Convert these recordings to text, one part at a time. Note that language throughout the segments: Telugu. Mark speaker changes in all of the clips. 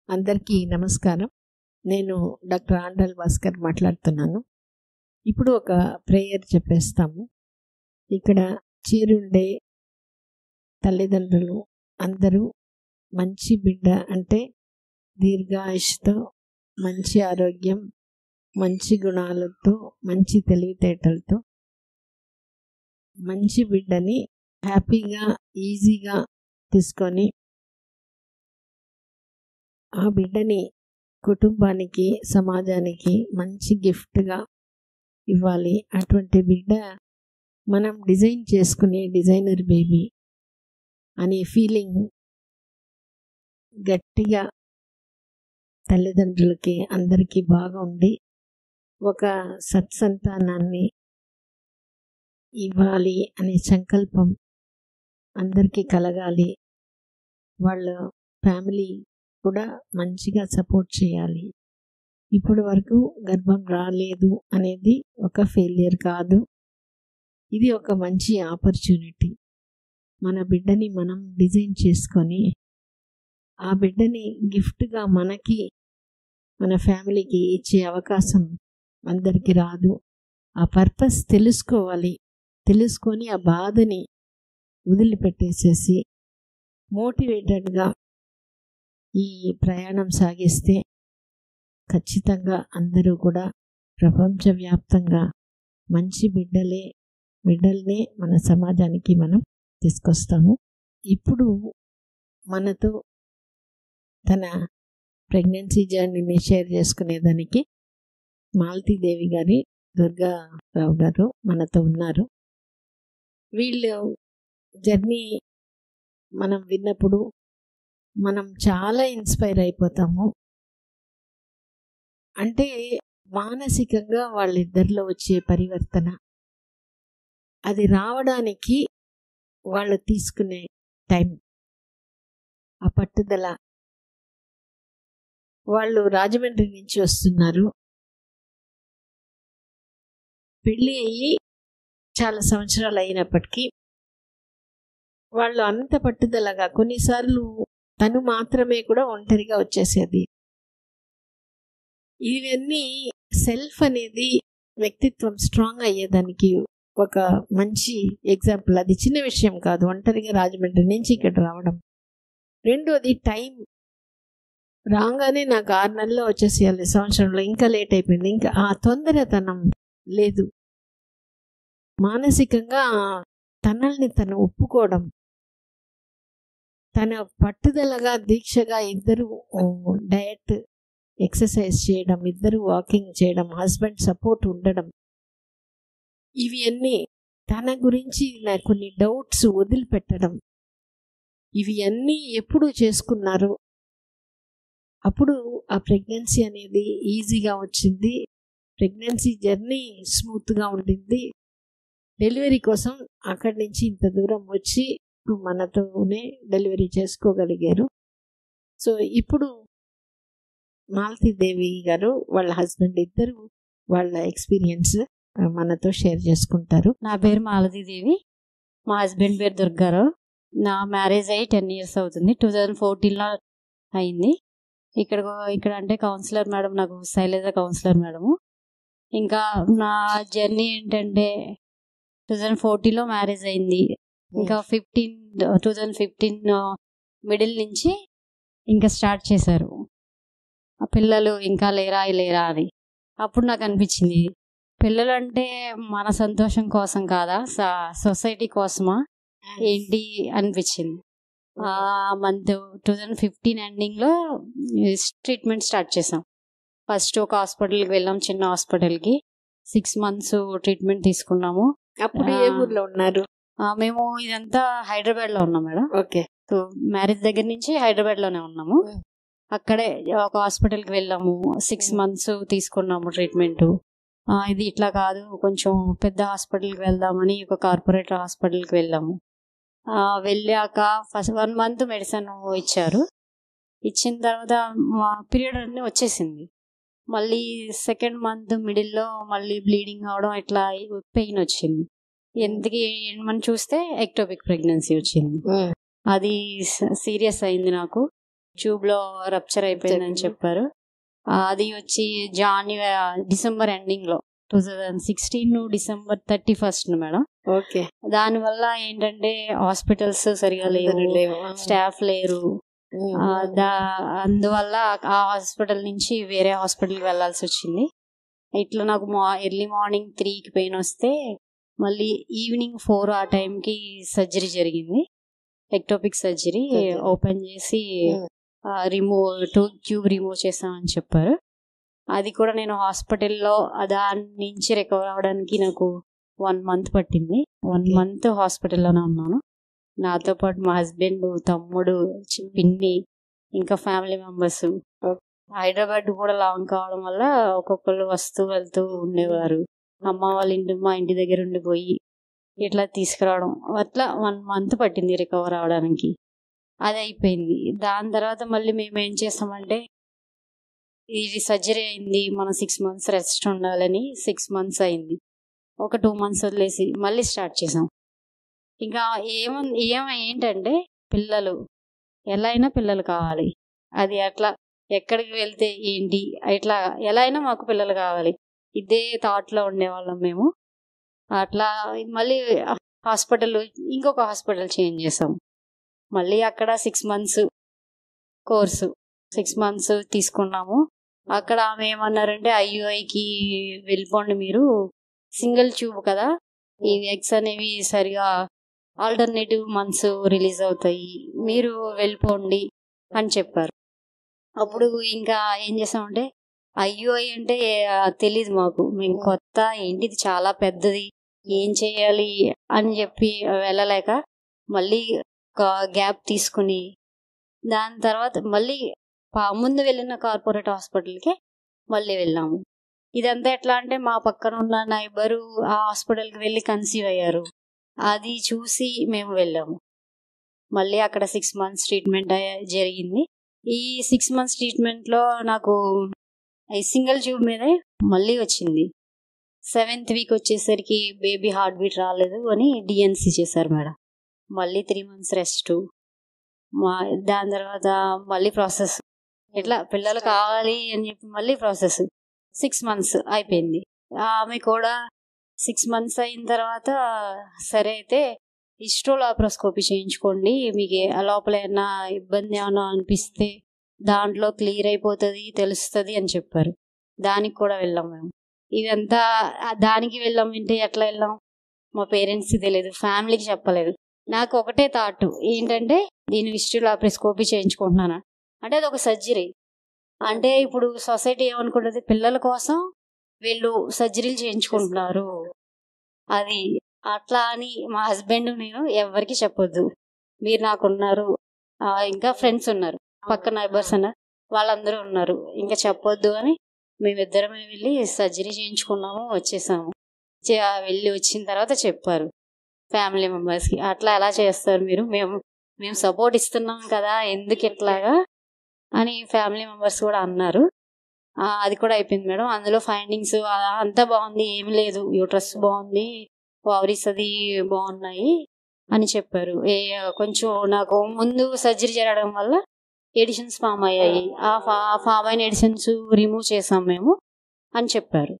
Speaker 1: అందరికీ నమస్కారం. నేను డాక్టర్ ఆండ్రల్ భాస్కర్ మాట్లాడుతున్నాను. ఇప్పుడు ఒక ప్రేయర్ చెప్పేస్తాము. ఇక్కడ చేరుండే తల్లిదండ్రులు అందరూ మంచి బిడ్డ అంటే దీర్ఘాయుష్తో, మంచి ఆరోగ్యం, మంచి గుణాలతో, మంచి తెలివితేటలతో మంచి బిడ్డని హ్యాపీగా ఈజీగా తీసుకొని ఆ బిడ్డని కుటుంబానికి, సమాజానికి మంచి గిఫ్ట్గా ఇవ్వాలి. అటువంటి బిడ్డ మనం డిజైన్ చేసుకునే డిజైనర్ బేబీ అనే ఫీలింగ్ గట్టిగా తల్లిదండ్రులకి అందరికీ బాగా ఉండి ఒక సత్సంతానాన్ని ఇవ్వాలి అనే సంకల్పం అందరికీ కలగాలి. వాళ్ళ ఫ్యామిలీ కూడా మంచిగా సపోర్ట్ చేయాలి. ఇప్పటి వరకు గర్భం రాలేదు అనేది ఒక ఫెయిలియర్ కాదు, ఇది ఒక మంచి ఆపర్చునిటీ. మన బిడ్డని మనం డిజైన్ చేసుకొని ఆ బిడ్డని గిఫ్ట్గా మనకి, మన ఫ్యామిలీకి ఇచ్చే అవకాశం అందరికీ రాదు. ఆ పర్పస్ తెలుసుకోవాలి. తెలుసుకొని ఆ బాధని వదిలిపెట్టేసేసి మోటివేటెడ్గా ఈ ప్రయాణం సాగిస్తే ఖచ్చితంగా అందరూ కూడా ప్రపంచవ్యాప్తంగా మంచి బిడ్డల్నే మన సమాజానికి మనం తీసుకొస్తాము. ఇప్పుడు మనతో తన ప్రెగ్నెన్సీ జర్నీని షేర్ చేసుకునేదానికి మాలతీదేవి గారి, దుర్గారావు గారు మనతో ఉన్నారు. వీళ్ళు జర్నీ మనం విన్నప్పుడు మనం చాలా ఇన్స్పైర్ అయిపోతాము. అంటే మానసికంగా వాళ్ళిద్దరిలో వచ్చే పరివర్తన, అది రావడానికి వాళ్ళు తీసుకునే టైం, ఆ పట్టుదల. వాళ్ళు రాజమండ్రి నుంచి వస్తున్నారు. పెళ్ళి అయ్యి చాలా సంవత్సరాలు అయినప్పటికీ వాళ్ళు అంత పట్టుదలగా, కొన్నిసార్లు తను మాత్రమే కూడా ఒంటరిగా వచ్చేసేది. ఇవన్నీ సెల్ఫ్ అనేది వ్యక్తిత్వం స్ట్రాంగ్ అయ్యేదానికి ఒక మంచి ఎగ్జాంపుల్. అది చిన్న విషయం కాదు, ఒంటరిగా రాజమండ్రి నుంచి ఇక్కడ రావడం. రెండోది టైం. రాగానే నాకు 6 నెలల్లో వచ్చేసేయాలి, సంవత్సరంలో ఇంకా లేట్ అయిపోయింది. ఇంకా ఆ తొందరతనం లేదు. మానసికంగా తనల్ని తను ఒప్పుకోవడం, తన పట్టుదలగా, దీక్షగా ఇద్దరు డయట్, ఎక్సర్సైజ్ చేయడం, ఇద్దరు వాకింగ్ చేయడం, హస్బెండ్ సపోర్ట్ ఉండడం, ఇవి అన్నీ తన గురించి కొన్ని డౌట్స్ వదిలిపెట్టడం, ఇవి అన్నీ ఎప్పుడు చేసుకున్నారు. అప్పుడు ఆ ప్రెగ్నెన్సీ అనేది ఈజీగా వచ్చింది. ప్రెగ్నెన్సీ జర్నీ స్మూత్గా ఉండింది. డెలివరీ కోసం అక్కడి నుంచి ఇంత దూరం వచ్చి మనతోనే డెలివరీ చేసుకోగలిగారు. సో ఇప్పుడు మాలతీదేవి గారు, వాళ్ళ హస్బెండ్ ఇద్దరు వాళ్ళ ఎక్స్పీరియన్స్ మనతో షేర్ చేసుకుంటారు.
Speaker 2: నా పేరు మాలతీదేవి, మా హస్బెండ్ పేరు దుర్గారావు. నా మ్యారేజ్ అయ్యి 10 years అవుతుంది. 2014లో అయింది. ఇక్కడ అంటే కౌన్సిలర్ మేడం, నాకు శైలజ కౌన్సిలర్ మేడము. ఇంకా నా జర్నీ ఏంటంటే 2014లో మ్యారేజ్ అయింది. ఇంకా 2015 మిడిల్ నుంచి ఇంకా స్టార్ట్ చేశారు. ఆ పిల్లలు ఇంకా లేరా అని. అప్పుడు నాకు అనిపించింది, పిల్లలు అంటే మన సంతోషం కోసం కాదా, సొసైటీ కోసమా ఏంటి అనిపించింది. ఆ మంత్ 2015 ఎండింగ్లో ట్రీట్మెంట్ స్టార్ట్ చేసాం. ఫస్ట్ ఒక హాస్పిటల్కి వెళ్ళాం, చిన్న హాస్పిటల్కి. 6 months ట్రీట్మెంట్ తీసుకున్నాము.
Speaker 1: అప్పుడు ఏ ఊర్లో ఉన్నారు?
Speaker 2: మేము ఇదంతా హైదరాబాద్లో ఉన్నాం మేడం.
Speaker 1: ఓకే.
Speaker 2: సో మ్యారేజ్ దగ్గర నుంచి హైదరాబాద్లోనే ఉన్నాము. అక్కడే ఒక హాస్పిటల్కి వెళ్ళాము. 6 months తీసుకున్నాము ట్రీట్మెంట్. ఇది ఇట్లా కాదు, కొంచెం పెద్ద హాస్పిటల్కి వెళ్దామని ఒక కార్పొరేట్ హాస్పిటల్కి వెళ్ళాము. వెళ్ళాక ఫస్ట్ 1 month మెడిసిన్ ఇచ్చారు. ఇచ్చిన తర్వాత మా పీరియడ్ అన్నీ వచ్చేసింది. మళ్ళీ 2nd month మిడిల్లో మళ్ళీ బ్లీడింగ్ అవడం, ఇట్లా పెయిన్ వచ్చింది. ఎందుకు ఏమని చూస్తే ఎక్టోపిక్ ప్రెగ్నెన్సీ వచ్చింది. అది సీరియస్ అయింది నాకు. ట్యూబ్ లో రప్చర్ అయిపోయిందని చెప్పారు. అది వచ్చి డిసెంబర్ ఎండింగ్ లో 2016 డిసెంబర్ 31 మేడం.
Speaker 1: ఓకే.
Speaker 2: దానివల్ల ఏంటంటే హాస్పిటల్స్ సరిగా లేవు, స్టాఫ్ లేరు. అందువల్ల ఆ హాస్పిటల్ నుంచి వేరే హాస్పిటల్కి వెళ్లాల్సి వచ్చింది. ఇట్లా నాకు ఎర్లీ మార్నింగ్ 3కి పెయిన్ వస్తే మళ్ళీ ఈవినింగ్ 4 ఆ టైంకి సర్జరీ జరిగింది. ఎక్టోపిక్ సర్జరీ ఓపెన్ చేసి ట్యూబ్ రిమూవ్ చేసామని చెప్పారు. అది కూడా నేను హాస్పిటల్లో దాని నుంచి రికవర్ అవ్వడానికి నాకు 1 మంత్ పట్టింది. 1 మంత్ హాస్పిటల్లోనే ఉన్నాను. నాతో పాటు మా హస్బెండ్, తమ్ముడు, పిన్ని, ఇంకా ఫ్యామిలీ మెంబర్స్. హైదరాబాద్ కూడా లాంగ్ కావడం వల్ల ఒక్కొక్కరు వస్తూ వెళ్తూ ఉండేవారు. అమ్మ వాళ్ళ మా ఇంటి దగ్గర ఉండిపోయి ఇట్లా తీసుకురావడం అట్లా 1 మంత్ పట్టింది రికవర్ అవడానికి. అది అయిపోయింది. దాని తర్వాత మళ్ళీ మేము ఏం చేస్తామంటే, ఇది సర్జరీ అయింది, మనం 6 months రెస్ట్ ఉండాలని 6 months అయింది. ఒక 2 months వదిలేసి మళ్ళీ స్టార్ట్ చేసాం. ఇంకా ఏంటంటే పిల్లలు ఎలా అయినా పిల్లలు కావాలి. అది అట్లా ఎక్కడికి వెళ్తే ఏంటి ఇట్లా ఎలా అయినా మాకు పిల్లలు కావాలి, ఇదే థాట్లో ఉండేవాళ్ళం మేము. అట్లా మళ్ళీ ఇంకొక హాస్పిటల్ చేంజ్ చేసాం. మళ్ళీ అక్కడ 6 months కోర్సు 6 months తీసుకున్నాము. అక్కడ ఆమె ఏమన్నారంటే, IUIకి వెళ్ళిపోండి మీరు, సింగిల్ ట్యూబ్ కదా, ఈ ఎగ్స్ అనేవి సరిగా ఆల్టర్నేటివ్ మంత్స్ రిలీజ్ అవుతాయి, మీరు వెళ్ళిపోండి అని చెప్పారు. అప్పుడు ఇంకా ఏం చేసామంటే, IUI అంటే తెలీదు మాకు, మేము కొత్త, ఏంటిది చాలా పెద్దది, ఏం చేయాలి అని చెప్పి వెళ్ళలేక మళ్ళీ ఒక గ్యాప్ తీసుకుని దాని తర్వాత మళ్ళీ ముందు వెళ్ళిన కార్పొరేట్ హాస్పిటల్కి మళ్ళీ వెళ్ళాము. ఇదంతా ఎట్లా అంటే, మా పక్కన ఉన్న నైబరు ఆ హాస్పిటల్కి వెళ్ళి కన్సీవ్ అయ్యారు. అది చూసి మేము వెళ్ళాము. మళ్ళీ అక్కడ 6 months ట్రీట్మెంట్ జరిగింది. ఈ 6 months ట్రీట్మెంట్లో నాకు ఈ సింగిల్ ట్యూబ్ మీదే మళ్ళీ వచ్చింది. 7th week వచ్చేసరికి బేబీ హార్ట్ బీట్ రాలేదు అని DNC చేశారు మేడం. మళ్ళీ 3 months రెస్ట్. దాని తర్వాత మళ్ళీ ప్రాసెస్, ఇట్లా పిల్లలు కావాలి అని చెప్పి మళ్ళీ ప్రాసెస్. 6 months అయిపోయింది. ఆమె కూడా 6 months అయిన తర్వాత సరే అయితే హిస్టోలాప్రోస్కోపీ చేయించుకోండి, మీకు లోపల ఏమన్నా ఇబ్బంది ఏమన్నా అనిపిస్తే దాంట్లో క్లియర్ అయిపోతుంది, తెలుస్తుంది అని చెప్పారు. దానికి కూడా వెళ్ళాం మేము. ఇదంతా దానికి వెళ్ళాం అంటే ఎట్లా వెళ్ళాం, మా పేరెంట్స్కి తెలియదు, ఫ్యామిలీకి చెప్పలేదు. నాకు ఒకటే థాట్ ఏంటంటే, నేను హిస్టోలాప్రోస్కోపీ చేయించుకుంటున్నాను అంటే అది ఒక సర్జరీ. అంటే ఇప్పుడు సొసైటీ ఏమనుకుంటుంది, పిల్లల కోసం వీళ్ళు సర్జరీలు చేయించుకుంటున్నారు, అది అట్లా అని మా హస్బెండ్ నేను ఎవరికి చెప్పొద్దు, మీరు నాకున్నారు, ఇంకా ఫ్రెండ్స్ ఉన్నారు, పక్క నైబర్స్ ఉన్నారు, వాళ్ళందరూ ఉన్నారు, ఇంకా చెప్పొద్దు అని మేమిద్దరమే వెళ్ళి సర్జరీ చేయించుకున్నాము, వచ్చేసాము. వెళ్ళి వచ్చిన తర్వాత చెప్పారు ఫ్యామిలీ మెంబర్స్కి, అట్లా ఎలా చేస్తారు మీరు, మేము సపోర్ట్ ఇస్తున్నాం కదా, ఎందుకు ఇట్లాగా అని ఫ్యామిలీ మెంబర్స్ కూడా అన్నారు. అది కూడా అయిపోయింది మేడం. అందులో ఫైండింగ్స్ అంతా బాగుంది, ఏమి లేదు, యూట్రస్ బాగుంది, ఓవరీస్ అది బాగున్నాయి అని చెప్పారు. కొంచెం నాకు ముందు సర్జరీ జరగడం వల్ల ఎడిషన్స్ ఫామ్ అయ్యాయి, ఆ ఫామ్ అయిన ఎడిషన్స్ రిమూవ్ చేసాం మేము అని చెప్పారు.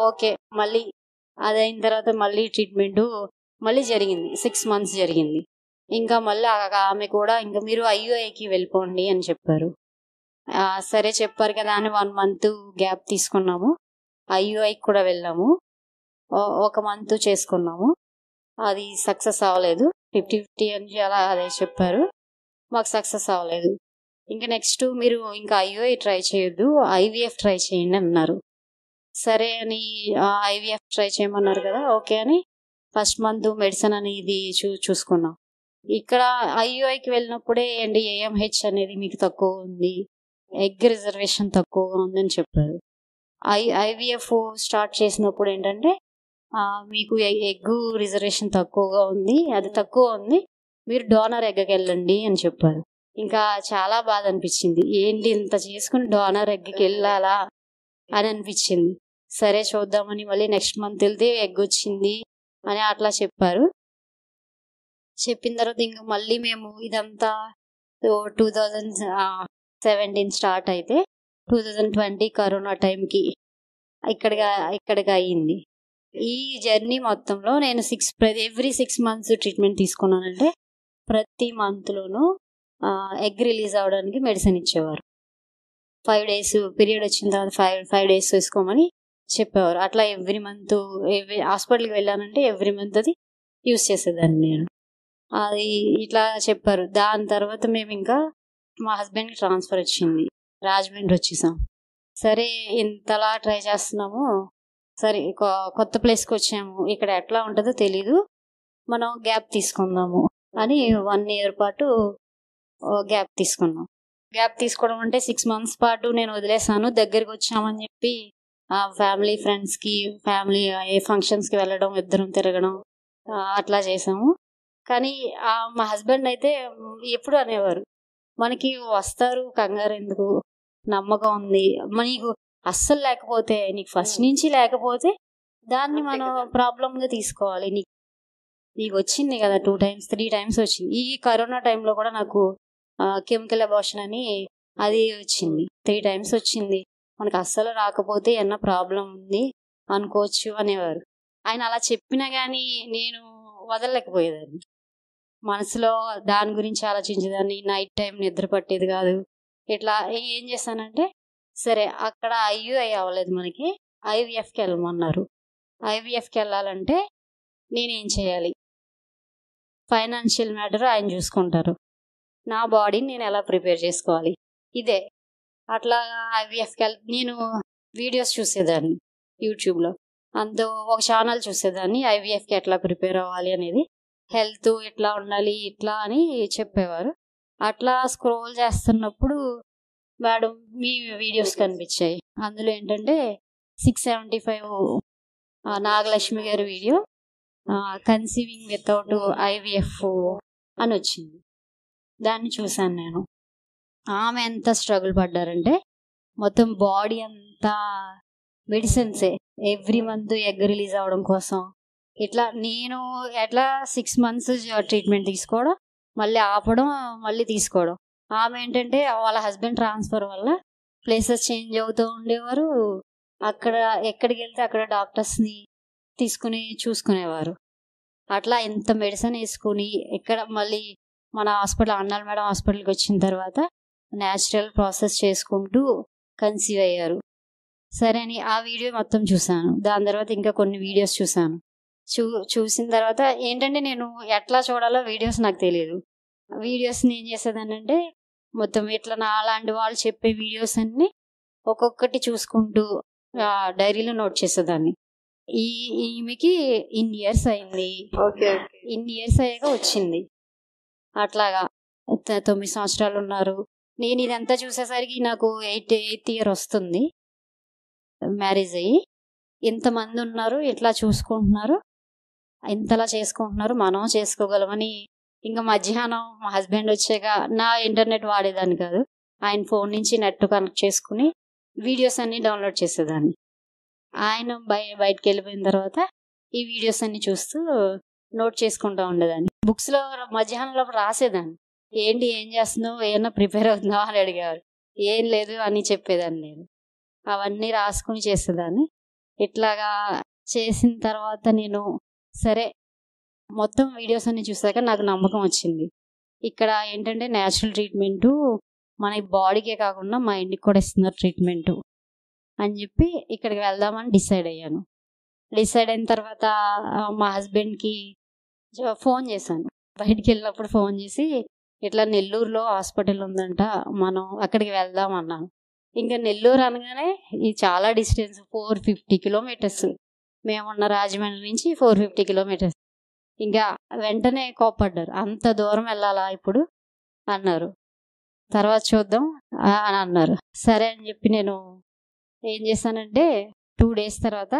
Speaker 2: ఓకే. మళ్ళీ అదైన తర్వాత మళ్ళీ ట్రీట్మెంటు మళ్ళీ జరిగింది, 6 months జరిగింది. ఇంకా మళ్ళీ ఆమె కూడా ఇంకా మీరు IUIకి వెళ్ళిపోండి అని చెప్పారు. సరే చెప్పారు కదా అని 1 month గ్యాప్ తీసుకున్నాము. IUIకి కూడా వెళ్ళాము, 1 month చేసుకున్నాము. అది సక్సెస్ అవ్వలేదు, 50-50 అని అలా అదే చెప్పారు, మాకు సక్సెస్ అవ్వలేదు. ఇంకా నెక్స్ట్ మీరు ఇంకా IUI ట్రై చేయొద్దు, IVF ట్రై చేయండి అన్నారు. సరే అని IVF ట్రై చేయమన్నారు కదా, ఓకే అని 1st month మెడిసిన్ అనేది చూసుకున్నాం. ఇక్కడ IUIకి వెళ్ళినప్పుడే అండి AMH అనేది మీకు తక్కువ ఉంది, ఎగ్ రిజర్వేషన్ తక్కువగా ఉందని చెప్పారు. IVF స్టార్ట్ చేసినప్పుడు ఏంటంటే, మీకు ఎగ్ రిజర్వేషన్ తక్కువగా ఉంది, అది తక్కువ ఉంది, మీరు డోనర్ ఎగ్కి వెళ్ళండి అని చెప్పారు. ఇంకా చాలా బాధ అనిపించింది, ఏంటి ఇంత చేసుకుని డోనర్ ఎగ్కి వెళ్ళాలా అని అనిపించింది. సరే చూద్దామని మళ్ళీ నెక్స్ట్ మంత్ వెళ్తే ఎగ్ వచ్చింది అని అట్లా చెప్పారు. చెప్పిన తర్వాత ఇంకా మళ్ళీ మేము ఇదంతా సో 2017 స్టార్ట్ అయితే 2020 కరోనా టైంకి ఇక్కడికి అయ్యింది. ఈ జర్నీ మొత్తంలో నేను ఎవ్రీ 6 months ట్రీట్మెంట్ తీసుకున్నానంటే ప్రతి మంత్లోనూ ఎగ్ రిలీజ్ అవ్వడానికి మెడిసిన్ ఇచ్చేవారు. 5 days పీరియడ్ వచ్చిన తర్వాత 5 days వేసుకోమని చెప్పేవారు. అట్లా ఎవ్రీ మంత్ హాస్పిటల్కి వెళ్ళానంటే ఎవ్రీ మంత్ అది యూస్ చేసేదాన్ని నేను. అది ఇట్లా చెప్పారు. దాని తర్వాత మేము ఇంకా మా హస్బెండ్కి ట్రాన్స్ఫర్ వచ్చింది, రాజమండ్రి వచ్చేసాం. సరే ఇంతలా ట్రై చేస్తున్నాము, సరే కొత్త ప్లేస్కి వచ్చాము, ఇక్కడ ఎట్లా ఉంటుందో తెలీదు, మనం గ్యాప్ తీసుకుందాము అని 1 year పాటు గ్యాప్ తీసుకున్నాం. గ్యాప్ తీసుకోవడం అంటే 6 months పాటు నేను వదిలేసాను. దగ్గరికి వచ్చామని చెప్పి ఫ్యామిలీ ఫ్రెండ్స్కి ఏ ఫంక్షన్స్కి వెళ్ళడం, ఇద్దరం తిరగడం అట్లా చేసాము. కానీ మా హస్బెండ్ అయితే ఎప్పుడు అనేవారు, మనకి వస్తారు, కంగారు ఎందుకు, నమ్మకం ఉంది, నీకు అస్సలు లేకపోతే, నీకు ఫస్ట్ నుంచి లేకపోతే దాన్ని మనం ప్రాబ్లంగా తీసుకోవాలి. నీకు వచ్చింది కదా 2 times 3 times వచ్చింది. ఈ కరోనా టైంలో కూడా నాకు కెమికల్ అబార్షన్ అని అది వచ్చింది, 3 times వచ్చింది. మనకు అస్సలు రాకపోతే ఏమన్నా ప్రాబ్లం ఉంది అనుకోవచ్చు అనేవారు. ఆయన అలా చెప్పినా కానీ నేను వదలలేకపోయేదాన్ని. మనసులో దాని గురించి ఆలోచించేదాన్ని. నైట్ టైం నిద్ర పట్టేది కాదు. ఇట్లా ఏం చేశానంటే, సరే అక్కడ IUI అవ్వలేదు, మనకి IVFకి వెళ్ళమన్నారు. IVFకి వెళ్ళాలంటే నేనేం చేయాలి, ఫైనాన్షియల్ మ్యాటర్ ఆయన చూసుకుంటారు, నా బాడీని నేను ఎలా ప్రిపేర్ చేసుకోవాలి, ఇదే. అట్లా IVFకి నేను వీడియోస్ చూసేదాన్ని యూట్యూబ్లో. ఒక ఛానల్ చూసేదాన్ని, IVFకి ఎట్లా ప్రిపేర్ అవ్వాలి అనేది, హెల్త్ ఎట్లా ఉండాలి ఇట్లా అని చెప్పేవారు. అట్లా స్క్రోల్ చేస్తున్నప్పుడు మేడం మీ వీడియోస్ కనిపించాయి. అందులో ఏంటంటే 675 నాగలక్ష్మి గారి వీడియో, కన్సీవింగ్ వితౌట్ IVF అని వచ్చింది. దాన్ని చూశాను నేను. ఆమె ఎంత స్ట్రగుల్ పడ్డారంటే, మొత్తం బాడీ అంతా మెడిసిన్సే, ఎవ్రీ మంత్ ఎగ్ రిలీజ్ అవ్వడం కోసం. ఇట్లా నేను ఎట్లా 6 months ట్రీట్మెంట్ తీసుకోవడం, మళ్ళీ ఆపడం, మళ్ళీ తీసుకోవడం. ఆమె ఏంటంటే వాళ్ళ హస్బెండ్ ట్రాన్స్ఫర్ వల్ల ప్లేసెస్ చేంజ్ అవుతూ ఉండేవారు. అక్కడ ఎక్కడికి వెళ్తే అక్కడ డాక్టర్స్ని తీసుకుని చూసుకునేవారు. అట్లా ఎంత మెడిసిన్ వేసుకుని ఇక్కడ మళ్ళీ మన అన్నాల్ మేడం హాస్పిటల్కి వచ్చిన తర్వాత న్యాచురల్ ప్రాసెస్ చేసుకుంటూ కన్సీవ్ అయ్యారు. సరే అని ఆ వీడియో మొత్తం చూశాను. దాని తర్వాత ఇంకా కొన్ని వీడియోస్ చూశాను. చూసిన తర్వాత ఏంటంటే నేను ఎట్లా చూడాలో వీడియోస్ నాకు తెలియదు. వీడియోస్ని ఏం చేసేదాన్ని అంటే, మొత్తం ఇట్లా నా అలాంటి వాళ్ళు చెప్పే వీడియోస్ అన్ని ఒక్కొక్కటి చూసుకుంటూ డైరీలో నోట్ చేసేదాన్ని. ఈమెకి ఇన్ని ఇయర్స్ అయింది, ఇన్ని ఇయర్స్ అయ్యాక వచ్చింది. అట్లాగా 9 సంవత్సరాలు ఉన్నారు. నేను ఇదంతా చూసేసరికి నాకు 8th year వస్తుంది మ్యారేజ్ అయ్యి. ఇంతమంది ఉన్నారు, ఇట్లా చూసుకుంటున్నారు, ఇంతలా చేసుకుంటున్నారు, మనం చేసుకోగలమని. ఇంకా మధ్యాహ్నం మా హస్బెండ్ వచ్చాక, నా ఇంటర్నెట్ వాడేదాన్ని కాదు, ఆయన ఫోన్ నుంచి నెట్ కనెక్ట్ చేసుకుని వీడియోస్ అన్ని డౌన్లోడ్ చేసేదాన్ని. ఆయన బయటకు వెళ్ళిపోయిన తర్వాత ఈ వీడియోస్ అన్ని చూస్తూ నోట్ చేసుకుంటూ ఉండేదాన్ని. బుక్స్లో మధ్యాహ్నంలో రాసేదాన్ని. ఏం చేస్తున్నావు, ఏమన్నా ప్రిపేర్ అవుతున్నావా అని అడిగేవారు. ఏం లేదు అని చెప్పేదాన్ని. నేను అవన్నీ రాసుకుని చేసేదాన్ని. ఇట్లాగా చేసిన తర్వాత నేను సరే మొత్తం వీడియోస్ అన్ని చూసాక నాకు నమ్మకం వచ్చింది. ఇక్కడ ఏంటంటే న్యాచురల్ ట్రీట్మెంటు మన బాడీకే కాకుండా మైండ్కి కూడా ఇస్తున్నారు ట్రీట్మెంటు అని చెప్పి ఇక్కడికి వెళ్దామని డిసైడ్ అయ్యాను. డిసైడ్ అయిన తర్వాత మా హస్బెండ్కి ఫోన్ చేశాను. బయటికి వెళ్ళినప్పుడు ఫోన్ చేసి, ఇట్లా నెల్లూరులో హాస్పిటల్ ఉందంట, మనం అక్కడికి వెళ్దాం అన్నాను. ఇంకా నెల్లూరు అనగానే ఇది చాలా డిస్టెన్స్, 450 kilometers. మేమున్న రాజమండ్రి నుంచి 450 kilometers. ఇంకా వెంటనే కోప్పడ్డారు, అంత దూరం వెళ్ళాలా ఇప్పుడు అన్నారు. తర్వాత చూద్దాం అని అన్నారు. సరే అని చెప్పి నేను ఏం చేశానంటే 2 days తర్వాత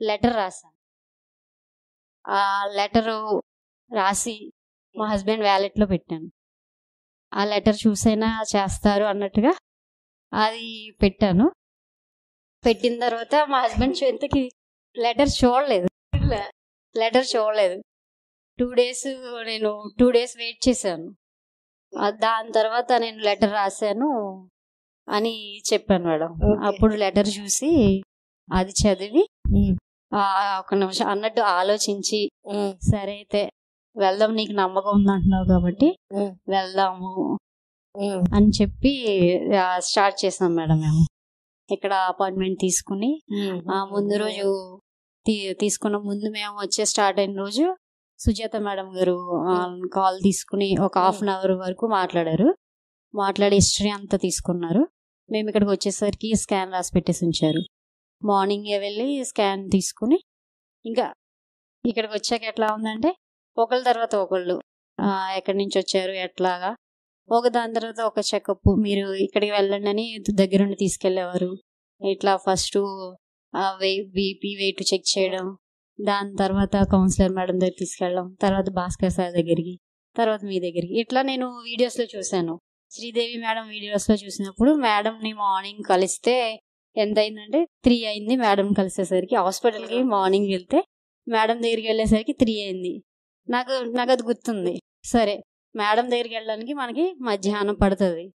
Speaker 2: లెటర్ రాశాను. ఆ లెటరు రాసి మా హస్బెండ్ వ్యాలెట్లో పెట్టాను. ఆ లెటర్ చూసైనా చేస్తారు అన్నట్టుగా అది పెట్టాను. పెట్టిన తర్వాత మా హస్బెండ్ ఇంతకీ లెటర్ చూడలేదు. 2 days నేను 2 days వెయిట్ చేశాను. దాని తర్వాత నేను లెటర్ రాశాను అని చెప్పాను మేడం. అప్పుడు లెటర్ చూసి అది చదివి ఒక నిమిషం అన్నట్టు ఆలోచించి సరే అయితే వెళ్దాం, నీకు నమ్మకం ఉందంటున్నావు కాబట్టి వెళ్దాము అని చెప్పి స్టార్ట్ చేసాం మేడం. మేము ఇక్కడ అపాయింట్మెంట్ తీసుకుని ముందు రోజు తీసుకున్న ముందు మేము వచ్చే స్టార్ట్ అయిన రోజు సుజాత మేడం గారు కాల్ తీసుకుని ఒక హాఫ్ అన్ అవర్ వరకు మాట్లాడి హిస్టరీ అంతా తీసుకున్నారు. మేము ఇక్కడికి వచ్చేసరికి స్కాన్ రాసి పెట్టేసి ఉంచారు. మార్నింగే వెళ్ళి స్కాన్ తీసుకుని ఇంకా ఇక్కడికి వచ్చాక ఎట్లా ఉందంటే ఒకళ్ళ తర్వాత ఒకళ్ళు ఎక్కడి నుంచి వచ్చారు ఎట్లాగా ఒక దాని తర్వాత ఒక చెకప్, మీరు ఇక్కడికి వెళ్ళండి అని దగ్గరుండి తీసుకెళ్లేవారు. ఇట్లా ఫస్ట్ బీపీ వెయిట్ చెక్ చేయడం, దాని తర్వాత కౌన్సిలర్ మేడం దగ్గర తీసుకెళ్ళడం, తర్వాత భాస్కర్ సార్ దగ్గరికి, తర్వాత మీ దగ్గరికి. ఇట్లా నేను వీడియోస్లో చూశాను. శ్రీదేవి మేడం వీడియోస్లో చూసినప్పుడు మేడంని మార్నింగ్ కలిస్తే ఎంత అయిందంటే 3 అయింది. మేడం కలిసేసరికి హాస్పిటల్కి మార్నింగ్ వెళ్తే మేడం దగ్గరికి వెళ్ళేసరికి 3 అయింది. నాకు అది గుర్తుంది. సరే మేడం దగ్గరికి వెళ్ళడానికి మనకి మధ్యాహ్నం పడుతుంది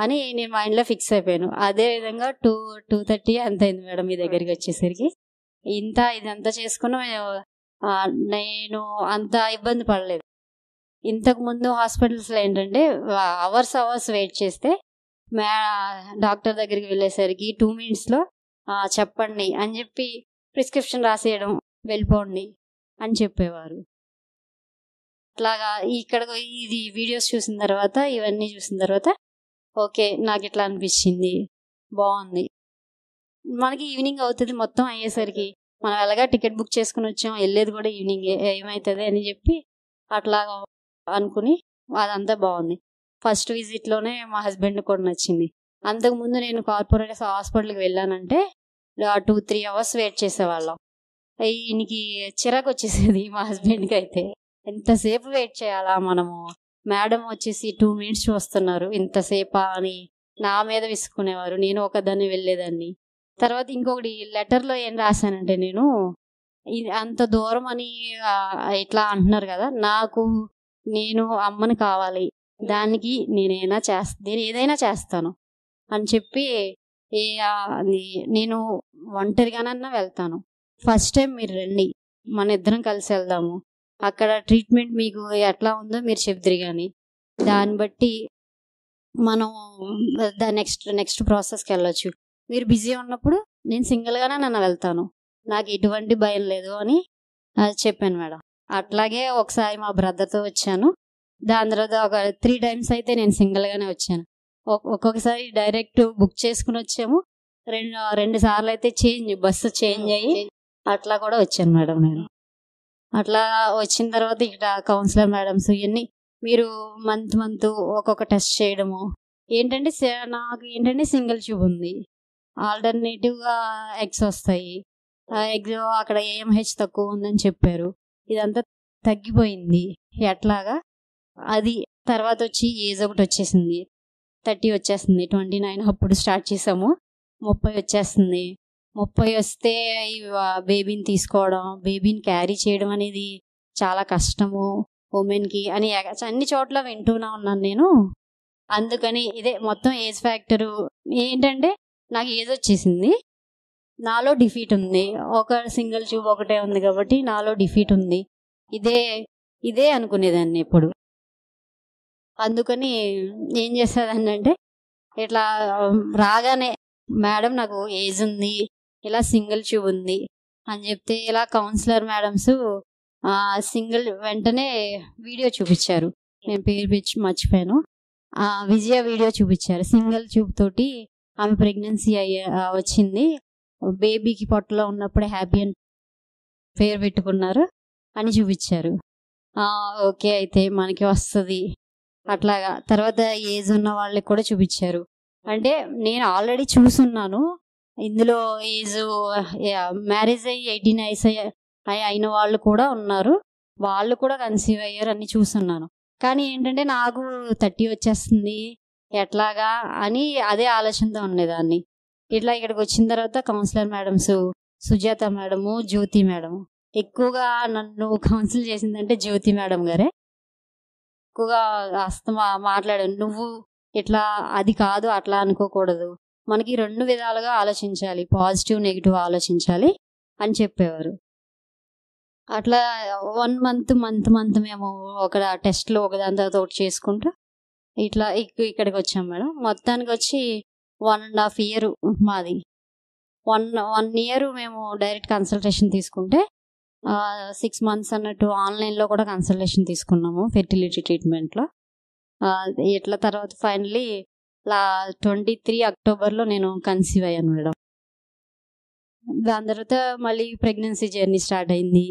Speaker 2: అని నేను మైండ్లో ఫిక్స్ అయిపోయాను. అదేవిధంగా 2:30 అంత అయింది మేడం మీ దగ్గరికి వచ్చేసరికి. ఇదంతా చేసుకున్నా నేను అంత ఇబ్బంది పడలేదు. ఇంతకుముందు హాస్పిటల్స్లో ఏంటంటే అవర్స్ వెయిట్ చేస్తే డాక్టర్ దగ్గరికి వెళ్ళేసరికి 2 minutesలో చెప్పండి అని చెప్పి ప్రిస్క్రిప్షన్ రాసేయడం, వెళ్ళిపోండి అని చెప్పేవారు. అట్లాగా ఇక్కడ ఇది వీడియోస్ చూసిన తర్వాత ఇవన్నీ చూసిన తర్వాత ఓకే నాకు ఇట్లా అనిపించింది, బాగుంది. మనకి ఈవినింగ్ అవుతుంది మొత్తం అయ్యేసరికి, మనం ఎలాగా టికెట్ బుక్ చేసుకుని వచ్చాం, వెళ్ళేది కూడా ఈవినింగ్, ఏమవుతుంది అని చెప్పి అట్లా అనుకుని అదంతా బాగుంది. ఫస్ట్ విజిట్లోనే మా హస్బెండ్ కూడా నచ్చింది. అంతకుముందు నేను కార్పొరేట్ హాస్పిటల్కి వెళ్ళానంటే 2-3 hours వెయిట్ చేసేవాళ్ళం. ఈయనకి చిరాకు వచ్చేసేది మా హస్బెండ్కి. అయితే ఎంతసేపు వెయిట్ చేయాలా మనము, మేడం వచ్చేసి 2 minutes వస్తున్నారు ఇంతసేపా అని నా మీద విసుకునేవారు. నేను ఒకదాన్ని వెళ్ళేదాన్ని. తర్వాత ఇంకొకటి లెటర్లో ఏం రాశానంటే నేను అంత దూరం అని ఇట్లా అంటున్నారు కదా, నేను అమ్మని కావాలి, దానికి నేను ఏదైనా చేస్తాను అని చెప్పి నేను ఒంటరిగానన్నా వెళ్తాను. ఫస్ట్ టైం మీరు రండి, మన ఇద్దరం కలిసి వెళ్దాము, అక్కడ ట్రీట్మెంట్ మీకు ఎట్లా ఉందో మీరు చెప్తురు కానీ దాన్ని బట్టి మనం నెక్స్ట్ ప్రాసెస్కి వెళ్ళొచ్చు. మీరు బిజీ ఉన్నప్పుడు నేను సింగిల్గానే నన్ను వెళ్తాను, నాకు ఎటువంటి భయం లేదు అని చెప్పాను మేడం. అట్లాగే ఒకసారి మా బ్రదర్తో వచ్చాను. దాని తర్వాత ఒక 3 times అయితే నేను సింగిల్గానే వచ్చాను. ఒక్కొక్కసారి డైరెక్ట్ బుక్ చేసుకుని వచ్చాము, 2 సార్లు అయితే బస్సు చేంజ్ అయ్యి అట్లా కూడా వచ్చాను మేడం. నేను అట్లా వచ్చిన తర్వాత ఇక్కడ కౌన్సిలర్ మేడమ్స్ ఇవన్నీ మీరు మంత్ ఒక్కొక్క టెస్ట్ చేయడము. నాకు ఏంటంటే సింగిల్ ట్యూబ్ ఉంది, ఆల్టర్నేటివ్గా ఎగ్స్ వస్తాయి. ఎగ్స్ అక్కడ AMH తక్కువ ఉందని చెప్పారు. ఇదంతా తగ్గిపోయింది ఎట్లాగా. అది తర్వాత వచ్చి ఏజ్ ఒకటి వచ్చేసింది, 30 వచ్చేస్తుంది, 29 అప్పుడు స్టార్ట్ చేసాము, 30 వచ్చేస్తుంది. 30 వస్తే బేబీని తీసుకోవడం, బేబీని క్యారీ చేయడం అనేది చాలా కష్టము ఉమెన్కి అని అన్ని చోట్ల వింటూనే ఉన్నాను నేను. అందుకని ఇదే మొత్తం ఏజ్ ఫ్యాక్టరు ఏంటంటే నాకు ఏజ్ వచ్చేసింది, నాలో డిఫీట్ ఉంది, ఒక సింగిల్ ట్యూబ్ ఒకటే ఉంది కాబట్టి నాలో డిఫీట్ ఉంది, ఇదే అనుకునేదాన్ని ఎప్పుడు. అందుకని ఏం చేసేదాన్ని అంటే ఇట్లా రాగానే మేడం నాకు ఏజ్ ఉంది, ఇలా సింగిల్ ట్యూబ్ ఉంది అని చెప్తే ఇలా కౌన్సిలర్ మేడమ్స్ వెంటనే వీడియో చూపించారు. నేను పేరు మర్చిపోయాను. విజయ వీడియో చూపించారు. సింగిల్ ట్యూబ్ తోటి ఆమె ప్రెగ్నెన్సీ వచ్చింది, బేబీకి పొట్టలో ఉన్నప్పుడే హ్యాపీ అని పేరు పెట్టుకున్నారు అని చూపించారు. ఓకే అయితే మనకి వస్తుంది అట్లాగా. తర్వాత ఏజ్ ఉన్న వాళ్ళకి కూడా చూపించారు. అంటే నేను ఆల్రెడీ చూసున్నాను, ఇందులో ఏజ్ మ్యారేజ్ అయ్యి 18 years అయిన వాళ్ళు కూడా ఉన్నారు, వాళ్ళు కూడా కన్సీవ్ అయ్యారు అని చూస్తున్నాను. కానీ ఏంటంటే నాకు 30 వచ్చేస్తుంది ఎట్లాగా అని అదే ఆలోచనతో ఉండేదాన్ని. ఇట్లా ఇక్కడికి వచ్చిన తర్వాత కౌన్సిలర్ మేడమ్స్ సుజాత మేడము, జ్యోతి మేడము, ఎక్కువగా నన్ను కౌన్సిల్ చేసిందంటే జ్యోతి మేడం గారే. ఎక్కువగా మాట్లాడాను. నువ్వు ఇట్లా అది కాదు అట్లా అనుకోకూడదు, మనకి 2 విధాలుగా ఆలోచించాలి, పాజిటివ్ నెగిటివ్ ఆలోచించాలి అని చెప్పేవారు. అట్లా 1 మంత్ మేము ఒక టెస్ట్లు ఒకదాని తర్వాత ఒకటి చేసుకుంటూ ఇట్లా ఇక్కడికి వచ్చాం మేడం. మొత్తానికి వచ్చి 1.5 year మాది. 1 year మేము డైరెక్ట్ కన్సల్టేషన్ తీసుకుంటే 6 months అన్నట్టు ఆన్లైన్లో కూడా కన్సల్టేషన్ తీసుకున్నాము ఫెర్టిలిటీ ట్రీట్మెంట్లో. ఇట్లా తర్వాత ఫైనలీ 23 October నేను కన్సీవ్ అయ్యాను మేడం. దాని తర్వాత మళ్ళీ ప్రెగ్నెన్సీ జర్నీ స్టార్ట్ అయింది.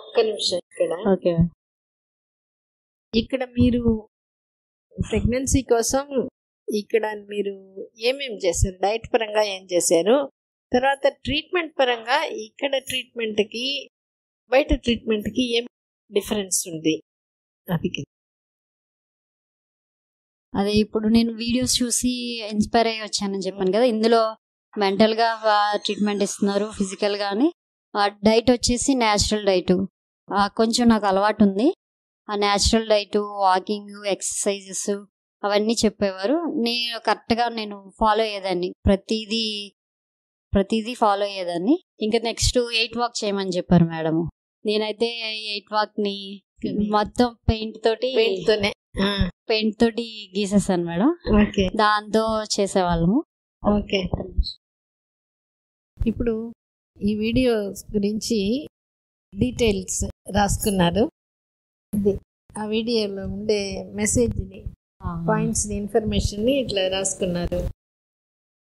Speaker 1: ఒక్క నిమిషం,
Speaker 2: ఓకే.
Speaker 1: ఇక్కడ మీరు ప్రెగ్నెన్సీ కోసం ఇక్కడ మీరు ఏమేమి చేశారు? డైట్ పరంగా ఏం చేశారు? తర్వాత ట్రీట్మెంట్ పరంగా ఇక్కడ ట్రీట్మెంట్కి బయట ట్రీట్మెంట్కి ఏం డిఫరెన్స్ ఉంది?
Speaker 2: అదే ఇప్పుడు నేను వీడియోస్ చూసి ఇన్స్పైర్ అయ్యి వచ్చానని చెప్పాను కదా. ఇందులో మెంటల్గా ట్రీట్మెంట్ ఇస్తున్నారు, ఫిజికల్గాని. డైట్ వచ్చేసి న్యాచురల్ డైట్ కొంచెం నాకు అలవాటు ఉంది. ఆ న్యాచురల్ డైట్, వాకింగ్, ఎక్సర్సైజెస్ అవన్నీ చెప్పేవారు. నేను కరెక్ట్గా ఫాలో అయ్యేదాన్ని, ప్రతిదీ ఫాలో అయ్యేదాన్ని. ఇంకా నెక్స్ట్ 8 walk చేయమని చెప్పారు మేడం. నేనైతే 8 walkని మొత్తం పెయింట్ తోటి గీసేసాను మేడం. దాంతో చేసేవాళ్ళము.
Speaker 1: ఓకే, ఇప్పుడు ఈ వీడియో గురించి డీటెయిల్స్ రాసుకున్నారు. ఆ వీడియోలో ఉండే మెసేజ్ని, పాయింట్స్ని, ఇన్ఫర్మేషన్ని ఇట్లా రాసుకున్నారు.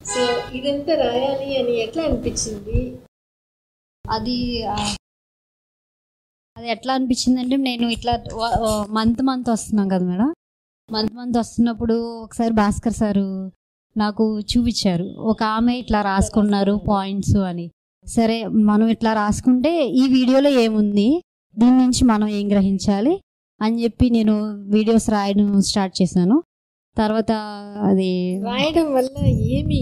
Speaker 1: సో ఇదంతా రాయాలి అని ఎట్లా అనిపించింది?
Speaker 2: అది ఎట్లా అనిపించింది అంటే, నేను ఇట్లా మంత్ వస్తున్నాం కదా మేడం. మంత్ వస్తున్నప్పుడు ఒకసారి భాస్కర్ సారు నాకు చూపించారు. ఒక ఆమె ఇట్లా రాసుకున్నారు పాయింట్స్ అని. సరే మనం ఇట్లా రాసుకుంటే ఈ వీడియోలో ఏముంది, దీని నుంచి మనం ఏం గ్రహించాలి అని చెప్పి నేను వీడియోస్ రాయడం స్టార్ట్ చేశాను. తర్వాత అది
Speaker 1: రాయడం వల్ల ఏమి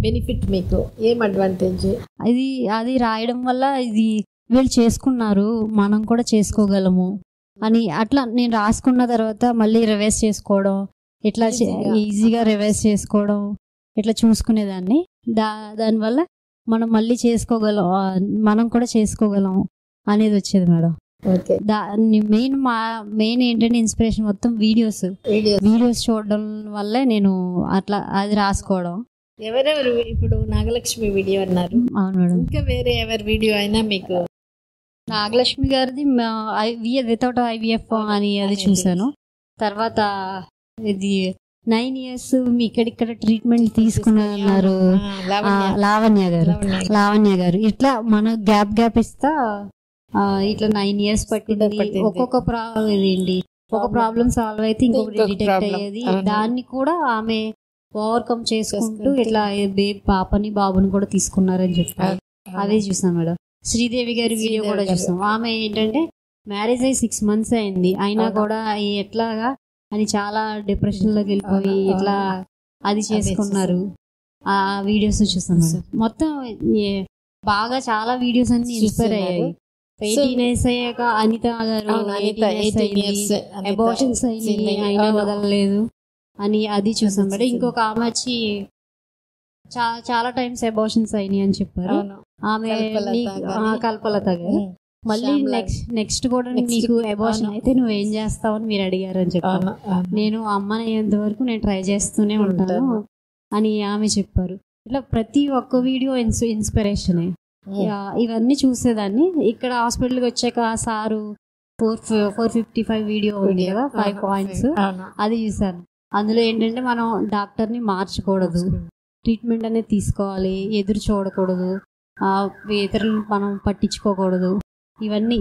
Speaker 1: బెనిఫిట్, మీకు ఏం అడ్వాంటేజ్?
Speaker 2: అది రాయడం వల్ల ఇది వీళ్ళు చేసుకున్నారు, మనం కూడా చేసుకోగలము అని అట్లా నేను రాసుకున్న తర్వాత మళ్ళీ రివైజ్ చేసుకోవడం, ఇట్లా ఈజీగా రివైజ్ చేసుకోవడం, ఇట్లా చూసుకునేదాన్ని. దానివల్ల మనం మళ్ళీ మనం కూడా చేసుకోగలం అనేది వచ్చేది మేడం. మెయిన్ ఏంటంటే ఇన్స్పిరేషన్ మొత్తం వీడియోస్ చూడడం వల్లే నేను అట్లా అది రాసుకోవడం.
Speaker 1: ఎవరెవరు ఇప్పుడు నాగలక్ష్మి వీడియో అన్నారు?
Speaker 2: అవును మేడం.
Speaker 1: ఇంకా వేరే ఎవరి వీడియో అయినా మీకు?
Speaker 2: నాగలక్ష్మి గారిది వితౌట్ IVF అని అది చూసాను. తర్వాత ఇది 9 years ఇక్కడిక్కడ ట్రీట్మెంట్ తీసుకున్నారు లావణ్య గారు. ఇట్లా మన గ్యాప్ ఇస్తా ఇట్లా 9 years పట్టింది. ఒక్కొక్క ప్రాబ్లం సాల్వ్ అయితే ఇంకొకటి డిటెక్ట్ అయ్యేది. దాన్ని కూడా ఆమె ఓవర్కమ్ చేసుకుంటూ ఇట్లా పాపని బాబుని కూడా తీసుకున్నారని చెప్పారు. అదే చూసాం మేడం. శ్రీదేవి గారి వీడియో కూడా చూసాం. ఆమె ఏంటంటే మ్యారేజ్ అయ్యి 6 months అయింది, అయినా కూడా ఎట్లాగా అని చాలా డిప్రెషన్ లోకి వెళ్ళిపోయి ఇట్లా అది చేసుకున్నారు. ఆ వీడియోస్ చూసాం మేడం. మొత్తం బాగా చాలా వీడియోస్ అన్ని ఇన్స్పైర్ అయ్యాయి. 18 years అయ్యాక అనిత గారు అబార్షన్స్ అయ్యి అయినా వదలలేదు అని అది చూసాం మేడం. ఇంకొక ఆమె వచ్చి చాలా టైమ్స్ అబార్షన్స్ అయినాయి అని చెప్పారు. ఆమె కల్పలత గారు. మళ్ళీ నెక్స్ట్ కూడా నీకు అబార్షన్ అయితే నువ్వేం చేస్తావు అని మీరు అడిగారు అని చెప్పారు. నేను అమ్మని అయ్యేంత వరకు నేను ట్రై చేస్తూనే ఉంటాను అని ఆమె చెప్పారు. ఇట్లా ప్రతి ఒక్క వీడియో ఇన్స్పిరేషనే. ఇవన్నీ చూసేదాన్ని. ఇక్కడ హాస్పిటల్కి వచ్చాక సారు 455 వీడియో ఉంది కదా, 5 points, అది చూసాను. అందులో ఏంటంటే మనం డాక్టర్ని మార్చకూడదు, ట్రీట్మెంట్ అనేది తీసుకోవాలి, ఎదురు చూడకూడదు, ఇతరులను మనం పట్టించుకోకూడదు. ఇవన్నీ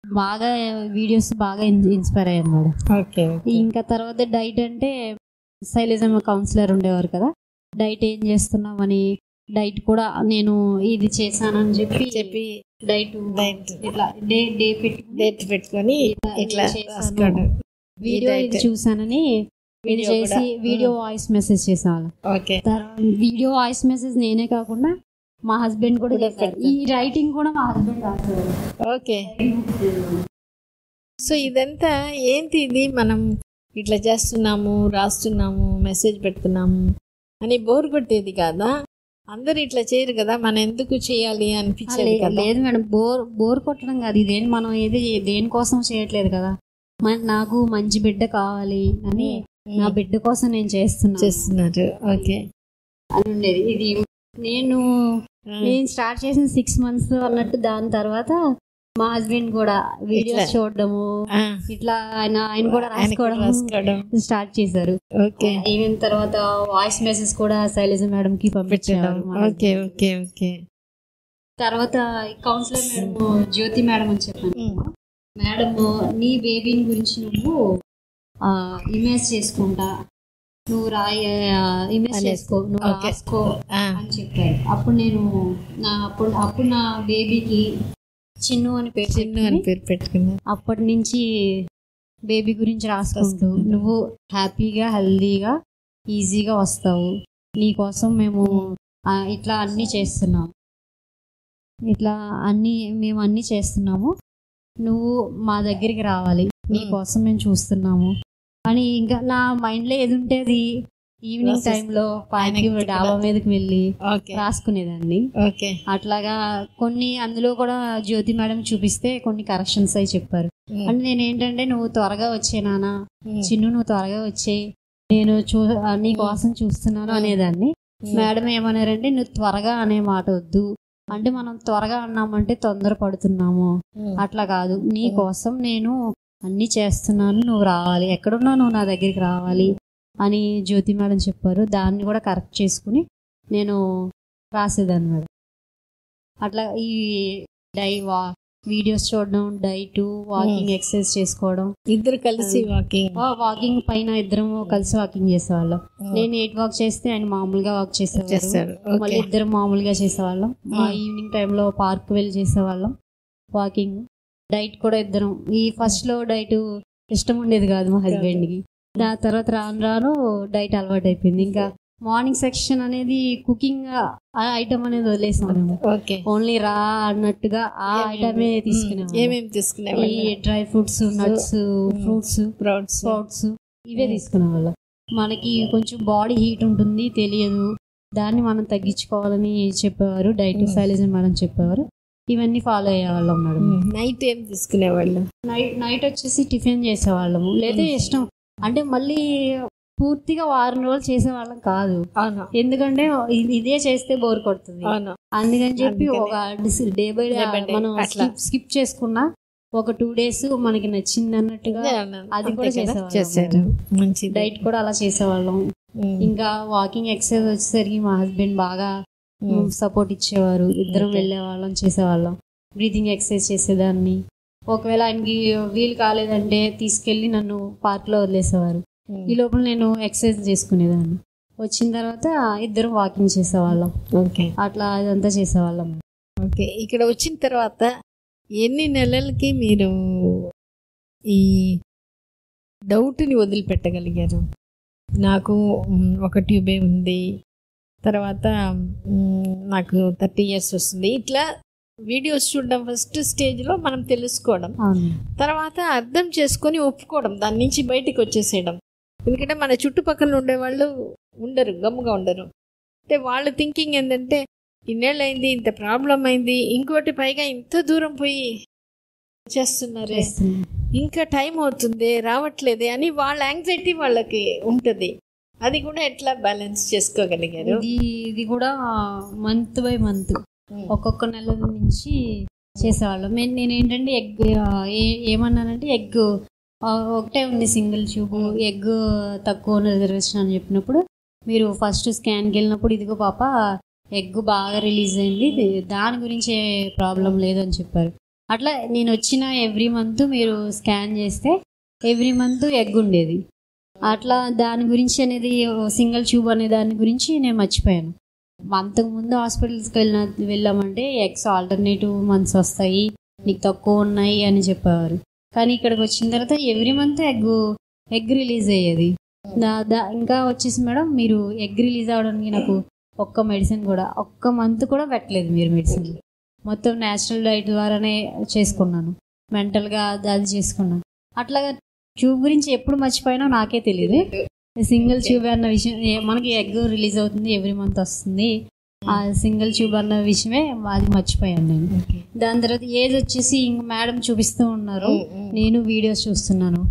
Speaker 2: బాగా వీడియోస్ బాగా ఇన్స్పైర్ అయ్యాను మేడం. ఇంకా తర్వాత డైట్ అంటే శైలజమ్మ కౌన్సిలర్ ఉండేవారు కదా, డైట్ ఏం చేస్తున్నామని, డైట్ కూడా నేను ఇది చేశానని చెప్పి డైట్ ఇట్లా డేట్ పెట్టుకొని ఇట్లా వీడియో ఇది చూసానని ఇది చేసి వీడియో వాయిస్ మెసేజ్ చేసేవాళ్ళం. వీడియో వాయిస్ మెసేజ్ నేనే కాకుండా మా హస్బెండ్ కూడా చేశారు. ఈ రైటింగ్ కూడా మా హస్బెండ్ రాశారు.
Speaker 1: సో ఇదంతా ఏంటి, ఇది మనం ఇట్లా చేస్తున్నాము, రాస్తున్నాము, మెసేజ్ పెడుతున్నాము అని బోర్ కొట్టేది కాదా? అందరు ఇట్లా చేయరు కదా, మనం ఎందుకు చేయాలి అనిపించేది కదా?
Speaker 2: లేదు మేడం, బోర్ కొట్టడం కాదు, ఇదేం మనం ఏది దేనికోసం చేయట్లేదు కదా. నాకు మంచి బిడ్డ కావాలి అని నా బిడ్డ కోసం నేను
Speaker 1: చేస్తున్నారు. ఓకే
Speaker 2: అని ఉండేది. ఇది నేను స్టార్ట్ చేసిన 6 months అన్నట్టు. దాని తర్వాత మా హస్బెండ్ కూడా వీడియోస్ చూడడము, ఇట్లా ఆయన కూడా రాసుకోవడం స్టార్ట్ చేశారు. ఈవెన్ తర్వాత వాయిస్ మెసేజ్ కూడా శైలజ మేడం కి పంపించారు. తర్వాత కౌన్సిలర్ మేడం జ్యోతి మేడం అని చెప్పాను. మేడం, నీ బేబీని గురించి నువ్వు ఇమేజ్ చేసుకుంటా, నువ్వు ఇమేజ్ చేసుకో, నువ్వు రాసుకో అని చెప్పారు. అప్పుడు నేను అప్పుడు నా బేబీకి చిన్ను అని పేరు పెట్టుకున్నా. అప్పటి నుంచి బేబీ గురించి రాసుకుంటూ, నువ్వు హ్యాపీగా హెల్దీగా ఈజీగా వస్తావు, నీకోసం మేము ఇట్లా అన్నీ చేస్తున్నాము, మేము అన్నీ చేస్తున్నాము, నువ్వు మా దగ్గరికి రావాలి, నీకోసం మేము చూస్తున్నాము అని. ఇంకా నా మైండ్లో ఏది ఉంటేది ఈవినింగ్ టైంలో పైకి డాబా మీదకి వెళ్ళి రాసుకునేదాన్ని. అట్లాగా కొన్ని అందులో కూడా జ్యోతి మేడం చూపిస్తే కొన్ని కరెక్షన్స్ అయి చెప్పారు. అంటే నేను ఏంటంటే, నువ్వు త్వరగా వచ్చే నాన్న, చిన్ను నువ్వు త్వరగా వచ్చే, నేను నీ కోసం చూస్తున్నాను అనేదాన్ని. మేడం ఏమన్నారంటే, నువ్వు త్వరగా అనే మాట వద్దు, అంటే మనం త్వరగా అన్నామంటే తొందర పడుతున్నాము, అట్లా కాదు, నీ కోసం నేను అన్నీ చేస్తున్నాను, నువ్వు రావాలి, ఎక్కడున్నా నువ్వు నా దగ్గరికి రావాలి అని జ్యోతి మేడం చెప్పారు. దాన్ని కూడా కరెక్ట్ చేసుకుని నేను రాసేదాన్ని మేడం. అట్లా ఈ వీడియోస్ చూడడం, డైట్, వాకింగ్, ఎక్సర్సైజ్ చేసుకోవడం,
Speaker 1: ఇద్దరు కలిసి
Speaker 2: వాకింగ్ పైన ఇద్దరం కలిసి వాకింగ్ చేసేవాళ్ళం. నేను 8 వాక్ చేస్తే ఆయన మామూలుగా వాక్ చేసేవాళ్ళు, మళ్ళీ ఇద్దరం మామూలుగా చేసేవాళ్ళం. మా ఈవినింగ్ టైంలో పార్క్ వెళ్ళి చేసేవాళ్ళం వాకింగ్. డైట్ కూడా ఇద్దరం. ఈ ఫస్ట్ లో డైట్ ఇష్టం ఉండేది కాదు మా హస్బెండ్కి, దాని తర్వాత రాను డైట్ అలవాటు అయిపోయింది. ఇంకా మార్నింగ్ సెక్షన్ అనేది కుకింగ్ ఐటమ్ అనేది వదిలేసాం మేము. ఓన్లీ రా అన్నట్టుగా ఆ ఐటమే తీసుకునే, ఈ డ్రై ఫ్రూట్స్, నట్స్, ఫ్రూట్స్ ఇవే తీసుకునే వాళ్ళం. మనకి కొంచెం బాడీ హీట్ ఉంటుంది, తెలియదు, దాన్ని మనం తగ్గించుకోవాలని చెప్పేవారు డైట్ శైలజ మేడం చెప్పేవారు. ఇవన్నీ ఫాలో అయ్యేవాళ్ళం మేడం.
Speaker 1: నైట్ ఏం తీసుకునేవాళ్ళం?
Speaker 2: నైట్ వచ్చేసి టిఫిన్ చేసేవాళ్ళము. లేదా ఇష్టం అంటే మళ్ళీ పూర్తిగా 1 రోజులు చేసేవాళ్ళం కాదు, ఎందుకంటే ఇదే చేస్తే బోర్ కొడుతుంది. అందుకని చెప్పి ఒక డే బై డే మనం స్కిప్ చేసుకున్నా ఒక 2 days మనకి నచ్చింది అన్నట్టుగా అది కూడా చేసేవాళ్ళం. డైట్ కూడా అలా చేసేవాళ్ళం. ఇంకా వాకింగ్, ఎక్సర్సైజ్ వచ్చేసరికి మా హస్బెండ్ బాగా సపోర్ట్ ఇచ్చేవారు. ఇద్దరం వెళ్ళేవాళ్ళం, చేసేవాళ్ళం. బ్రీతింగ్ ఎక్సర్సైజ్ చేసేదాన్ని. ఒకవేళ ఆయనకి వీలు కాలేదంటే తీసుకెళ్ళి నన్ను పార్క్లో వదిలేసేవారు. ఈ లోపల నేను ఎక్సర్సైజ్ చేసుకునేదాన్ని. వచ్చిన తర్వాత ఇద్దరం వాకింగ్ చేసేవాళ్ళం. అట్లా అదంతా చేసేవాళ్ళం.
Speaker 1: ఇక్కడ వచ్చిన తర్వాత ఎన్ని నెలలకి మీరు ఈ డౌట్ని వదిలిపెట్టగలిగారు? నాకు ఒక ట్యూబే ఉంది, తర్వాత నాకు 30 years వస్తుంది, ఇట్లా వీడియోస్ చూడడం ఫస్ట్ స్టేజ్లో మనం తెలుసుకోవడం, తర్వాత అర్థం చేసుకొని ఒప్పుకోవడం, దాని నుంచి బయటికి వచ్చేసేయడం. ఎందుకంటే మన చుట్టుపక్కల ఉండేవాళ్ళు ఉండరు, గమ్ముగా ఉండరు. అంటే వాళ్ళ థింకింగ్ ఏంటంటే, ఇన్నేళ్ళు అయింది, ఇంత ప్రాబ్లం అయింది, ఇంకోటి పైగా ఇంత దూరం పోయి చేస్తున్నారే, ఇంకా టైం అవుతుంది, రావట్లేదే అని వాళ్ళ యాంగ్జైటీ వాళ్ళకి ఉంటుంది. అది కూడా ఎట్లా బ్యాలెన్స్ చేసుకోగలిగారు?
Speaker 2: ఇది కూడా మంత్ బై మంత్ ఒక్కొక్క నెల నుంచి చేసేవాళ్ళం. నేను ఏంటంటే ఎగ్ ఏమన్నానంటే, ఎగ్ ఒకటే ఉంది సింగిల్ ట్యూబ్, ఎగ్ తక్కువ రిజర్వేషన్ అని చెప్పినప్పుడు, మీరు ఫస్ట్ స్కాన్కి వెళ్ళినప్పుడు ఇదిగో పాప ఎగ్ బాగా రిలీజ్ అయింది, దాని గురించి ప్రాబ్లం లేదని చెప్పారు. అట్లా నేను వచ్చిన ఎవ్రీ మంత్ మీరు స్కాన్ చేస్తే ఎవ్రీ మంత్ ఎగ్ ఉండేది. అట్లా దాని గురించి అనేది సింగిల్ ట్యూబ్ అనే దాని గురించి నేను మర్చిపోయాను. అంతకుముందు హాస్పిటల్స్కి వెళ్ళామంటే ఎగ్స్ ఆల్టర్నేటివ్ మంత్స్ వస్తాయి, నీకు తక్కువ ఉన్నాయి అని చెప్పేవారు. కానీ ఇక్కడికి వచ్చిన తర్వాత ఎవ్రీ మంత్ ఎగ్ రిలీజ్ అయ్యేది. ఇంకా వచ్చేసి మేడం, మీరు ఎగ్ రిలీజ్ అవ్వడానికి నాకు ఒక్క మెడిసిన్ కూడా ఒక్క మంత్ కూడా పెట్టలేదు మీరు మెడిసిన్. మొత్తం న్యాచురల్ డైట్ ద్వారానే చేసుకున్నాను, మెంటల్గా అది చేసుకున్నాను. అట్లాగా ట్యూబ్ గురించి ఎప్పుడు మర్చిపోయినా నాకే తెలియదు. సింగిల్ ట్యూబ్ అన్న విషయం మనకి ఎగ్ రిలీజ్ అవుతుంది, ఎవ్రీ మంత్ వస్తుంది. ఆ సింగిల్ ట్యూబ్ అన్న విషయమే అది మర్చిపోయాను నేను. దాని తర్వాత ఏజ్ వచ్చేసి ఇంక మేడం చూపిస్తూ ఉన్నారు, నేను వీడియోస్ చూస్తున్నాను.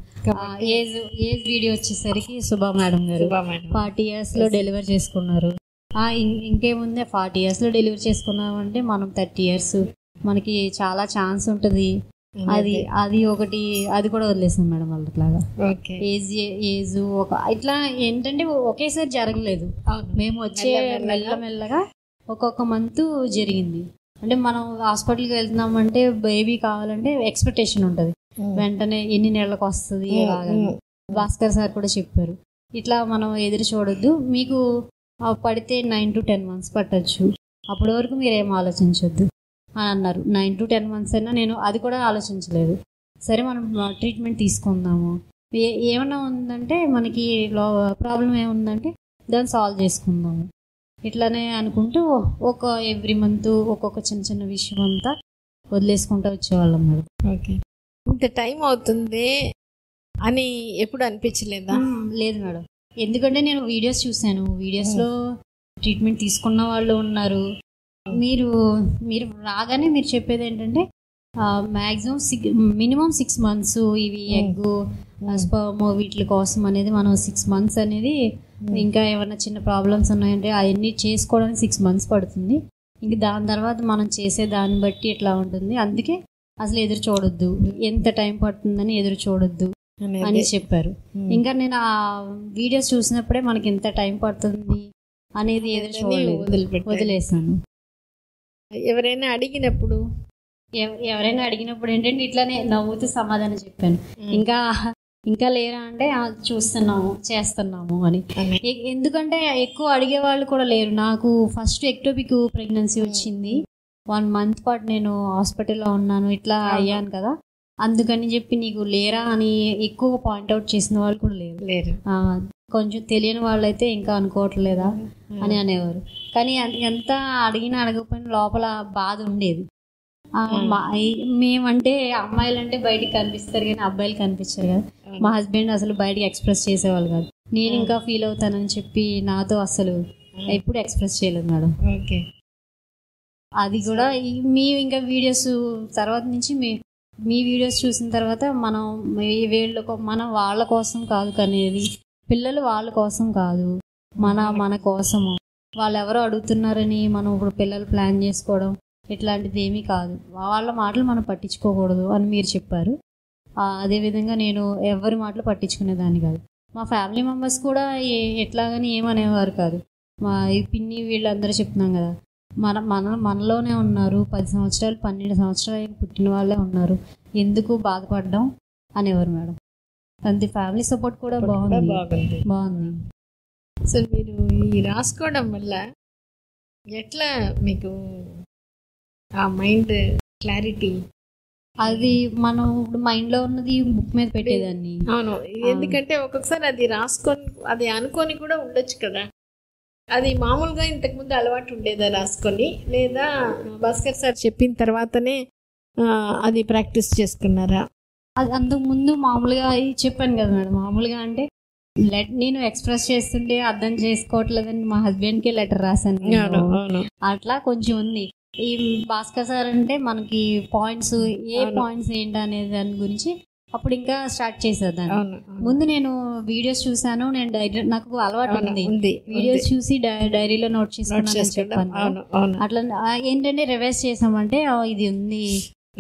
Speaker 2: ఏజ్ వీడియో వచ్చేసరికి సుభా మేడం గారు 40 years డెలివరీ చేసుకున్నారు. ఇంకేముందే 40 years డెలివరీ చేసుకున్నామంటే మనం 30 years మనకి చాలా ఛాన్స్ ఉంటుంది. అది ఒకటి, అది కూడా వదిలేసాం మేడం వాళ్ళట్లాగా. ఏజ్ ఒక ఇట్లా ఏంటంటే ఒకేసారి జరగలేదు. మేము వచ్చే మెల్లమెల్లగా ఒక్కొక్క మంత్ జరిగింది. అంటే మనం హాస్పిటల్కి వెళ్తున్నామంటే బేబీ కావాలంటే ఎక్స్పెక్టేషన్ ఉంటుంది, వెంటనే ఎన్ని నెలలకు వస్తుంది రాగానే. భాస్కర్ సార్ కూడా చెప్పారు, ఇట్లా మనం ఎదురు చూడొద్దు, మీకు పడితే 9 to 10 months పట్టచ్చు, అప్పటి వరకు మీరేం ఆలోచించొద్దు అని అన్నారు. 9 to 10 months అయినా నేను అది కూడా ఆలోచించలేదు. సరే మనం ట్రీట్మెంట్ తీసుకుందాము, ఏమన్నా ఉందంటే మనకి ప్రాబ్లం ఏముందంటే దాన్ని సాల్వ్ చేసుకుందాము, ఇట్లానే అనుకుంటూ ఎవ్రీ మంత్ ఒక్కొక్క చిన్న చిన్న విషయం అంతా వదిలేసుకుంటూ వచ్చేవాళ్ళం మేడం.
Speaker 1: ఓకే, ఇంత టైం అవుతుంది అని ఎప్పుడు అనిపించలేదా?
Speaker 2: లేదు మేడం, ఎందుకంటే నేను వీడియోస్ చూశాను, వీడియోస్లో ట్రీట్మెంట్ తీసుకున్న వాళ్ళు ఉన్నారు. మీరు రాగానే మీరు చెప్పేది ఏంటంటే మ్యాక్సిమం మినిమం 6 months ఇవి ఎగ్ స్పర్మ్ వీటి కోసం అనేది మనం 6 months అనేది, ఇంకా ఏమైనా చిన్న ప్రాబ్లమ్స్ ఉన్నాయంటే అవన్నీ చేసుకోవడానికి 6 months పడుతుంది. ఇంక దాని తర్వాత మనం చేసే దాన్ని బట్టి ఎట్లా ఉంటుంది, అందుకే అసలు ఎదురు చూడొద్దు, ఎంత టైం పడుతుందని ఎదురు చూడొద్దు అని చెప్పారు. ఇంకా నేను ఆ వీడియోస్ చూసినప్పుడే మనకి ఎంత టైం పడుతుంది అనేది ఎదురు చూడలేదు, వదిలేసాను.
Speaker 1: ఎవరైనా అడిగినప్పుడు
Speaker 2: ఏంటంటే ఇట్లానే నవ్వుతూ సమాధానం చెప్పాను. ఇంకా లేరా అంటే చూస్తున్నాము చేస్తున్నాము అని. ఎందుకంటే ఎక్కువ అడిగే వాళ్ళు కూడా లేరు. నాకు ఫస్ట్ ఎక్టోపిక్ ప్రెగ్నెన్సీ వచ్చింది, 1 month పాటు నేను హాస్పిటల్లో ఉన్నాను, ఇట్లా అయ్యాను కదా, అందుకని చెప్పి నీకు లేరా అని ఎక్కువ పాయింట్అవుట్ చేసిన వాళ్ళు కూడా లేరు. కొంచెం తెలియని వాళ్ళైతే ఇంకా అనుకోవట్లేదా అని అనేవారు. కానీ ఎంత అడిగినా అడగకపోయినా లోపల బాధ ఉండేది. మేమంటే అమ్మాయిలంటే బయటికి కనిపిస్తారు కానీ అబ్బాయిలు కనిపించారు కదా. మా హస్బెండ్ అసలు బయటికి ఎక్స్ప్రెస్ చేసేవాళ్ళు కాదు. నేను ఇంకా ఫీల్ అవుతానని చెప్పి నాతో అసలు ఎప్పుడు ఎక్స్ప్రెస్ చేయలేదు మేడం.
Speaker 1: ఓకే,
Speaker 2: అది కూడా మేము ఇంకా వీడియోస్ తర్వాత నుంచి మీ వీడియోస్ చూసిన తర్వాత మనం మనం వాళ్ళ కోసం కాదు కనేది, పిల్లలు వాళ్ళ కోసం కాదు, మన కోసము. వాళ్ళు ఎవరో అడుగుతున్నారని మనం ఇప్పుడు పిల్లలు ప్లాన్ చేసుకోవడం ఇట్లాంటిది ఏమీ కాదు. వాళ్ళ మాటలు మనం పట్టించుకోకూడదు అని మీరు చెప్పారు. అదేవిధంగా నేను ఎవరి మాటలు పట్టించుకునేదాన్ని కాదు. మా ఫ్యామిలీ మెంబర్స్ కూడా ఎట్లాగని ఏమనేవారు కాదు. మా పిన్ని వీళ్ళందరూ చెప్తున్నాం కదా, మనలోనే ఉన్నారు, 10 సంవత్సరాలు 12 సంవత్సరాలు పుట్టిన వాళ్ళే ఉన్నారు, ఎందుకు బాధపడడం అనేవారు మేడం. అంతే, ఫ్యామిలీ సపోర్ట్ కూడా బాగుంది.
Speaker 1: సో మీరు ఈ రాసుకోవడం వల్ల ఎట్లా మీకు ఆ మైండ్ క్లారిటీ?
Speaker 2: అది మనం ఇప్పుడు మైండ్లో ఉన్నది బుక్ మీద పెట్టేదాన్ని.
Speaker 1: అవును, ఎందుకంటే ఒక్కొక్కసారి అది రాసుకొని అది అనుకొని కూడా ఉండొచ్చు కదా. అది మామూలుగా ఇంతకుముందు అలవాటు ఉండేదా రాసుకొని, లేదా భాస్కర్ సార్ చెప్పిన తర్వాతనే అది ప్రాక్టీస్ చేసుకున్నారా?
Speaker 2: అది అంతకుముందు మామూలుగా చెప్పాను కదా మేడం, మామూలుగా అంటే నేను ఎక్స్ప్రెస్ చేస్తుంటే అర్థం చేసుకోవట్లేదని మా హస్బెండ్కి లెటర్ రాశాను. అట్లా కొంచెం ఉంది. ఈ భాస్కర్ సార్ అంటే మనకి పాయింట్స్ ఏంటి అనే దాని గురించి అప్పుడు ఇంకా స్టార్ట్ చేసేదాన్ని. ముందు నేను వీడియోస్ చూసాను, నేను నాకు అలవాటు ఉంది, వీడియోస్ చూసి డైరీలో నోట్ చేసుకున్నాను చెప్పాను. అట్లా ఏంటంటే రివైజ్ చేసామంటే ఇది ఉంది,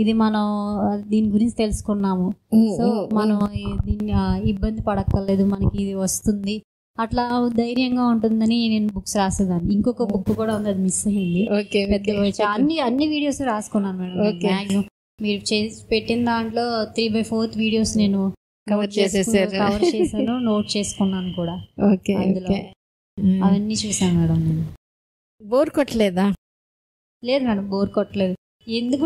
Speaker 2: ఇది మనం దీని గురించి తెలుసుకున్నాము, సో మనం దీన్ని ఇబ్బంది పడక్కర్లేదు, మనకి ఇది వస్తుంది, అట్లా ధైర్యంగా ఉంటుందని నేను బుక్స్ రాసేదాన్ని. ఇంకొక బుక్ కూడా ఉంది, అది మిస్ అయింది. పెద్ద అన్ని వీడియోస్ రాసుకున్నాను మేడం. మ్యాక్సిమం మీరు చేసి పెట్టిన దాంట్లో 3/4 వీడియోస్ నేను కవర్ చేశాను, నోట్ చేసుకున్నాను కూడా. అందులో అవన్నీ చూసాను మేడం. నేను
Speaker 1: బోర్ కొట్టలేదా?
Speaker 2: లేదు మేడం, బోర్ కొట్టలేదు. ఎందుకు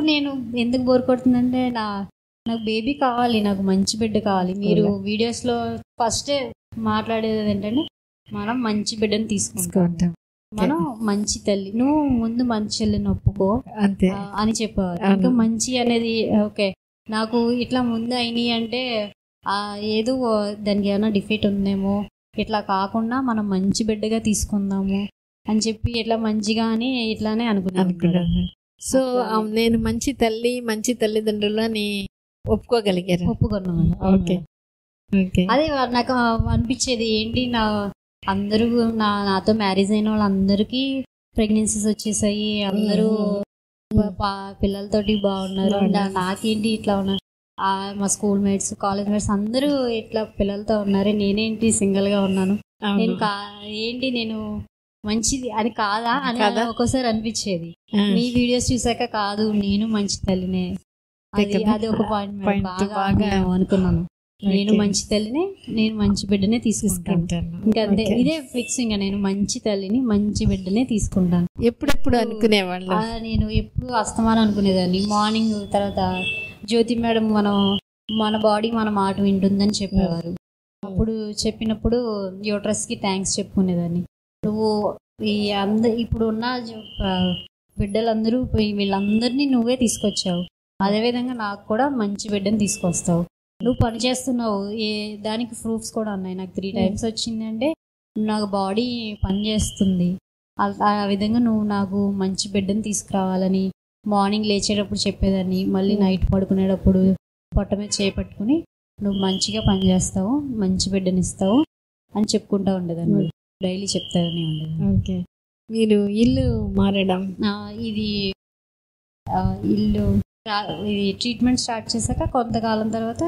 Speaker 2: బోర్ కొడుతుందంటే నాకు బేబీ కావాలి, నాకు మంచి బిడ్డ కావాలి. మీరు వీడియోస్లో ఫస్టే మాట్లాడేది ఏంటంటే మనం మంచి బిడ్డను తీసుకుంటాం, మనం మంచి తల్లి, నువ్వు ముందు మంచి చెల్లిని ఒప్పుకో
Speaker 1: అంతే
Speaker 2: అని చెప్పేవారు. ఇంకా మంచి అనేది ఓకే, నాకు ఇట్లా ముందు అయినాయి అంటే ఏదో దానికి ఏమైనా డిఫెక్ట్ ఉందేమో, ఇట్లా కాకుండా మనం మంచి బిడ్డగా తీసుకుందాము అని చెప్పి ఇట్లా మంచిగానే ఇట్లానే అనుకున్నాను.
Speaker 1: సో నేను మంచి తల్లి మంచి తల్లిదండ్రులని ఒప్పుకోగలిగారు.
Speaker 2: ఒప్పుకున్నాను.
Speaker 1: Okay okay.
Speaker 2: అదే నాకు అనిపించేది ఏంటి, అందరూ నాతో మ్యారేజ్ అయిన వాళ్ళందరికీ ప్రెగ్నెన్సీస్ వచ్చేసాయి, అందరూ పిల్లలతోటి బాగున్నారు, నాకేంటి ఇట్లా ఉన్నారు, మా స్కూల్ మేట్స్ కాలేజ్ మేట్స్ అందరూ ఇట్లా పిల్లలతో ఉన్నారు, నేనేంటి సింగిల్ గా ఉన్నాను, నేను ఏంటి నేను మంచిది అని కాదా అని ఒక్కోసారి అనిపించేది. మీ వీడియోస్ చూసాక కాదు నేను మంచి తల్లినే, అది ఒక పాయింట్ బాగా అనుకున్నాను. నేను మంచి తల్లిని, నేను మంచి బిడ్డనే తీసుకుంటాను. ఇంకా అంతే, ఇదే ఫిక్స్. ఇంకా నేను మంచి తల్లిని మంచి బిడ్డనే తీసుకుంటాను.
Speaker 1: ఎప్పుడెప్పుడు అనుకునేవాళ్ళు?
Speaker 2: నేను ఎప్పుడు అస్తమానం అనుకునేదాన్ని. మార్నింగ్ తర్వాత జ్యోతి మేడం మన బాడీ మన మాట వింటుందని చెప్పేవారు. అప్పుడు చెప్పినప్పుడు యూట్రస్కి థ్యాంక్స్ చెప్పుకునేదాన్ని. నువ్వు ఇప్పుడు ఉన్న బిడ్డలందరూ వీళ్ళందరినీ నువ్వే తీసుకొచ్చావు, అదేవిధంగా నాకు కూడా మంచి బిడ్డని తీసుకొస్తావు. నువ్వు పని చేస్తున్నావు, దానికి ప్రూఫ్స్ కూడా ఉన్నాయి. నాకు 3 times వచ్చిందంటే నాకు బాడీ పని చేస్తుంది. ఆ విధంగా నువ్వు నాకు మంచి బిడ్డని తీసుకురావాలని మార్నింగ్ లేచేటప్పుడు చెప్పేదాన్ని. మళ్ళీ నైట్ పడుకునేటప్పుడు పొట్ట మీద చేపట్టుకుని నువ్వు మంచిగా పని చేస్తావు, మంచి బిడ్డని ఇస్తావు అని చెప్పుకుంటా ఉండేదాన్ని. డైలీ చెప్తానని ఉండేది.
Speaker 1: ఓకే. మీరు ఇల్లు మారడం,
Speaker 2: ఇది ట్రీట్మెంట్ స్టార్ట్ చేశాక కొంతకాలం తర్వాత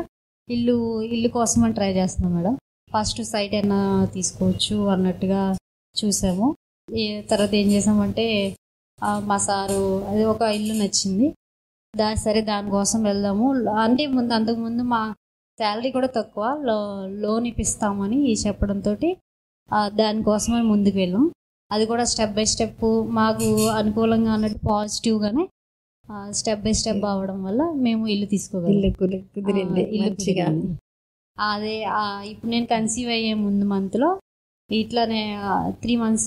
Speaker 2: ఇల్లు కోసం అని ట్రై చేస్తున్నాం మేడం. ఫస్ట్ సైట్ అయినా తీసుకోవచ్చు అన్నట్టుగా చూసాము. తర్వాత ఏం చేసామంటే మా సారు అది ఒక ఇల్లు నచ్చింది, సరే దానికోసం వెళ్దాము అంటే అంతకుముందు మా శాలరీ కూడా తక్కువ, లోన్ ఇప్పిస్తామని చెప్పడంతో దానికోసమే ముందుకు వెళ్ళాం. అది కూడా స్టెప్ బై స్టెప్ మాకు అనుకూలంగా అన్నట్టు పాజిటివ్గానే స్టెప్ బై స్టెప్ అవ్వడం వల్ల మేము ఇల్లు తీసుకోగలిగాం. అదే ఇప్పుడు నేను కన్సీవ్ అయ్యే ముందు మంత్లో ఇట్లానే 3 months,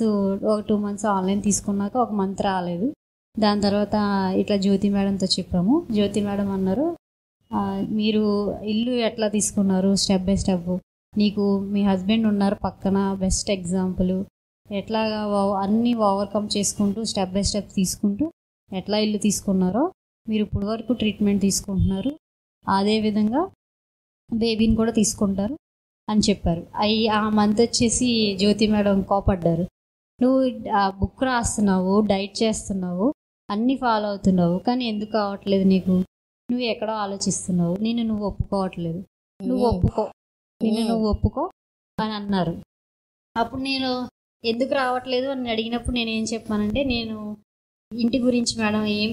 Speaker 2: ఒక 2 months ఆన్లైన్ తీసుకున్నాక 1 month రాలేదు. దాని తర్వాత ఇట్లా జ్యోతి మేడంతో చెప్పాము. జ్యోతి మేడం అన్నారు, మీరు ఇల్లు ఎట్లా తీసుకున్నారు స్టెప్ బై స్టెప్, నీకు మీ హస్బెండ్ ఉన్నారు పక్కన, బెస్ట్ ఎగ్జాంపుల్, ఎట్లాగా అన్నీ ఓవర్కమ్ చేసుకుంటూ స్టెప్ బై స్టెప్ తీసుకుంటూ ఎట్లా ఇల్లు తీసుకున్నారో మీరు ఇప్పుడు వరకు ట్రీట్మెంట్ తీసుకుంటున్నారు, అదేవిధంగా బేబీని కూడా తీసుకుంటారు అని చెప్పారు. ఆ మంత్ వచ్చేసి జ్యోతి మేడం కోపడ్డారు. నువ్వు బుక్ రాస్తున్నావు, డైట్ చేస్తున్నావు, అన్నీ ఫాలో అవుతున్నావు, కానీ ఎందుకు కావట్లేదు నీకు, నువ్వు ఎక్కడో ఆలోచిస్తున్నావు, నువ్వు ఒప్పుకోవట్లేదు, నువ్వు ఒప్పుకో అని అన్నారు. అప్పుడు నేను ఎందుకు రావట్లేదు అని అడిగినప్పుడు నేను ఏం చెప్పానంటే, నేను ఇంటి గురించి మేడం ఏం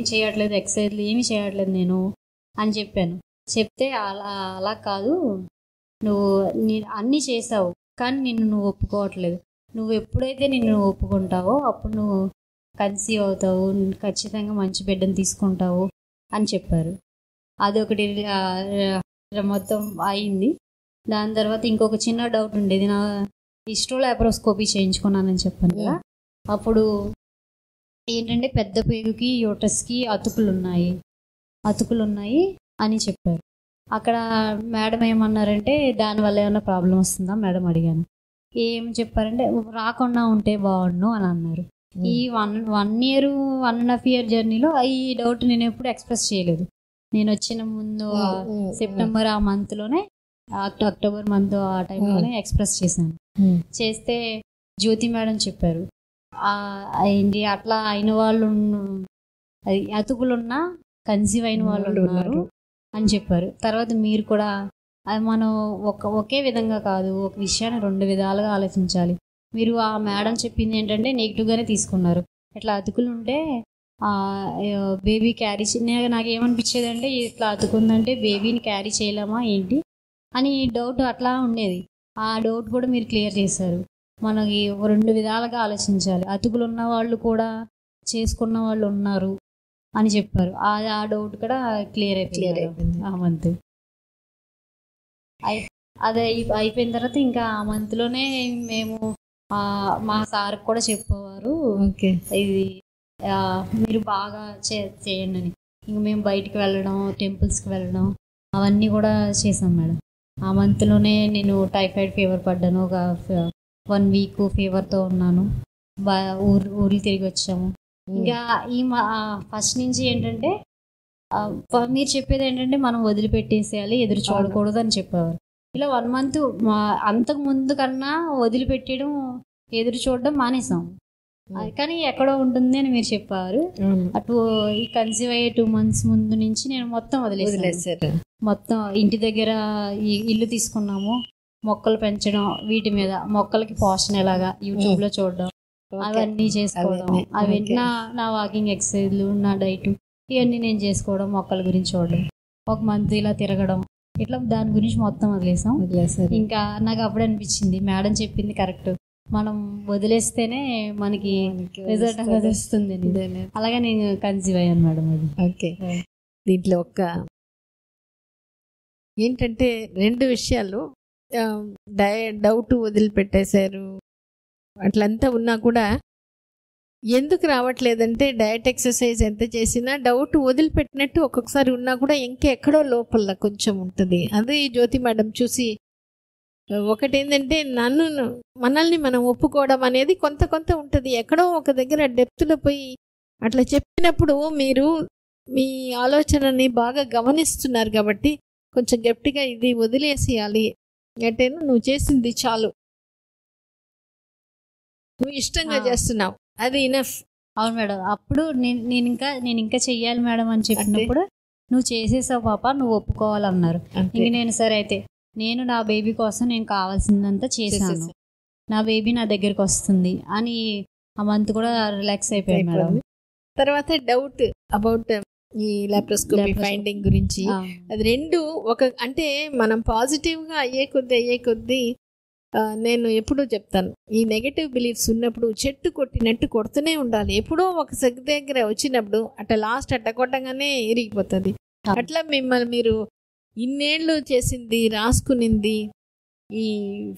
Speaker 2: చేయట్లేదు, ఎక్సర్సైజ్లు ఏమి చేయట్లేదు నేను అని చెప్పాను. చెప్తే అలా కాదు, నువ్వు అన్నీ చేసావు కానీ నువ్వు ఒప్పుకోవట్లేదు, నువ్వు ఎప్పుడైతే నువ్వు ఒప్పుకుంటావో అప్పుడు నువ్వు కన్సీవ్ అవుతావు, ఖచ్చితంగా మంచి బిడ్డను తీసుకుంటావు అని చెప్పారు. అదొకటి మొత్తం అయింది. దాని తర్వాత ఇంకొక చిన్న డౌట్ ఉండేది, నా హిస్టోలాప్రోస్కోపీ చేయించుకున్నానని చెప్పాను కదా, అప్పుడు ఏంటంటే పెద్ద పేగుకి యూట్రస్కి అతుకులు ఉన్నాయి అని చెప్పారు. అక్కడ మేడం ఏమన్నారంటే దానివల్ల ఏమైనా ప్రాబ్లం వస్తుందా మేడం అడిగాను. ఏం చెప్పారంటే రాకుండా ఉంటే బాగుండు అని అన్నారు. ఈ 1 year 1.5 year జర్నీలో ఈ డౌట్ నేను ఎప్పుడు ఎక్స్ప్రెస్ చేయలేదు. నేను వచ్చిన ముందు సెప్టెంబర్ ఆ మంత్లోనే, అక్టోబర్ మంత్ ఆ టైంలోనే ఎక్స్ప్రెస్ చేశాను. చేస్తే జ్యోతి మేడం చెప్పారు, ఏంటి అట్లా అయిన వాళ్ళు, అది అతుకులున్నా కన్సీవ్ అయిన వాళ్ళు ఉన్నారు అని చెప్పారు. తర్వాత మీరు కూడా అది మనం ఒకే విధంగా కాదు, ఒక విషయాన్ని 2 విధాలుగా ఆలోచించాలి. మీరు ఆ మేడం చెప్పింది ఏంటంటే నెగిటివ్గానే తీసుకున్నారు. ఇట్లా అతుకులు ఉంటే బేబీ క్యారీ నాకేమనిపించేది అంటే, ఇట్లా అతుకుందంటే బేబీని క్యారీ చేయలేమా ఏంటి అని డౌట్ అట్లా ఉండేది. ఆ డౌట్ కూడా మీరు క్లియర్ చేశారు. మనకి 2 విధాలుగా ఆలోచించాలి, అతుకులు ఉన్న వాళ్ళు కూడా చేసుకున్న వాళ్ళు ఉన్నారు అని చెప్పారు. ఆ డౌట్ కూడా క్లియర్ అయిపోయింది ఆ మంత్. అదే అయిపోయిన తర్వాత ఇంకా ఆ మంత్లోనే మేము మా సార్కి కూడా చెప్పేవారు, ఇది మీరు బాగా చేయండి అని. ఇంక మేము బయటికి వెళ్ళడం, టెంపుల్స్కి వెళ్ళడం, అవన్నీ కూడా చేసాం మేడం. ఆ మంత్లోనే నేను టైఫాయిడ్ ఫీవర్ పడ్డాను. ఒక 1 వీక్ ఫీవర్తో ఉన్నాను. ఊర్లు తిరిగి వచ్చాము. ఇంకా ఈ ఫస్ట్ నుంచి ఏంటంటే మీరు చెప్పేది ఏంటంటే మనం వదిలిపెట్టేసేయాలి, ఎదురు చూడకూడదు అని చెప్పేవారు. ఇలా 1 మంత్ అంతకు ముందు కన్నా వదిలిపెట్టడం, ఎదురు చూడడం మానేసాం. కానీ ఎక్కడో ఉంటుంది అని మీరు చెప్పారు. అటు ఈ కన్సీవ్ అయ్యే 2 months ముందు నుంచి నేను మొత్తం వదిలేసాను. మొత్తం ఇంటి దగ్గర ఈ ఇల్లు తీసుకున్నాము. మొక్కలు పెంచడం, వీటి మీద మొక్కలకి పోషణ ఎలాగా యూట్యూబ్లో చూడడం, అవన్నీ చేసుకోవడం, అవి నా వాకింగ్ ఎక్సర్సైజ్లు, నా డైట్, ఇవన్నీ నేను చేసుకోవడం, మొక్కల గురించి చూడడం, 1 month ఇలా తిరగడం, ఇట్లా దాని గురించి మొత్తం వదిలేసాం. ఇంకా నాకు అప్పుడు అనిపించింది మేడం చెప్పింది కరెక్ట్, మనం వదిలేస్తేనే మనకి రిజల్ట్ అనేది వస్తుంది. అలాగే నేను కన్సీవ్ అయ్యాను మేడం. అది
Speaker 1: ఓకే. దీంట్లో ఏంటంటే 2 విషయాలు, డౌట్ వదిలిపెట్టేశారు అట్లంతా ఉన్నా కూడా ఎందుకు రావట్లేదంటే డయట్ ఎక్సర్సైజ్ ఎంత చేసినా డౌట్ వదిలిపెట్టినట్టు ఒక్కొక్కసారి ఉన్నా కూడా ఇంకెక్కడో లోపల కొంచెం ఉంటుంది. అది జ్యోతి మేడం చూసి ఒకటేంటంటే మనల్ని మనం ఒప్పుకోవడం అనేది కొంత ఉంటుంది. ఎక్కడో ఒక దగ్గర డెప్త్లో పోయి అట్లా చెప్పినప్పుడు మీరు మీ ఆలోచనని బాగా గమనిస్తున్నారు కాబట్టి కొంచెం గట్టిగా ఇది వదిలేసేయాలి అంటే నువ్వు చేసింది చాలు, నువ్వు ఇష్టంగా చేస్తున్నావు, అది ఇనఫ్.
Speaker 2: అవును మేడం. అప్పుడు నేను ఇంకా చెయ్యాలి మేడం అని చెప్పినప్పుడు నువ్వు చేసేసావు పాప, నువ్వు ఒప్పుకోవాలన్నారు. ఇంక నేను సరే అయితే నేను నా బేబీ కోసం నేను కావాల్సిందంతా చేశాను, నా బేబీ నా దగ్గరికి వస్తుంది అని ఆ మంత్ కూడా రిలాక్స్ అయిపోయాను మేడం.
Speaker 1: తర్వాత డౌట్ అబౌట్ ఈ లాప్రోస్కోపీ ఫైండింగ్ గురించి, అది 2 అంటే మనం పాజిటివ్గా అయ్యే కొద్దీ నేను ఎప్పుడూ చెప్తాను, ఈ నెగటివ్ బిలీఫ్స్ ఉన్నప్పుడు చెట్టు కొట్టినట్టు కొడుతూనే ఉండాలి. ఎప్పుడో ఒక దగ్గర వచ్చినప్పుడు లాస్ట్ కొట్టగానే ఇరిగిపోతుంది. అట్లా మిమ్మల్ని మీరు ఇన్నేళ్ళు చేసింది, రాసుకునింది, ఈ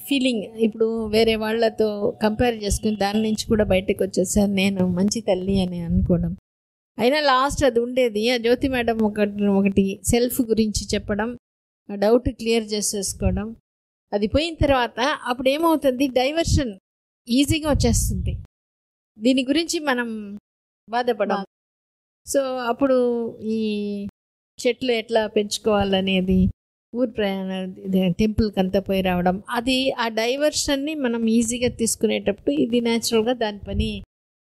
Speaker 1: ఫీలింగ్ ఇప్పుడు వేరే వాళ్ళతో కంపేర్ చేసుకుని దాని నుంచి కూడా బయటకు వచ్చేసాను నేను మంచి తల్లి అని అనుకోవడం. అయినా లాస్ట్ అది ఉండేది. ఆ జ్యోతి మేడం ఒకటి సెల్ఫ్ గురించి చెప్పడం, డౌట్ క్లియర్ చేసేసుకోవడం, అది పోయిన తర్వాత అప్పుడు ఏమవుతుంది, డైవర్షన్ ఈజీగా వచ్చేస్తుంది. దీని గురించి మనం బాధపడం. సో అప్పుడు ఈ చెట్లు ఎట్లా పెంచుకోవాలనేది, ఊరు ప్రయాణం, టెంపుల్కి అంతా పోయి రావడం, అది ఆ డైవర్షన్ని మనం ఈజీగా తీసుకునేటప్పుడు ఇది న్యాచురల్గా దాని పని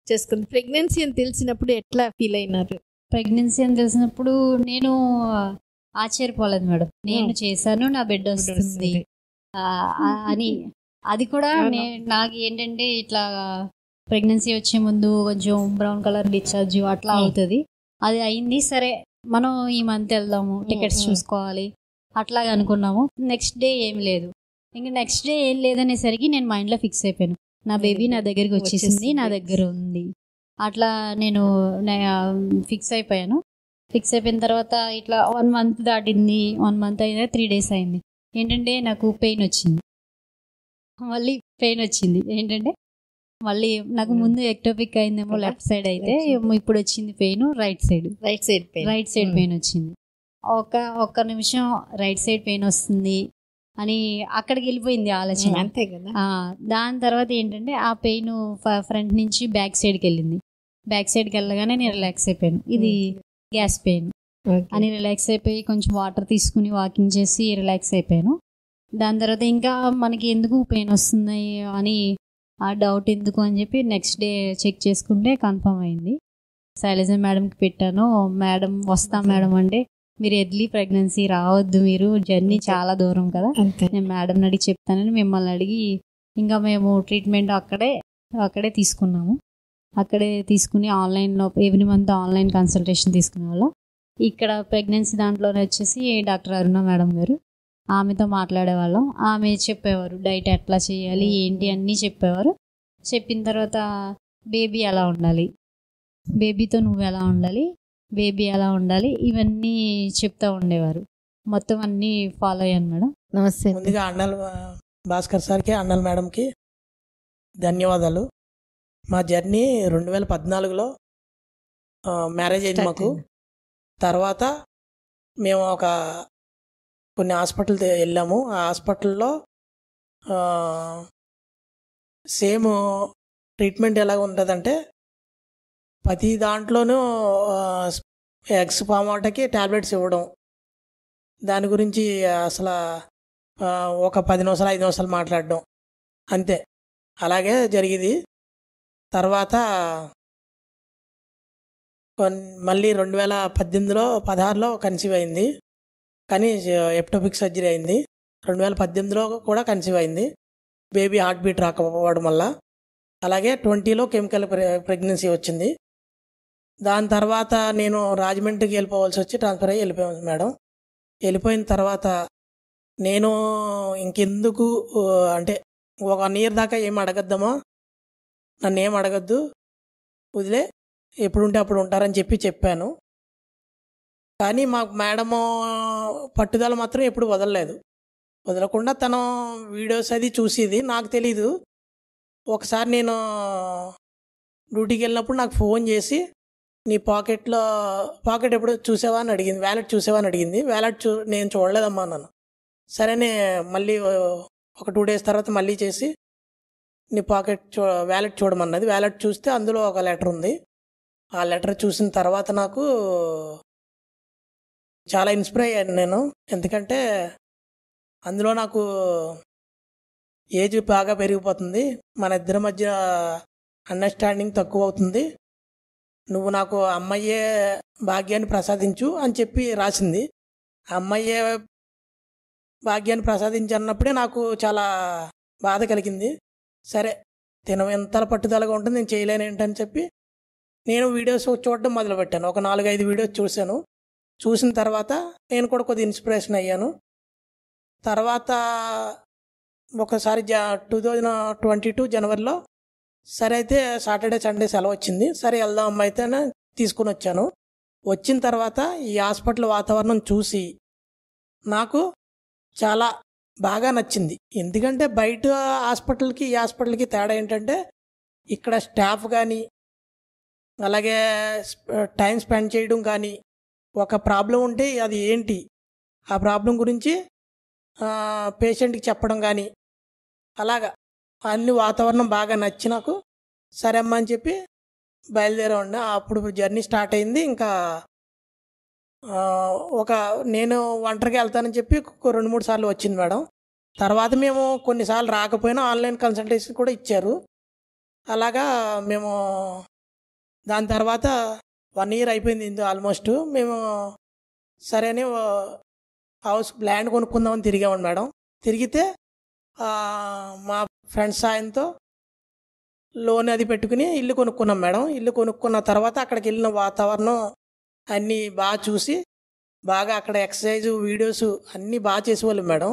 Speaker 1: చేసుకుంది. ప్రెగ్నెన్సీ అని తెలిసినప్పుడు ఎట్లా ఫీల్ అయినారు?
Speaker 2: ప్రెగ్నెన్సీ అని తెలిసినప్పుడు నేను ఆశ్చర్యపోలేదు మేడం. నేను చేశాను, నా బిడ్డ వస్తుంది అని. అది కూడా నాకు ఏంటంటే ఇట్లా ప్రెగ్నెన్సీ వచ్చే ముందు కొంచెం బ్రౌన్ కలర్ డిశ్చార్జ్ అట్లా అవుతుంది. అది అయింది. సరే మనం ఈ మంత్ వెళ్దాము, టికెట్స్ చూసుకోవాలి అట్లాగా అనుకున్నాము. నెక్స్ట్ డే ఏం లేదు. ఇంకా నెక్స్ట్ డే ఏం లేదనేసరికి నేను మైండ్లో ఫిక్స్ అయిపోయాను, నా బేబీ నా దగ్గరికి వచ్చేసింది, నా దగ్గర ఉంది. అట్లా నేను ఫిక్స్ అయిపోయాను. ఫిక్స్ అయిపోయిన తర్వాత ఇట్లా 1 month దాటింది. 1 month అయినా 3 days అయింది. ఏంటంటే నాకు పెయిన్ వచ్చింది, మళ్ళీ పెయిన్ వచ్చింది. ఏంటంటే మళ్ళీ నాకు ముందు ఎక్టోపిక్ అయిందేమో లెఫ్ట్ సైడ్, అయితే ఇప్పుడు వచ్చింది పెయిన్ రైట్ సైడ్ పెయిన్ వచ్చింది. ఒక్క నిమిషం రైట్ సైడ్ పెయిన్ వస్తుంది అని అక్కడికి వెళ్ళిపోయింది ఆలోచన.
Speaker 1: అంతే కదా.
Speaker 2: దాని తర్వాత ఏంటంటే ఆ పెయిన్ ఫ్రంట్ నుంచి బ్యాక్ సైడ్కి వెళ్ళింది. బ్యాక్ సైడ్కి వెళ్ళగానే నేను రిలాక్స్ అయిపోయాను, ఇది గ్యాస్ పెయిన్ అని రిలాక్స్ అయిపోయి కొంచెం వాటర్ తీసుకుని వాకింగ్ చేసి రిలాక్స్ అయిపోయాను. దాని తర్వాత ఇంకా మనకి ఎందుకు పెయిన్ వస్తుంది అని ఆ డౌట్ ఎందుకు అని చెప్పి నెక్స్ట్ డే చెక్ చేసుకుంటే కన్ఫర్మ్ అయింది. శైలజ మేడంకి పెట్టాను. మేడం వస్తాం మేడం అంటే, మీరు ఎర్లీ ప్రెగ్నెన్సీ రావద్దు, మీరు జర్నీ చాలా దూరం కదా, నేను మేడంని అడిగి చెప్తానని మిమ్మల్ని అడిగి ఇంకా మేము ట్రీట్మెంట్ అక్కడే తీసుకున్నాము. అక్కడే తీసుకుని ఆన్లైన్లో ఎవ్రీ మంత్ ఆన్లైన్ కన్సల్టేషన్ తీసుకునే వాళ్ళం. ఇక్కడ ప్రెగ్నెన్సీ దాంట్లోనే వచ్చేసి డాక్టర్ అరుణ మేడం గారు, ఆమెతో మాట్లాడేవాళ్ళం. ఆమె చెప్పేవారు డైట్ ఎట్లా చేయాలి ఏంటి అన్నీ చెప్పేవారు. చెప్పిన తర్వాత బేబీ ఎలా ఉండాలి, బేబీతో నువ్వు ఎలా ఉండాలి, బేబీ ఎలా ఉండాలి, ఇవన్నీ చెప్తూ ఉండేవారు. మొత్తం అన్నీ ఫాలో అయ్యాను మేడం.
Speaker 1: నమస్తే.
Speaker 3: ముందుగా అన్నల్ భాస్కర్ సార్కి, అన్నల్ మేడంకి ధన్యవాదాలు. మా జర్నీ 2014లో మ్యారేజ్ అయింది మాకు. తర్వాత మేము ఒక కొన్ని హాస్పిటల్ వెళ్ళాము. ఆ హాస్పిటల్లో సేమ్ ట్రీట్మెంట్ ఎలాగ ఉంటుందంటే ప్రతి దాంట్లోనూ ఎగ్స్ ఫామ్ అవటానికి టాబ్లెట్స్ ఇవ్వడం, దాని గురించి అసలు ఒక 10 నిమిషాలు 5 నిమిషాలు మాట్లాడడం అంతే, అలాగే జరిగింది. తర్వాత మళ్ళీ 2018లో 16లో కన్సీవ్ అయింది, కానీ ఎప్టోపిక్ సర్జరీ అయింది. 2018లో కూడా కన్సీవ్ అయింది, బేబీ హార్ట్ బీట్ రాకపోవడం వల్ల. అలాగే 20లో కెమికల్ ప్రెగ్నెన్సీ వచ్చింది. దాని తర్వాత నేను రాజమండ్రికి వెళ్ళిపోవాల్సి వచ్చి ట్రాన్స్ఫర్ అయ్యి వెళ్ళిపోయాను మేడం. వెళ్ళిపోయిన తర్వాత నేను ఇంకెందుకు అంటే ఒక 1 year దాకా ఏం అడగద్దామో, నన్ను ఏం అడగద్దు, వదిలే, ఎప్పుడుంటే అప్పుడు ఉంటారని చెప్పాను. కానీ మాకు మేడము పట్టుదల మాత్రం ఎప్పుడు వదలలేదు. వదలకుండా తను వీడియోస్ అది చూసేది, నాకు తెలీదు. ఒకసారి నేను డ్యూటీకి వెళ్ళినప్పుడు నాకు ఫోన్ చేసి, నీ పాకెట్ ఎప్పుడు చూసావా అని అడిగింది, వ్యాలెట్ చూసావా అని అడిగింది. వ్యాలెట్ నేను చూడలేదమ్మా అన్నాను. సరేనే మళ్ళీ ఒక 2 days తర్వాత మళ్ళీ చేసి నీ వ్యాలెట్ చూడమన్నది. వ్యాలెట్ చూస్తే అందులో ఒక లెటర్ ఉంది. ఆ లెటర్ చూసిన తర్వాత నాకు చాలా ఇన్స్పైర్ అయ్యాను నేను. ఎందుకంటే అందులో నాకు ఏజ్ బాగా పెరిగిపోతుంది, మన ఇద్దరి మధ్య అండర్స్టాండింగ్ తక్కువ అవుతుంది, నువ్వు నాకు అమ్మయ్యే భాగ్యాన్ని ప్రసాదించు అని చెప్పి రాసింది. అమ్మయ్యే భాగ్యాన్ని ప్రసాదించన్నప్పుడే నాకు చాలా బాధ కలిగింది. సరే, తిన ఎంత పట్టుదలగా ఉంటుంది, నేను చేయలేను ఏంటని చెప్పి నేను వీడియోస్ చూడడం మొదలుపెట్టాను. ఒక 4-5 వీడియోస్ చూశాను. చూసిన తర్వాత నేను కూడా కొద్దిగా ఇన్స్పిరేషన్ అయ్యాను. తర్వాత ఒకసారి 2022 జనవరిలో సరే అయితే సాటర్డే సండే సెలవు వచ్చింది. సరే వెళ్దాం అమ్మ అయితేనే తీసుకుని వచ్చాను. వచ్చిన తర్వాత ఈ హాస్పిటల్ వాతావరణం చూసి నాకు చాలా బాగా నచ్చింది. ఎందుకంటే బయట హాస్పిటల్కి ఈ హాస్పిటల్కి తేడా ఏంటంటే, ఇక్కడ స్టాఫ్ కానీ, అలాగే టైం స్పెండ్ చేయడం కానీ, ఒక ప్రాబ్లం ఉంటే అది ఏంటి, ఆ ప్రాబ్లం గురించి పేషెంట్కి చెప్పడం కానీ, అలాగా అన్ని వాతావరణం బాగా నచ్చి నాకు సరే అమ్మ అని చెప్పి బయలుదేరామండి. అప్పుడు జర్నీ స్టార్ట్ అయింది. ఇంకా నేను ఒంటరిగా వెళ్తానని చెప్పి 2-3 సార్లు వచ్చింది మేడం. తర్వాత మేము కొన్నిసార్లు రాకపోయినా ఆన్లైన్ కన్సల్టేషన్ కూడా ఇచ్చారు. అలాగా మేము దాని తర్వాత 1 year అయిపోయింది ఆల్మోస్ట్. మేము సరే అని హౌస్ ల్యాండ్ కొనుక్కుందామని తిరిగామండి మేడం. తిరిగితే మా ఫ్రెండ్స్ సాయంతో లోన్ అది పెట్టుకుని ఇల్లు కొనుక్కున్నాం మేడం. ఇల్లు కొనుక్కున్న తర్వాత అక్కడికి వెళ్ళిన వాతావరణం అన్నీ బాగా చూసి, బాగా అక్కడ ఎక్సర్సైజ్ వీడియోస్ అన్నీ బాగా చేసేవాళ్ళం మేడం.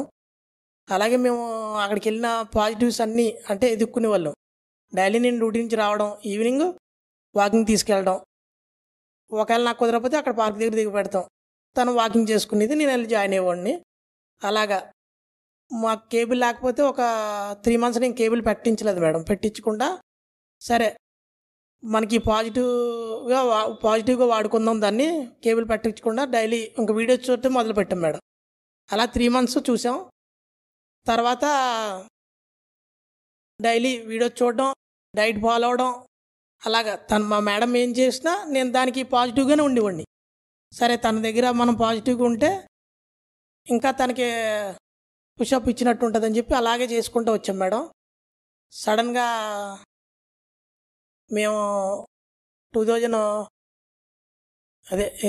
Speaker 3: అలాగే మేము అక్కడికి వెళ్ళిన పాజిటివ్స్ అన్నీ అంటే ఎదుక్కునే వాళ్ళం. డైలీ నేను డ్యూటీ నుంచి రావడం, ఈవినింగ్ వాకింగ్ తీసుకెళ్ళడం, ఒకవేళ నాకు కుదరకపోతే అక్కడ పార్క్ దగ్గర దిగి పెడతాం, తను వాకింగ్ చేసుకునేది, నేను వెళ్ళి జాయిన్ అయ్యేవాడిని. అలాగా మాకు కేబుల్ లేకపోతే ఒక 3 months నేను కేబుల్ పెట్టించలేదు మేడం. పెట్టించకుండా సరే మనకి పాజిటివ్గా వాడుకుందాం దాన్ని, కేబుల్ పెట్టించకుండా డైలీ ఇంక వీడియోస్ చూడటం మొదలుపెట్టాం మేడం. అలా 3 months చూసాం. తర్వాత డైలీ వీడియోస్ చూడడం, డైట్ ఫాలో అవడం, అలాగా మా మేడం ఏం చేసినా నేను దానికి పాజిటివ్గానే ఉండేవాడిని. సరే తన దగ్గర మనం పాజిటివ్గా ఉంటే ఇంకా తనకి పుషప్ ఇచ్చినట్టు ఉంటుందని చెప్పి అలాగే చేసుకుంటూ వచ్చాం మేడం. సడన్గా మేము 2000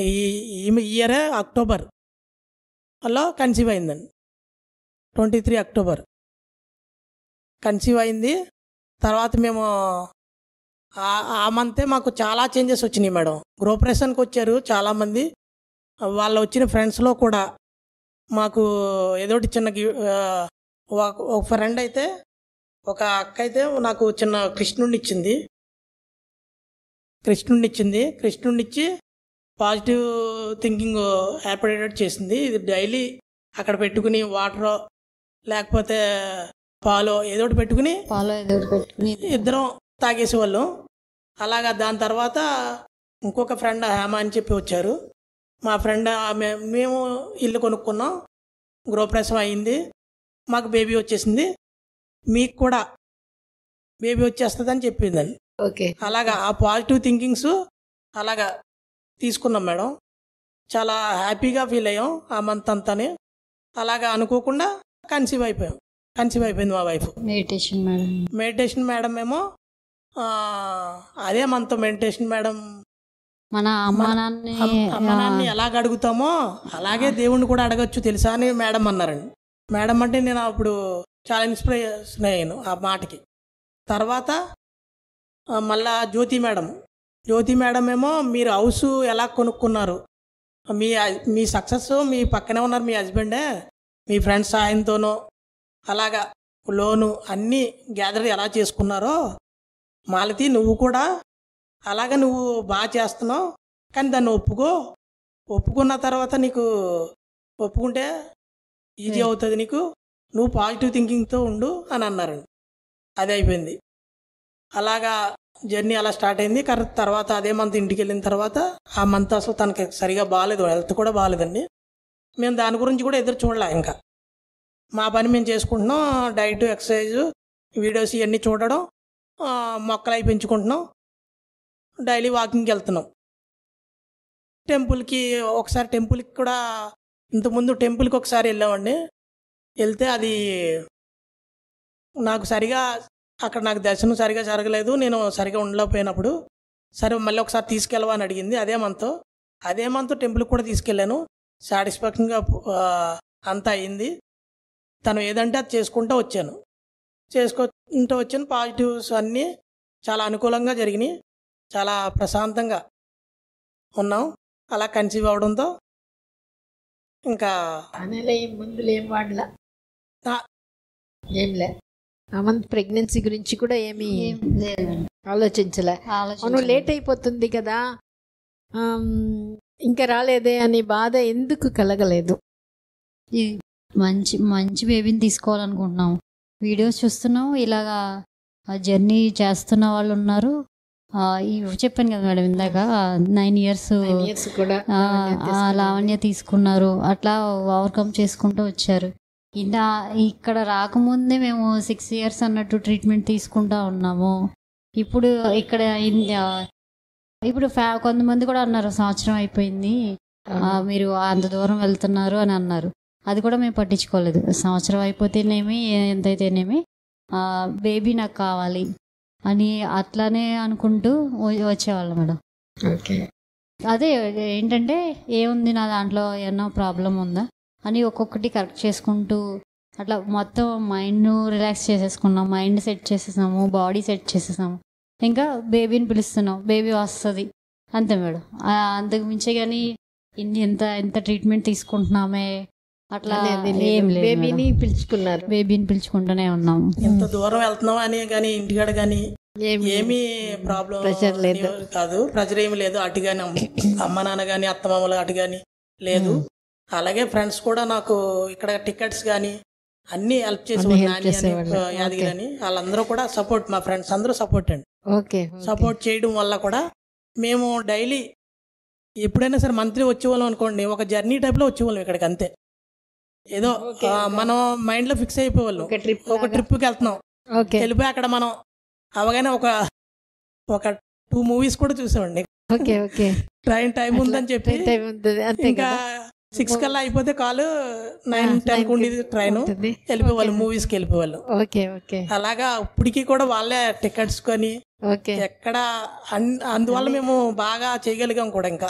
Speaker 3: ఈ ఇయరే అక్టోబర్లో కన్సీవ్ అయిందండి. 23 అక్టోబర్ కన్సీవ్ అయింది. తర్వాత మేము ఆ మంతే మాకు చాలా చేంజెస్ వచ్చినాయి మేడం. గృహప్రవేశానికి వచ్చారు చాలామంది. వాళ్ళు వచ్చిన ఫ్రెండ్స్లో కూడా మాకు ఏదోటి చిన్న ఒక ఫ్రెండ్ అయితే, ఒక అక్క అయితే నాకు చిన్న కృష్ణుడిని ఇచ్చింది. కృష్ణుడిని ఇచ్చి పాజిటివ్ థింకింగ్ ఏర్పడేటట్టు చేసింది. ఇది డైలీ అక్కడ పెట్టుకుని వాటర్ లేకపోతే పాలు ఏదోటి పెట్టుకుని ఇద్దరం తాగేసేవాళ్ళం. అలాగా దాని తర్వాత ఇంకొక ఫ్రెండ్ హేమ అని చెప్పి వచ్చారు. మా ఫ్రెండ్ మేము ఇల్లు కొనుక్కున్నాం. గృహప్రవేశం అయింది, మాకు బేబీ వచ్చేసింది, మీకు కూడా బేబీ వచ్చేస్తుందని చెప్పిందండి.
Speaker 1: ఓకే.
Speaker 3: అలాగా ఆ పాజిటివ్ థింకింగ్స్ అలాగా తీసుకున్నాం మేడం. చాలా హ్యాపీగా ఫీల్ అయ్యాం ఆ మంత్ అంతానే. అలాగా అనుకోకుండా కన్సీవ్ అయిపోయింది మా వైఫ్. మెడిటేషన్ మేడం ఏమో అదే మనతో మెడిటేషన్ మేడం
Speaker 2: మన
Speaker 3: అమ్మానాన్ని ఎలాగ అడుగుతామో అలాగే దేవుణ్ణి కూడా అడగచ్చు తెలుసా అని మేడం అన్నారండి. మేడం అంటే నేను అప్పుడు చాలా ఇన్స్పిరేషన్ అయ్యాను ఆ మాటకి. తర్వాత మళ్ళా జ్యోతి మేడం ఏమో మీరు హౌస్ ఎలా కొనుక్కున్నారు, మీ సక్సెస్ మీ పక్కనే ఉన్నారు మీ హస్బెండే, మీ ఫ్రెండ్స్ సాయంతోనో అలాగా లోను అన్నీ గ్యాదర్ ఎలా చేసుకున్నారో మాలతి నువ్వు కూడా అలాగా నువ్వు బాగా చేస్తున్నావు, కానీ దాన్ని ఒప్పుకున్న తర్వాత నీకు ఒప్పుకుంటే ఈజీ అవుతుంది నీకు, నువ్వు పాజిటివ్ థింకింగ్తో ఉండు అని అన్నారండి. అది అయిపోయింది. అలాగా జర్నీ అలా స్టార్ట్ అయింది. తర్వాత అదే మంత్ ఇంటికి వెళ్ళిన తర్వాత ఆ మంత్ అసలు తనకి సరిగా బాగాలేదు, హెల్త్ కూడా బాగాలేదండి. మేము దాని గురించి కూడా ఎదురు చూడలే, ఇంకా మా పని మేము చేసుకుంటున్నాం. డైట్, ఎక్సర్సైజ్, వీడియోస్ ఇవన్నీ చూడడం, మొక్కలు అవి పెంచుకుంటున్నాం, డైలీ వాకింగ్కి వెళ్తున్నాం. టెంపుల్కి కూడా ఇంతకుముందు టెంపుల్కి ఒకసారి వెళ్ళామండి. వెళ్తే అది నాకు సరిగా అక్కడ నాకు దర్శనం సరిగా జరగలేదు, నేను సరిగా ఉండలేకపోయినప్పుడు సరే మళ్ళీ ఒకసారి తీసుకెళ్ళవా అని అడిగింది. అదే మంత్ టెంపుల్కి కూడా తీసుకెళ్ళాను. సాటిస్ఫాక్షన్గా అంతా అయింది. తను ఏదంటే అది చేసుకుంటూ వచ్చాను. పాజిటివ్స్ అన్నీ చాలా అనుకూలంగా జరిగినాయి. చాలా ప్రశాంతంగా ఉన్నాం. అలా కన్సీవ్ అవడంతో ఇంకా
Speaker 1: మందులు ఏం వాడలా, ఏంలే. ఆ మంత్ ప్రెగ్నెన్సీ గురించి కూడా ఏమీ ఆలోచించలే. అవును, లేట్ అయిపోతుంది కదా, ఇంకా రాలేదే అని బాధ ఎందుకు కలగలేదు?
Speaker 2: మంచి బేబీని తీసుకోవాలనుకుంటున్నాం. వీడియోస్ చూస్తున్నాం, ఇలాగా జర్నీ చేస్తున్న వాళ్ళు ఉన్నారు. చెప్పాను కదా మేడం ఇందాక 9 years
Speaker 1: కూడా
Speaker 2: లావణ్య తీసుకున్నారు. అట్లా ఓవర్కమ్ చేసుకుంటూ వచ్చారు. ఇక్కడ రాకముందే మేము 6 years అన్నట్టు ట్రీట్మెంట్ తీసుకుంటా ఉన్నాము. ఇప్పుడు ఇక్కడ కొంతమంది కూడా అన్నారు, సంవత్సరం అయిపోయింది మీరు అంత దూరం వెళ్తున్నారు అని అన్నారు. అది కూడా మేము పట్టించుకోలేదు. సంవత్సరం అయిపోతేనేమి ఎంతైతేనేమి బేబీ నాకు కావాలి అని అట్లానే అనుకుంటూ వచ్చేవాళ్ళం మేడం. అదే ఏంటంటే ఏముంది నా దాంట్లో, ఏమన్నా ప్రాబ్లం ఉందా అని ఒక్కొక్కటి కరెక్ట్ చేసుకుంటూ అట్లా మొత్తం మైండ్ రిలాక్స్ చేసేసుకున్నాం. మైండ్ సెట్ చేసేసాము, బాడీ సెట్ చేసేసాము. ఇంకా బేబీని పిలుస్తున్నాం, బేబీ వస్తుంది అంతే మేడం. అంతకు మించి కానీ ఎంత ట్రీట్మెంట్ తీసుకుంటున్నామే అట్లా ఏం లేదు. బేబీని పిలుచుకుంటూనే ఉన్నాం.
Speaker 3: ఎంత దూరం వెళ్తున్నాం అని కానీ ఇంటికాడ కానీ ఏమీ ప్రాబ్లం కాదు, ప్రెజర్ ఏమి లేదు. అటు కానీ అమ్మ నాన్న కానీ అత్తమామలు అటు కానీ లేదు. అలాగే ఫ్రెండ్స్ కూడా నాకు ఇక్కడ టికెట్స్ కానీ అన్ని హెల్ప్ చేసేవాళ్ళు. యాదగిరి అని వాళ్ళందరూ కూడా సపోర్ట్, మా ఫ్రెండ్స్ అందరూ సపోర్ట్ అండి. సపోర్ట్ చేయడం వల్ల కూడా మేము డైలీ ఎప్పుడైనా సరే మంత్లీ వచ్చేవాళ్ళం అనుకోండి, ఒక జర్నీ టైప్ లో వచ్చేవాళ్ళం ఇక్కడికి. అంతే, ఏదో మనం మైండ్ లో ఫిక్స్ అయిపోవాళ్ళం, ఒక ట్రిప్కి వెళ్తున్నాం, వెళ్ళిపోయి అక్కడ మనం అవగానే ఒక 2 movies కూడా చూసామండి. ట్రైన్ టైం ఉందని చెప్పి ఇంకా 6 కల్లా అయిపోతే కాలు 9-10 ఉండేది ట్రైన్, వెళ్ళిపోవాలి మూవీస్కి వెళ్ళిపోవాలి. అలాగా ఇప్పటికీ కూడా వాళ్ళే టికెట్స్ కొని ఎక్కడ అందువల్ల మేము బాగా చేయగలిగాం కూడా. ఇంకా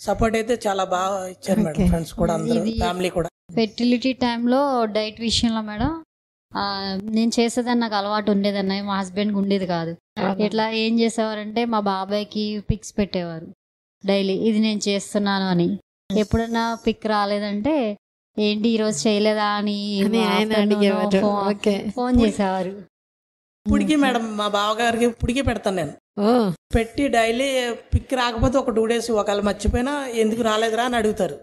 Speaker 3: సపోర్ట్ అయితే చాలా బాగా ఇచ్చారు మేడం, ఫ్రెండ్స్ కూడా అందరూ, ఫ్యామిలీ కూడా.
Speaker 2: ఫెర్టిలిటీ టైంలో డైట్ విషయంలో మేడం నేను చేసేదాన్ని, నాకు అలవాటు ఉండేదన్న, మా హస్బెండ్కి ఉండేది కాదు. ఇట్లా ఏం చేసేవారంటే మా బాబాయ్కి పిక్స్ పెట్టేవారు డైలీ, ఇది నేను చేస్తున్నాను అని. ఎప్పుడన్నా పిక్ రాలేదంటే ఏంటి ఈరోజు చేయలేదా అని ఫోన్ చేసేవారు.
Speaker 3: ఇప్పటికీ మేడం మా బావగారికి ఇప్పటికీ పెడతాను నేను, పెట్టి డైలీ పిక్ రాకపోతే ఒక 2 days ఒకవేళ మర్చిపోయినా ఎందుకు రాలేదురా అని అడుగుతారు.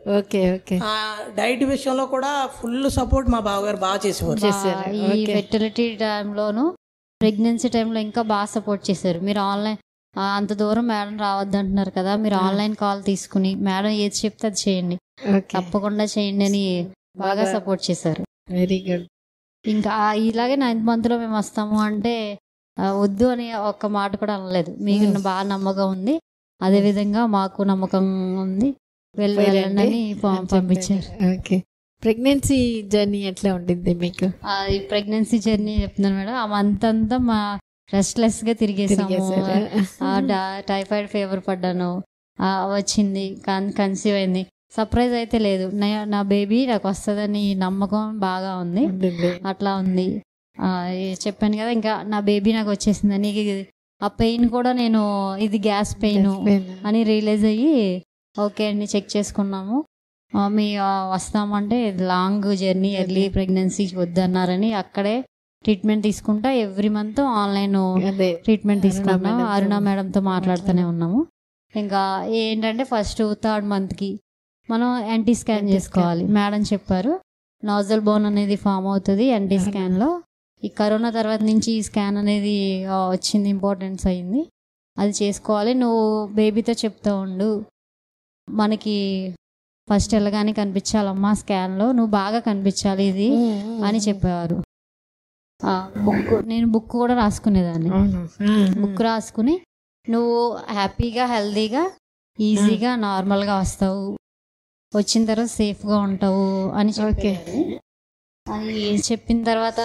Speaker 3: ఆ డైట్ విషయంలో కూడా ఫుల్ సపోర్ట్ మా బావగారు బాగా చేసేవారు.
Speaker 2: ఈ ఫెర్టిలిటీ టైంలోను ప్రెగ్నెన్సీ టైంలో ఇంకా బాగా సపోర్ట్ చేశారు. మీరు ఆన్లైన్ అంత దూరం మేడం రావద్దు అంటున్నారు కదా, మీరు ఆన్లైన్ కాల్ తీసుకుని మేడం ఏది చెప్తే అది చేయండి, తప్పకుండా చేయండి అని బాగా సపోర్ట్ చేశారు.
Speaker 1: Very good.
Speaker 2: ఇంకా ఇలాగే 9th మంత్లో మేము వస్తాము అంటే వద్దు అని ఒక్క మాట కూడా అనలేదు. మీకు బాగా నమ్మకం ఉంది, అదే విధంగా మాకు నమ్మకం ఉంది, వెళ్ళండి అని పంపించారు.
Speaker 1: ఓకే. ప్రెగ్నెన్సీ జర్నీ ఎట్లా ఉండింది మీకు?
Speaker 2: ఈ ప్రెగ్నెన్సీ జర్నీ చెప్తున్నాను మేడం. ఆ మంత్ అంతా మా రెస్ట్లెస్ గా తిరిగేసాము. టైఫాయిడ్ ఫీవర్ పడ్డాను, వచ్చింది, కన్సీవ్ అయింది. సర్ప్రైజ్ అయితే లేదు, నా బేబీ నాకు వస్తుందని నమ్మకం బాగా ఉంది. అట్లా ఉంది. చెప్పాను కదా, ఇంకా నా బేబీ నాకు వచ్చేసిందని. ఆ పెయిన్ కూడా నేను ఇది గ్యాస్ పెయిన్ అని రియలైజ్ అయ్యి ఓకే అండి చెక్ చేసుకున్నాము. మీ వస్తామంటే లాంగ్ జర్నీ, ఎర్లీ ప్రెగ్నెన్సీ వద్దన్నారని అక్కడే ట్రీట్మెంట్ తీసుకుంటా ఎవ్రీ మంత్ ఆన్లైన్ ట్రీట్మెంట్ తీసుకున్నాము. అరుణ మేడంతో మాట్లాడుతూనే ఉన్నాము. ఇంకా ఏంటంటే ఫస్ట్ 3rd మంత్కి మనం ఎన్టీ స్కాన్ చేసుకోవాలి. మేడం చెప్పారు నాజల్ బోన్ అనేది ఫామ్ అవుతుంది ఎన్టీ స్కాన్లో. ఈ కరోనా తర్వాత నుంచి ఈ స్కాన్ అనేది వచ్చింది, ఇంపార్టెన్స్ అయింది, అది చేసుకోవాలి. నువ్వు బేబీతో చెప్తా ఉండు, మనకి ఫస్ట్ వెళ్ళగానే కనిపించాలమ్మా స్కాన్లో, నువ్వు బాగా కనిపించాలి ఇది అని చెప్పేవారు. నేను బుక్ కూడా రాసుకునేదాన్ని. బుక్ రాసుకుని నువ్వు హ్యాపీగా, హెల్దీగా, ఈజీగా, నార్మల్గా వస్తావు, వచ్చిన తర్వాత సేఫ్గా ఉంటావు అని చెప్పేదాన్ని. అది చెప్పిన తర్వాత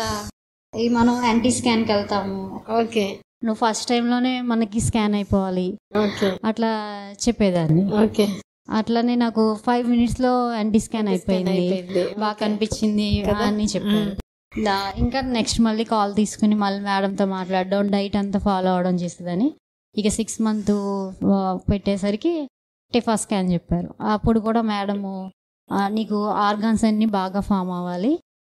Speaker 2: మనం యాంటీ స్కాన్కి వెళ్తాము.
Speaker 1: ఓకే.
Speaker 2: నువ్వు ఫస్ట్ టైంలోనే మనకి స్కాన్ అయిపోవాలి అట్లా చెప్పేదాన్ని.
Speaker 1: ఓకే.
Speaker 2: అట్లనే నాకు 5 minutesలో యాంటీ స్కాన్ అయిపోయింది, బాగా కనిపించింది అని చెప్పారు. ఇంకా నెక్స్ట్ మళ్ళీ కాల్ తీసుకుని మళ్ళీ మేడంతో మాట్లాడడం, డైట్ అంతా ఫాలో అవడం చేసేదని. ఇక 6th month పెట్టేసరికి టిఫా స్కాన్ చెప్పారు. అప్పుడు కూడా మేడము నీకు ఆర్గాన్స్ అన్నీ బాగా ఫామ్ అవ్వాలి,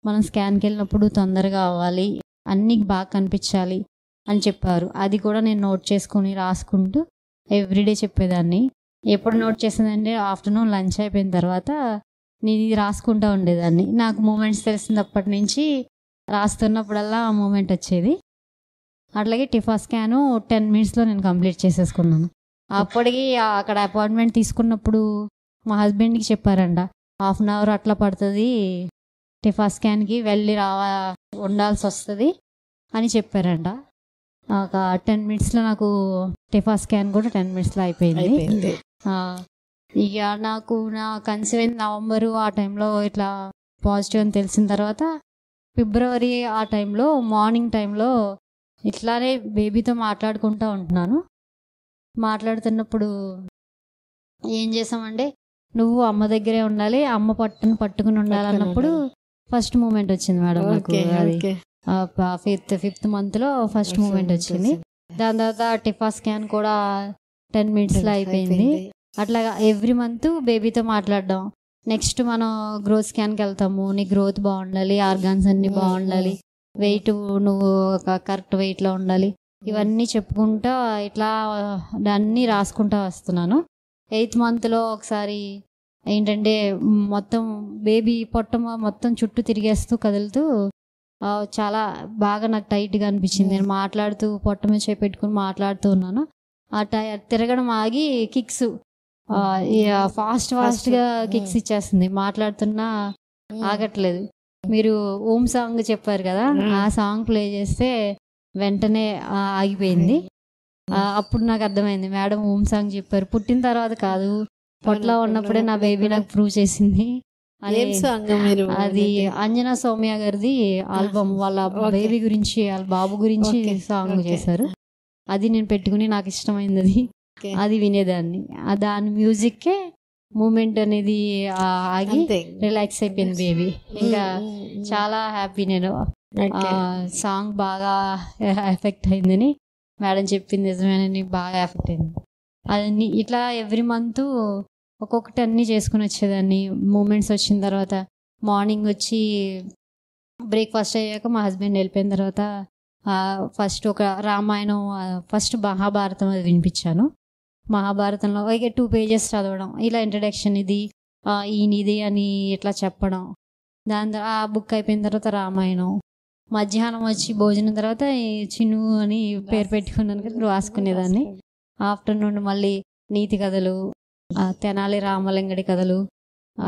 Speaker 2: మనం స్కాన్కి వెళ్ళినప్పుడు తొందరగా అవ్వాలి, అన్నీ బాగా కనిపించాలి అని చెప్పారు. అది కూడా నేను నోట్ చేసుకుని రాసుకుంటూ ఎవ్రీడే చెప్పేదాన్ని. ఎప్పుడు నోట్ చేసేదంటే ఆఫ్టర్నూన్ లంచ్ అయిపోయిన తర్వాత నేను ఇది రాసుకుంటూ ఉండేదాన్ని. నాకు మూమెంట్స్ తెలిసినప్పటి నుంచి రాస్తున్నప్పుడల్లా ఆ మూమెంట్ వచ్చేది. అట్లాగే టిఫా స్కాను 10 minutesలో నేను కంప్లీట్ చేసేసుకున్నాను. అప్పటికి అక్కడ అపాయింట్మెంట్ తీసుకున్నప్పుడు మా హస్బెండ్కి చెప్పారంట 1/2 hour అట్లా పడుతుంది టిఫా స్కాన్కి, వెళ్ళి ఉండాల్సి వస్తుంది అని చెప్పారంట. ఒక 10 minutesలో నాకు టిఫా స్కాన్ కూడా 10 minutesలో అయిపోయింది. ఇక నాకు నా కన్సీవ్ అయిన నవంబరు ఆ టైంలో ఇట్లా పాజిటివ్ అని తెలిసిన తర్వాత ఫిబ్రవరి ఆ టైంలో మార్నింగ్ టైంలో ఇట్లానే బేబీతో మాట్లాడుకుంటూ ఉంటున్నాను. మాట్లాడుతున్నప్పుడు ఏం చేసామంటే నువ్వు అమ్మ దగ్గరే ఉండాలి, అమ్మ పట్టుకుని ఉండాలన్నప్పుడు ఫస్ట్ మూమెంట్ వచ్చింది మేడం నాకు. అది 5th monthలో ఫస్ట్ మూమెంట్ వచ్చింది. దాని తర్వాత టిఫా స్కాన్ కూడా 10 minutesలో అయిపోయింది. అట్లాగా ఎవ్రీ మంత్ బేబీతో మాట్లాడడం. నెక్స్ట్ మనం గ్రోత్ స్కాన్కి వెళ్తాము, నీ గ్రోత్ బాగుండాలి, ఆర్గాన్స్ అన్నీ బాగుండాలి, వెయిట్ నువ్వు కరెక్ట్ వెయిట్లో ఉండాలి, ఇవన్నీ చెప్పుకుంటా ఇట్లా అన్నీ రాసుకుంటా వస్తున్నాను. 8th monthలో ఒకసారి ఏంటంటే మొత్తం బేబీ పొట్ట మొత్తం చుట్టూ తిరిగేస్తూ కదులుతూ చాలా బాగా నాకు టైట్గా అనిపించింది. నేను మాట్లాడుతూ పొట్ట మీద చేపెట్టుకుని మాట్లాడుతూ ఉన్నాను. ఆ తిరగడం ఆగి కిక్స్ ఫాస్ట్గా కిక్స్ ఇచ్చేస్తుంది, మాట్లాడుతున్నా ఆగట్లేదు. మీరు ఓం సాంగ్ చెప్పారు కదా, ఆ సాంగ్ ప్లే చేస్తే వెంటనే ఆగిపోయింది. అప్పుడు నాకు అర్థమైంది మేడం ఓం సాంగ్ చెప్పారు, పుట్టిన తర్వాత కాదు, పొట్టలో ఉన్నప్పుడే నా బేబీ నాకు ప్రూవ్ చేసింది. అది అంజనా సౌమ్య గారిది ఆల్బమ్, వాళ్ళ బేబీ గురించి, వాళ్ళ బాబు గురించి సాంగ్ చేశారు. అది నేను పెట్టుకుని నాకు ఇష్టమైంది అది వినేదాన్ని. దాని మ్యూజిక్కే మూమెంట్ అనేది ఆగి రిలాక్స్ అయిపోయింది బేబీ. ఇంకా చాలా హ్యాపీ. నేను సాంగ్ బాగా ఎఫెక్ట్ అయిందని మేడం చెప్పింది నిజమేనని బాగా ఎఫెక్ట్ అయింది. అది ఇట్లా ఎవ్రీ మంత్ ఒక్కొక్కటి అన్నీ చేసుకుని వచ్చేదాన్ని. మూమెంట్స్ వచ్చిన తర్వాత మార్నింగ్ వచ్చి బ్రేక్ఫాస్ట్ అయ్యాక మా హస్బెండ్ వెళ్ళిపోయిన తర్వాత ఫస్ట్ ఒక రామాయణం, ఫస్ట్ మహాభారతం అది వినిపించాను. మహాభారతంలో 2 pages చదవడం, ఇలా ఇంట్రడక్షన్ ఇది ఈయనది అని ఇట్లా చెప్పడం. దాని తర్వాత ఆ బుక్ అయిపోయిన తర్వాత రామాయణం. మధ్యాహ్నం వచ్చి భోజనం తర్వాత చిన్ను అని పేరు పెట్టుకున్నాను కదా, రాసుకునేదాన్ని. ఆఫ్టర్నూన్ మళ్ళీ నీతి కథలు, తెనాలి రామలింగడి కథలు,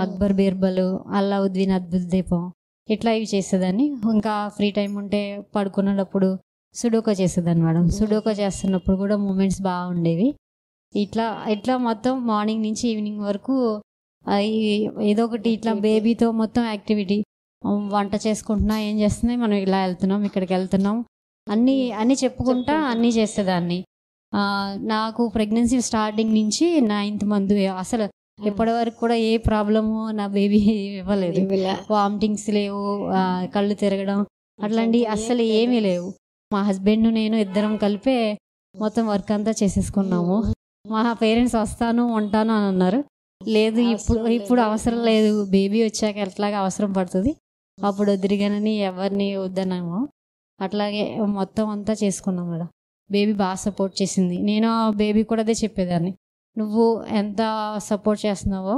Speaker 2: అక్బర్ బీర్బల్, అల్లావుద్దీన్ అద్భుత దీపం, ఇట్లా ఇవి చేసేదాన్ని. ఇంకా ఫ్రీ టైం ఉంటే పడుకున్నప్పుడు సుడోకో చేసేదాన్ని మేడం. సుడోకో చేస్తున్నప్పుడు కూడా మూమెంట్స్ బాగుండేవి. ఇట్లా ఇట్లా మొత్తం మార్నింగ్ నుంచి ఈవినింగ్ వరకు ఏదో ఒకటి ఇట్లా బేబీతో మొత్తం యాక్టివిటీ. వంట చేసుకుంటున్నా, ఏం చేస్తున్నాయి, మనం ఇలా వెళ్తున్నాం, ఇక్కడికి వెళ్తున్నాం, అన్నీ చెప్పుకుంటా అన్నీ చేసేదాన్ని. నాకు ప్రెగ్నెన్సీ స్టార్టింగ్ నుంచి 9th month అసలు ఇప్పటి వరకు కూడా ఏ ప్రాబ్లము నా బేబీ ఇవ్వలేదు. వామిటింగ్స్ లేవు, కళ్ళు తిరగడం అట్లాంటివి అస్సలు ఏమీ లేవు. మా హస్బెండ్ నేను ఇద్దరం కలిపే మొత్తం వర్క్ అంతా చేసేసుకున్నాము. మా పేరెంట్స్ వస్తాను ఉంటాను అని అన్నారు. లేదు, ఇప్పుడు అవసరం లేదు, బేబీ వచ్చాక ఎట్లాగా అవసరం పడుతుంది, అప్పుడు వదిలిగానని ఎవరిని వద్దన్నాము. అట్లాగే మొత్తం అంతా చేసుకున్నాం మేడం. బేబీ బాగా సపోర్ట్ చేసింది. నేను బేబీ కూడా అదే చెప్పేదాన్ని, నువ్వు ఎంత సపోర్ట్ చేస్తున్నావో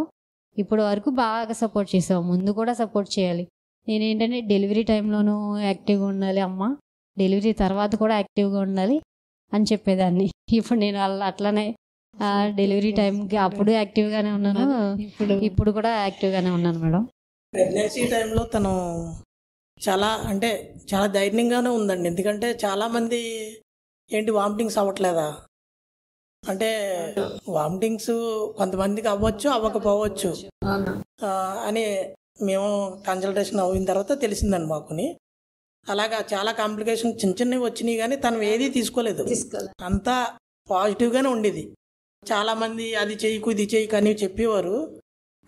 Speaker 2: ఇప్పుడు వరకు బాగా సపోర్ట్ చేసావు, ముందు కూడా సపోర్ట్ చేయాలి. నేనేంటంటే డెలివరీ టైంలోనూ యాక్టివ్గా ఉండాలి అమ్మ, డెలివరీ తర్వాత కూడా యాక్టివ్గా ఉండాలి అని చెప్పేదాన్ని. ఇప్పుడు నేను అట్లానే డెలివరీ టైంకి అప్పుడు యాక్టివ్గానే ఉన్నాను, ఇప్పుడు కూడా యాక్టివ్గానే ఉన్నాను మేడం.
Speaker 3: ప్రెగ్నెన్సీ టైంలో తను చాలా ధైర్యంగానే ఉందండి. ఎందుకంటే చాలామంది ఏంటి వామిటింగ్స్ అవ్వట్లేదా అంటే, వామిటింగ్స్ కొంతమందికి అవ్వచ్చు, అవ్వకపోవచ్చు అని మేము కన్సల్టేషన్ అయిన తర్వాత తెలిసిందండి మాకుని. అలాగా చాలా కాంప్లికేషన్ చిన్న చిన్నవి వచ్చినాయి, కానీ తను ఏది తీసుకోలేదు, అంతా పాజిటివ్గానే ఉండేది. చాలామంది అది చేయకు ఇది చేయకు అని చెప్పేవారు,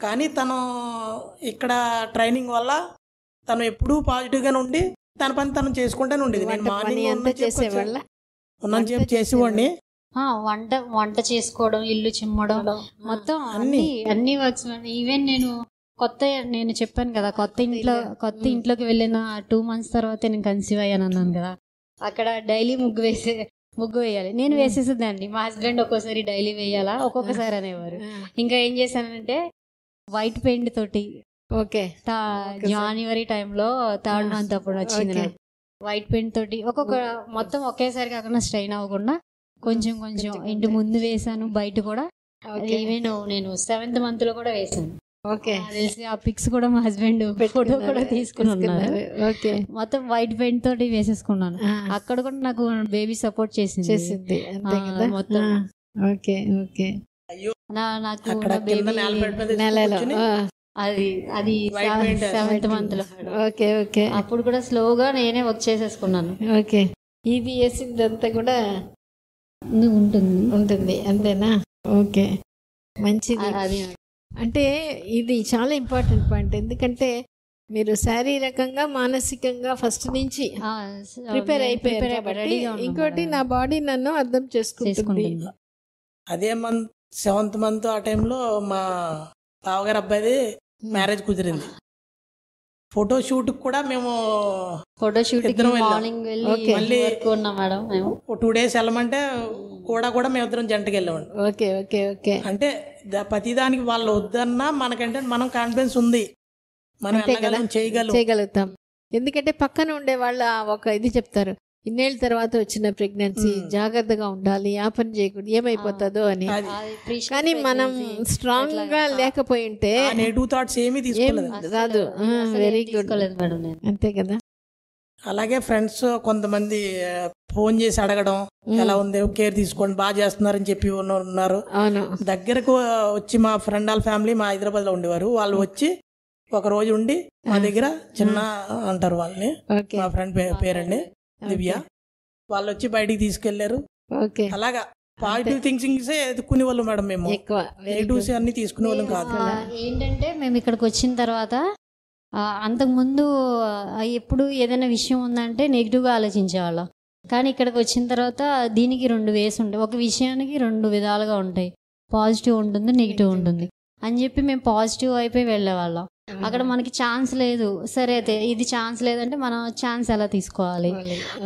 Speaker 3: కానీ తను ఇక్కడ ట్రైనింగ్ వల్ల తను ఎప్పుడూ పాజిటివ్గానే ఉండి తన పని తను చేసుకుంటూనే ఉండేది. నేను మార్నింగ్ చేసేవాడిని,
Speaker 2: వంట చేసుకోవడం, ఇల్లు చిమ్మడం, మొత్తం అన్ని వర్క్స్. ఈవెన్ నేను చెప్పాను కదా, కొత్త ఇంట్లోకి వెళ్ళిన 2 months తర్వాత నేను కన్సీవ్ అయ్యాను అన్నాను కదా, అక్కడ డైలీ ముగ్గు వేయాలి. నేను వేసేసేదాన్ని, మా హస్బెండ్ ఒక్కోసారి డైలీ వేయాలా, ఒక్కొక్కసారి అనేవారు. ఇంకా ఏం చేశానంటే వైట్ పెయింట్ తోటి, జనవరి టైంలో 3rd month అప్పుడు వచ్చింది నాకు, వైట్ పెయింట్ తోటి మొత్తం ఒకేసారి కాకుండా స్ట్రెయిన్ అవ్వకుండా కొంచెం కొంచెం ఇంటి ముందు వేసాను, బయట కూడా. ఈవెన్ నేను 7th month లో కూడా వేసాను. తెలిసి ఆ పిక్స్ కూడా మా హస్బెండ్ ఫోటో కూడా తీసుకుని ఉన్నారు. మొత్తం వైట్ పెయింట్ తోటి వేసేసుకున్నాను. అక్కడ కూడా నాకు బేబీ సపోర్ట్ చేసింది మొత్తం. అది 7th month లో. అప్పుడు కూడా స్లోగా నేనే వర్క్ చేసేసుకున్నాను.
Speaker 1: ఇది వేసిందంతా కూడా
Speaker 2: ఉంటుంది
Speaker 1: అంతేనా? ఓకే, మంచిది.
Speaker 2: అది
Speaker 1: అంటే ఇది చాలా ఇంపార్టెంట్ పాయింట్. ఎందుకంటే మీరు శారీరకంగా మానసికంగా ఫస్ట్ నుంచి ప్రిపేర్ అయిపోయారు. ఇంకోటి, నా బాడీ నన్ను అర్థం చేసుకుంటుంది.
Speaker 3: అదే 7th month ఆ టైంలో మా బావగారు అబ్బాయిది మ్యారేజ్ కుదిరింది. ఫోటోషూట్ కూడా మేము
Speaker 2: మార్నింగ్ వెళ్ళి
Speaker 3: 2 days వెళ్ళమంటే కూడా మేము ఇద్దరం జంటకి వెళ్ళామండి. అంటే ప్రతిదానికి వాళ్ళు వద్దన్నా మనకంటే మనం కాన్ఫిడెన్స్ ఉంది, మనం
Speaker 1: చేయగలుగుతాం. ఎందుకంటే పక్కన ఉండే వాళ్ళు ఒక ఇది చెప్తారు, ఇన్నేళ్ళ తర్వాత వచ్చిన ప్రెగ్నెన్సీ, జాగ్రత్తగా ఉండాలి, ఆ పని చేయకూడదు, ఏమైపోతుందో అని. కానీ మనం స్ట్రాంగ్ గా లేకపోయి ఉంటే రాదు. వెరీ గుడ్, అంతే కదా.
Speaker 3: అలాగే ఫ్రెండ్స్ కొంతమంది ఫోన్ చేసి అడగడం, ఎలా ఉంది, కేర్ తీసుకోండి, బాగా చేస్తున్నారని చెప్పి ఉన్నారు. దగ్గరకు వచ్చి మా ఫ్రెండ్ వాళ్ళ ఫ్యామిలీ మా హైదరాబాద్ లో ఉండేవారు, వాళ్ళు వచ్చి ఒక రోజు ఉండి మా దగ్గర చిన్న అంటారు వాళ్ళని, మా ఫ్రెండ్ పేరండి దివ్య, వాళ్ళు వచ్చి బయటికి తీసుకెళ్లారు. అలాగా పాజిటివ్ థింకింగ్స్ ఎదుర్కొనే వాళ్ళు మేడం. మేము నెగిటివ్స్ అన్ని తీసుకునే వాళ్ళం కాదు.
Speaker 2: ఏంటంటే మేము ఇక్కడికి వచ్చిన తర్వాత అంతకుముందు ఎప్పుడు ఏదైనా విషయం ఉందంటే నెగిటివ్గా ఆలోచించేవాళ్ళం, కానీ ఇక్కడికి వచ్చిన తర్వాత దీనికి 2 ways ఉంటాయి. ఒక విషయానికి 2 విధాలుగా ఉంటాయి, పాజిటివ్ ఉంటుంది, నెగిటివ్ ఉంటుంది అని చెప్పి మేము పాజిటివ్ అయిపోయి వెళ్ళేవాళ్ళం. అక్కడ మనకి ఛాన్స్ లేదు, సరే అయితే ఇది ఛాన్స్ లేదంటే మనం ఛాన్స్ ఎలా తీసుకోవాలి,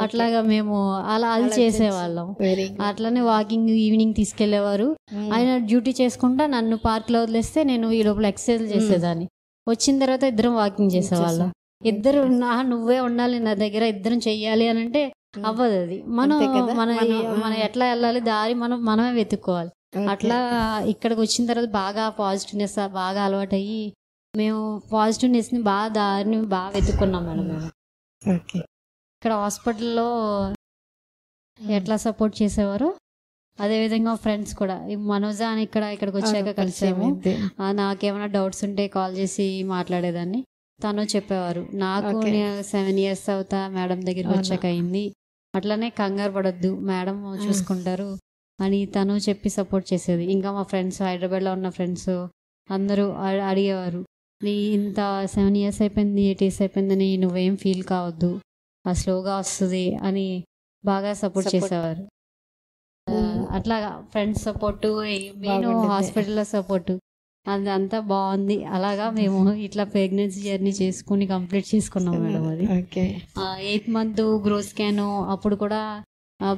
Speaker 2: అట్లాగా మేము అది చేసేవాళ్ళం. అట్లానే వాకింగ్ ఈవినింగ్ తీసుకెళ్లేవారు. ఆయన డ్యూటీ చేసుకుంటా నన్ను పార్క్ లో వదిలేస్తే నేను ఈ లోపల ఎక్సర్సైజ్ చేసేదాన్ని. వచ్చిన తర్వాత ఇద్దరం వాకింగ్ చేసేవాళ్ళం. ఇద్దరు నువ్వే ఉండాలి నా దగ్గర, ఇద్దరం చెయ్యాలి అని అంటే అవ్వదు. అది మనం ఎట్లా వెళ్ళాలి, దారి మనమే వెతుక్కోవాలి. అట్లా ఇక్కడికి వచ్చిన తర్వాత బాగా పాజిటివ్నెస్ బాగా అలవాటు అయ్యి మేము పాజిటివ్నెస్ని దారిని బాగా వెతుక్కున్నాం మేడం. మేము
Speaker 1: ఓకే.
Speaker 2: ఇక్కడ హాస్పిటల్లో ఎట్లా సపోర్ట్ చేసేవారు, అదేవిధంగా ఫ్రెండ్స్ కూడా మనోజా అని ఇక్కడికి వచ్చాక కలిసాము. నాకేమైనా డౌట్స్ ఉంటే కాల్ చేసి మాట్లాడేదాన్ని. తను చెప్పేవారు నాకు 7 years అవుతా మేడం దగ్గరికి వచ్చాక అయింది, అట్లనే కంగారు పడొద్దు మేడం చూసుకుంటారు అని తను చెప్పి సపోర్ట్ చేసేది. ఇంకా మా ఫ్రెండ్స్, హైదరాబాద్లో ఉన్న ఫ్రెండ్స్ అందరూ అడిగేవారు, నీ ఇంత 7 years అయిపోయింది, 8 years అయిపోయిందని నువ్వేం ఫీల్ కావద్దు, స్లోగా వస్తుంది అని బాగా సపోర్ట్ చేసేవారు. అట్లాగా ఫ్రెండ్స్ సపోర్టు, నేను హాస్పిటల్లో సపోర్టు, అంతా బాగుంది. అలాగా మేము ఇట్లా ప్రెగ్నెన్సీ జర్నీ చేసుకుని కంప్లీట్ చేసుకున్నాం మేడం. అది 8th month గ్రోత్ స్కాన్ అప్పుడు కూడా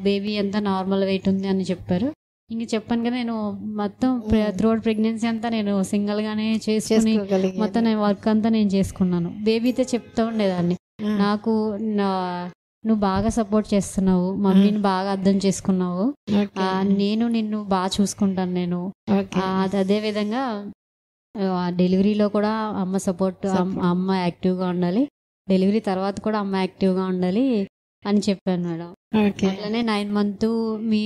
Speaker 2: బేబీ ఎంత నార్మల్ వెయిట్ ఉంది అని చెప్పారు. ఇంక చెప్పాను కదా, నేను మొత్తం త్రూఅవుట్ ప్రెగ్నెన్సీ అంతా నేను సింగిల్గానే చేసుకుని మొత్తం నేను వర్క్ అంతా నేను చేసుకున్నాను. బేబీతో చెప్తూ ఉండేదాన్ని, నాకు నువ్వు బాగా సపోర్ట్ చేస్తున్నావు, మమ్మీని బాగా అర్థం చేసుకున్నావు, నేను నిన్ను బాగా చూసుకుంటాను నేను. అదే విధంగా డెలివరీలో కూడా అమ్మ సపోర్ట్, అమ్మ యాక్టివ్గా ఉండాలి, డెలివరీ తర్వాత కూడా అమ్మ యాక్టివ్గా ఉండాలి అని చెప్పాను మేడం. అట్లనే 9 months మీ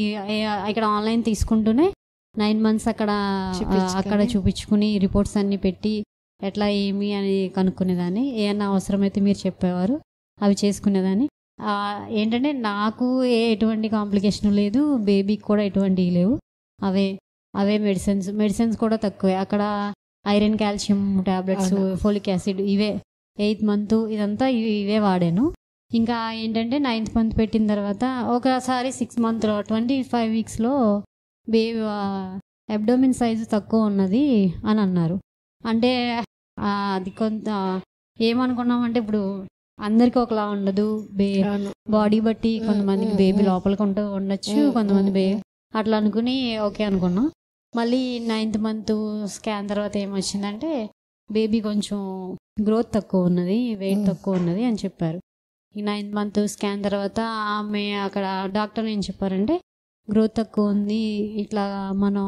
Speaker 2: ఇక్కడ ఆన్లైన్ తీసుకుంటూనే 9 months అక్కడ చూపించుకుని రిపోర్ట్స్ అన్ని పెట్టి ఎట్లా ఏమి అని కనుక్కునేదాన్ని. ఏమన్నా అవసరమైతే మీరు చెప్పేవారు, అవి చేసుకునేదాన్ని. ఏంటంటే నాకు ఎటువంటి కాంప్లికేషన్ లేదు, బేబీకి కూడా ఎటువంటివి లేవు. అవే మెడిసిన్స్ కూడా తక్కువే. అక్కడ iron, calcium tablets, folic acid, ఇవే 8th month ఇదంతా ఇవే వాడాను. ఇంకా ఏంటంటే 9th month పెట్టిన తర్వాత ఒకసారి 6 months 25 weeks baby abdomen size తక్కువ ఉన్నది అని అన్నారు. అంటే అది కొంత ఏమనుకున్నామంటే, ఇప్పుడు అందరికి ఒకలా ఉండదు, బాడీ బట్టి కొంతమందికి బేబీ లోపలికి ఉండొచ్చు, కొంతమంది అట్లా అనుకుని ఓకే అనుకున్నాం. మళ్ళీ 9th month స్కాన్ తర్వాత ఏమొచ్చిందంటే బేబీ కొంచెం గ్రోత్ తక్కువ ఉన్నది, వెయిట్ తక్కువ ఉన్నది అని చెప్పారు. ఈ 9th month స్కాన్ తర్వాత ఆమె అక్కడ డాక్టర్ ఏం చెప్పారంటే, గ్రోత్ తక్కువ ఉంది, ఇట్లా మనం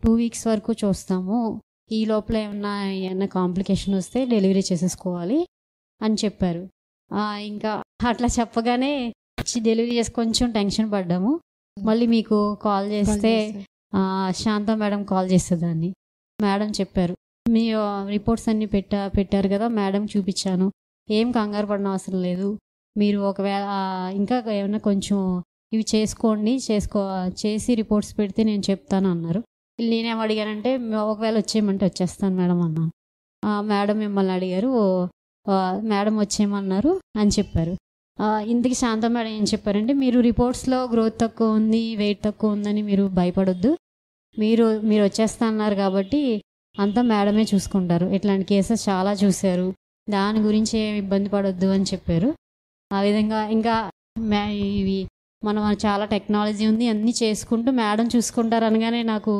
Speaker 2: 2 weeks వరకు చూస్తాము, ఈ లోపల ఏమన్నా కాంప్లికేషన్ వస్తే డెలివరీ చేసేసుకోవాలి అని చెప్పారు. ఇంకా అట్లా చెప్పగానే డెలివరీ చేసి కొంచెం టెన్షన్ పడ్డాము. మళ్ళీ మీకు కాల్ చేస్తే శాంత మేడం కాల్ చేసేదాన్ని. మేడం చెప్పారు, మీ రిపోర్ట్స్ అన్నీ పెట్టారు కదా, మేడం చూపించాను, ఏం కంగారు పడిన అవసరం లేదు, మీరు ఒకవేళ ఇంకా ఏమైనా కొంచెం ఇవి చేసి రిపోర్ట్స్ పెడితే నేను చెప్తాను అన్నారు. నేనేం అడిగానంటే, ఒకవేళ వచ్చేయమంటే వచ్చేస్తాను మేడం అన్నాను. మేడం మిమ్మల్ని అడిగారు, మేడం వచ్చేయమన్నారు అని చెప్పారు. ఇంతకీ శాంత మేడం ఏం చెప్పారంటే, మీరు రిపోర్ట్స్లో గ్రోత్ తక్కువ ఉంది, వెయిట్ తక్కువ ఉందని మీరు భయపడొద్దు, మీరు వచ్చేస్తా అన్నారు కాబట్టి అంతా మేడమే చూసుకుంటారు, ఇట్లాంటి కేసెస్ చాలా చూశారు, దాని గురించి ఏమి ఇబ్బంది పడొద్దు అని చెప్పారు. ఆ విధంగా ఇంకా ఇవి మనం చాలా టెక్నాలజీ ఉంది, అన్నీ చేసుకుంటూ మేడం చూసుకుంటారు అనగానే నాకు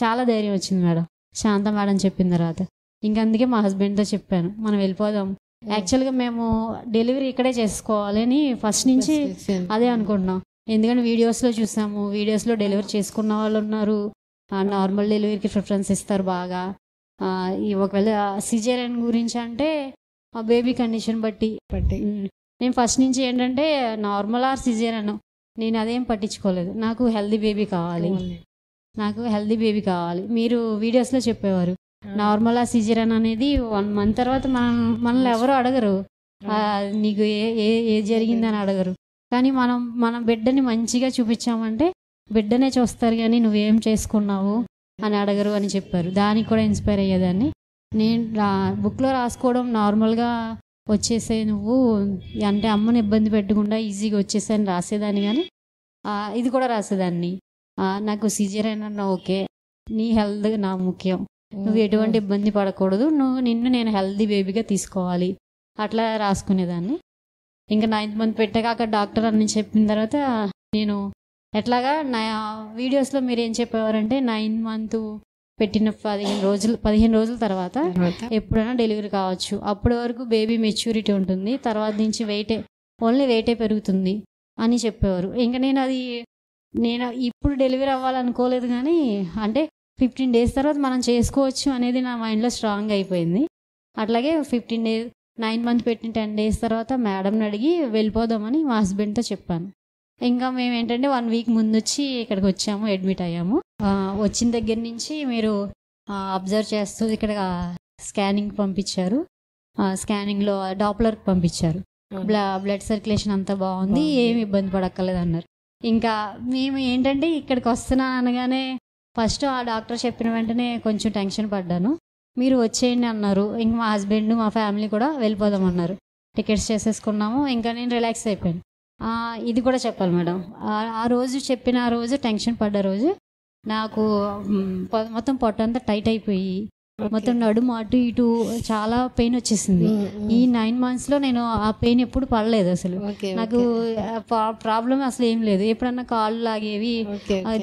Speaker 2: చాలా ధైర్యం వచ్చింది మేడం, శాంత మేడం చెప్పిన తర్వాత. ఇంకా అందుకే మా హస్బెండ్తో చెప్పాను, మనం వెళ్ళిపోదాం. యాక్చువల్గా మేము డెలివరీ ఇక్కడే చేసుకోవాలి అని ఫస్ట్ నుంచి అదే అనుకుంటున్నాం. ఎందుకంటే వీడియోస్లో చూసాము, వీడియోస్లో డెలివరీ చేసుకున్న వాళ్ళు ఉన్నారు, నార్మల్ డెలివరీకి ప్రిఫరెన్స్ ఇస్తారు బాగా. ఒకవేళ సిజేరియన్ గురించి అంటే ఆ బేబీ కండిషన్ బట్టి నేను ఫస్ట్ నుంచి ఏంటంటే నార్మల్ ఆర్ సిజేరియన్ నేను అదేం పట్టించుకోలేదు, నాకు హెల్దీ బేబీ కావాలి. మీరు వీడియోస్లో చెప్పేవారు నార్మల్ ఆ సిజేరియన్ అనేది 1 month తర్వాత మనల్ని ఎవరు అడగరు, నీకు ఏ జరిగిందని అడగరు. కానీ మన బిడ్డని మంచిగా చూపించామంటే బిడ్డనే చూస్తారు, కానీ నువ్వేం చేసుకున్నావు అని అడగరు అని చెప్పారు. దానికి కూడా ఇన్స్పైర్ అయ్యేదాన్ని. నేను బుక్లో రాసుకోవడం నార్మల్గా వచ్చేసే, నువ్వు అంటే అమ్మని ఇబ్బంది పెట్టకుండా ఈజీగా వచ్చేసాయని రాసేదాన్ని, కానీ ఇది కూడా రాసేదాన్ని, నాకు సిజేరియన్ అన్న ఓకే, నీ హెల్త్ నా ముఖ్యం, నువ్వు ఎటువంటి ఇబ్బంది పడకూడదు, నిన్ను నేను హెల్తీ బేబీగా తీసుకోవాలి, అట్లా రాసుకునేదాన్ని. ఇంకా 9th month పెట్టాక అక్కడ డాక్టర్ అన్ని చెప్పిన తర్వాత నేను ఎట్లాగా వీడియోస్లో మీరు ఏం చెప్పేవారంటే 9th month పెట్టిన 15 రోజుల తర్వాత ఎప్పుడైనా డెలివరీ కావచ్చు, అప్పటి వరకు బేబీ మెచ్యూరిటీ ఉంటుంది, తర్వాత నుంచి ఓన్లీ వెయిటే పెరుగుతుంది అని చెప్పేవారు. ఇంకా నేను ఇప్పుడు డెలివరీ అవ్వాలనుకోలేదు, కానీ అంటే 15 days తర్వాత మనం చేసుకోవచ్చు అనేది నా మైండ్లో స్ట్రాంగ్ అయిపోయింది. అట్లాగే 15 days 9 months పెట్టిన 10 days తర్వాత మేడంని అడిగి వెళ్ళిపోదామని మా హస్బెండ్తో చెప్పాను. ఇంకా మేము ఏంటంటే 1 week ముందు వచ్చి ఇక్కడికి వచ్చాము, అడ్మిట్ అయ్యాము. వచ్చిన దగ్గర నుంచి మీరు అబ్జర్వ్ చేస్తూ ఇక్కడ స్కానింగ్ పంపించారు. స్కానింగ్లో డాప్లర్కి పంపించారు. బ్లడ్ సర్క్యులేషన్ అంతా బాగుంది, ఏమి ఇబ్బంది పడక్కర్లేదు అన్నారు. ఇంకా మేము ఏంటంటే ఇక్కడికి వస్తున్నాను అనగానే ఫస్ట్ ఆ డాక్టర్ చెప్పిన వెంటనే కొంచెం టెన్షన్ పడ్డాను. మీరు వచ్చేయండి అన్నారు. ఇంక మా హస్బెండ్ మా ఫ్యామిలీ కూడా వెళ్ళిపోదాం అన్నారు. టికెట్స్ చేసేసుకున్నాము. ఇంకా నేను రిలాక్స్ అయిపోయాను. ఇది కూడా చెప్పాలి మేడం, ఆ రోజు చెప్పిన ఆ రోజు టెన్షన్ పడ్డ రోజు నాకు మొత్తం పొట్టంతా టైట్ అయిపోయి మొత్తం నడుము అటు ఇటు చాలా పెయిన్ వచ్చేసింది. ఈ 9 monthsలో నేను ఆ పెయిన్ ఎప్పుడు పడలేదు. అసలు నాకు ప్రాబ్లం అసలు ఏం లేదు. ఎప్పుడన్నా కాళ్ళు లాగేవి,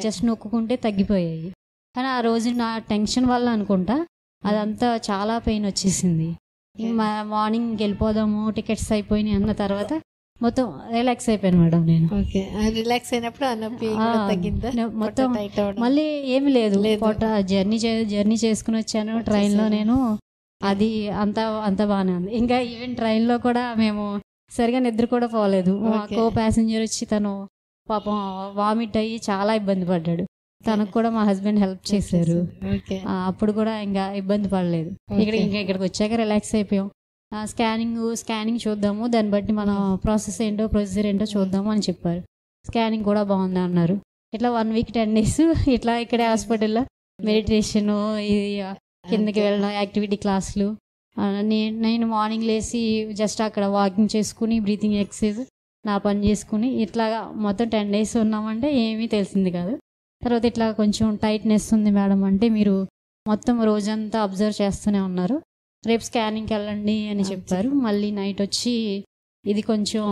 Speaker 2: జస్ట్ నొక్కుంటే తగ్గిపోయాయి. కానీ ఆ రోజు నా టెన్షన్ వల్ల అనుకుంటా అదంతా చాలా పెయిన్ వచ్చేసింది. మార్నింగ్ వెళ్ళిపోదాము, టికెట్స్ అయిపోయినాయి అన్న తర్వాత మొత్తం రిలాక్స్ అయిపోయాను మేడం. నేను
Speaker 1: రిలాక్స్ అయినప్పుడు
Speaker 2: మొత్తం మళ్ళీ ఏమి లేదు. జర్నీ చేసుకుని వచ్చాను ట్రైన్లో నేను. అది అంత బాగానే ఉంది. ఇంకా ఈవెన్ ట్రైన్లో కూడా మేము సరిగా నిద్ర కూడా పోలేదు. కో ప్యాసింజర్ వచ్చి తను పాపం వామిట్ అయ్యి చాలా ఇబ్బంది పడ్డాడు. తనకు కూడా మా హస్బెండ్ హెల్ప్ చేశారు. అప్పుడు కూడా ఇంకా ఇబ్బంది పడలేదు. ఇక్కడికి వచ్చాక రిలాక్స్ అయిపోయాం. స్కానింగ్ చూద్దాము, దాన్ని బట్టి మన ప్రాసెస్ ఏంటో ప్రొసీజర్ ఏంటో చూద్దాము అని చెప్పారు. స్కానింగ్ కూడా బాగుంది అన్నారు. ఇట్లా 1 week 10 days ఇట్లా ఇక్కడే హాస్పిటల్లో మెడిటేషన్, ఇది కిందకి వెళ్ళడం, యాక్టివిటీ క్లాసులు. నేను మార్నింగ్ లేచి జస్ట్ అక్కడ వాకింగ్ చేసుకుని బ్రీతింగ్ ఎక్సర్సైజ్ నా పని చేసుకుని ఇట్లాగా మొత్తం 10 days ఉన్నామంటే ఏమీ తెలిసింది కాదు. తర్వాత ఇట్లా కొంచెం టైట్నెస్ ఉంది మేడం అంటే మీరు మొత్తం రోజంతా అబ్జర్వ్ చేస్తూనే ఉన్నారు, రేపు స్కానింగ్కి వెళ్ళండి అని చెప్పారు. మళ్ళీ నైట్ వచ్చి ఇది కొంచెం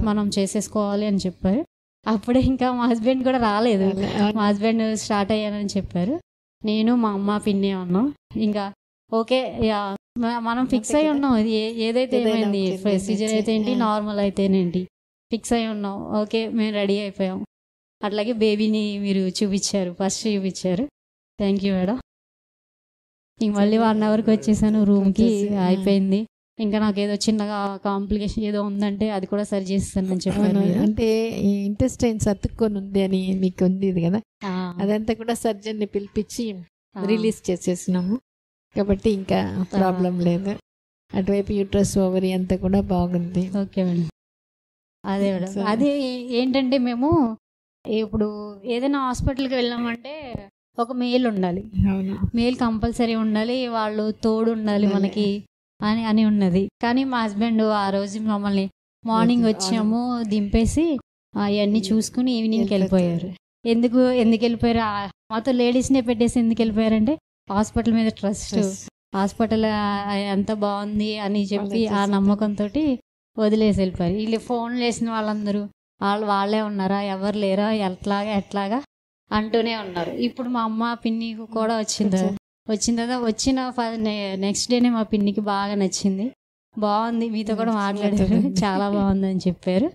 Speaker 2: మనం చేసేసుకోవాలి అని చెప్పారు. అప్పుడే ఇంకా మా హస్బెండ్ కూడా రాలేదు. మా హస్బెండ్ స్టార్ట్ అయ్యానని చెప్పారు. నేను మా అమ్మ పిన్ని ఉన్నాం. ఇంకా ఓకే మనం ఫిక్స్ అయి ఉన్నాం. ఏదైతే ఏమైంది, ప్రొసీజర్ అయితే ఏంటి, నార్మల్ అయితేనేంటి, ఫిక్స్ అయి ఉన్నాం. ఓకే మేము రెడీ అయిపోయాం. అట్లాగే బేబీని మీరు చూపించారు, ఫస్ట్ చూపించారు. Thank you madam. ఇంక మళ్ళీ 1 hourకి వచ్చేసాను రూమ్కి. అయిపోయింది. ఇంకా నాకు ఏదో చిన్నగా కాంప్లికేషన్ ఏదో ఉందంటే అది కూడా సరి చేస్తానని చెప్పాను.
Speaker 1: అంటే ఇంటెస్టైన్స్ అతుక్కొని ఉంది అని మీకు ఉంది ఇది కదా, అదంతా కూడా సర్జన్ని పిలిపించి రిలీజ్ చేసేసినాము. కాబట్టి ఇంకా ప్రాబ్లం లేదు. అటువైపు యూట్రస్, ఓవరీ అంతా కూడా బాగుంది.
Speaker 2: Okay madam. అదే మేడం, అదే ఏంటంటే మేము ఇప్పుడు ఏదైనా హాస్పిటల్కి వెళ్ళామంటే ఒక మేల్ ఉండాలి, మేల్ కంపల్సరీ ఉండాలి, వాళ్ళు తోడు ఉండాలి మనకి అని ఉన్నది. కానీ మా హస్బెండ్ ఆ రోజు మమ్మల్ని మార్నింగ్ వచ్చాము దింపేసి అవన్నీ చూసుకుని ఈవినింగ్కి వెళ్ళిపోయారు. ఎందుకు వెళ్ళిపోయారు, మాతో లేడీస్నే పెట్టేసి ఎందుకు వెళ్ళిపోయారంటే హాస్పిటల్ మీద ట్రస్ట్, హాస్పిటల్ ఎంత బాగుంది అని చెప్పి ఆ నమ్మకంతో వదిలేసి వెళ్ళిపోయారు. వీళ్ళు ఫోన్లు వేసిన వాళ్ళందరూ వాళ్ళే ఉన్నారా, ఎవరు లేరా, ఎట్లాగా అంటూనే ఉన్నారు. ఇప్పుడు మా అమ్మ పిన్ని కూడా వచ్చిన తర్వాత నెక్స్ట్ డేనే మా పిన్నికి బాగా నచ్చింది. బాగుంది, మీతో కూడా మాట్లాడారు, చాలా బాగుంది అని చెప్పారు.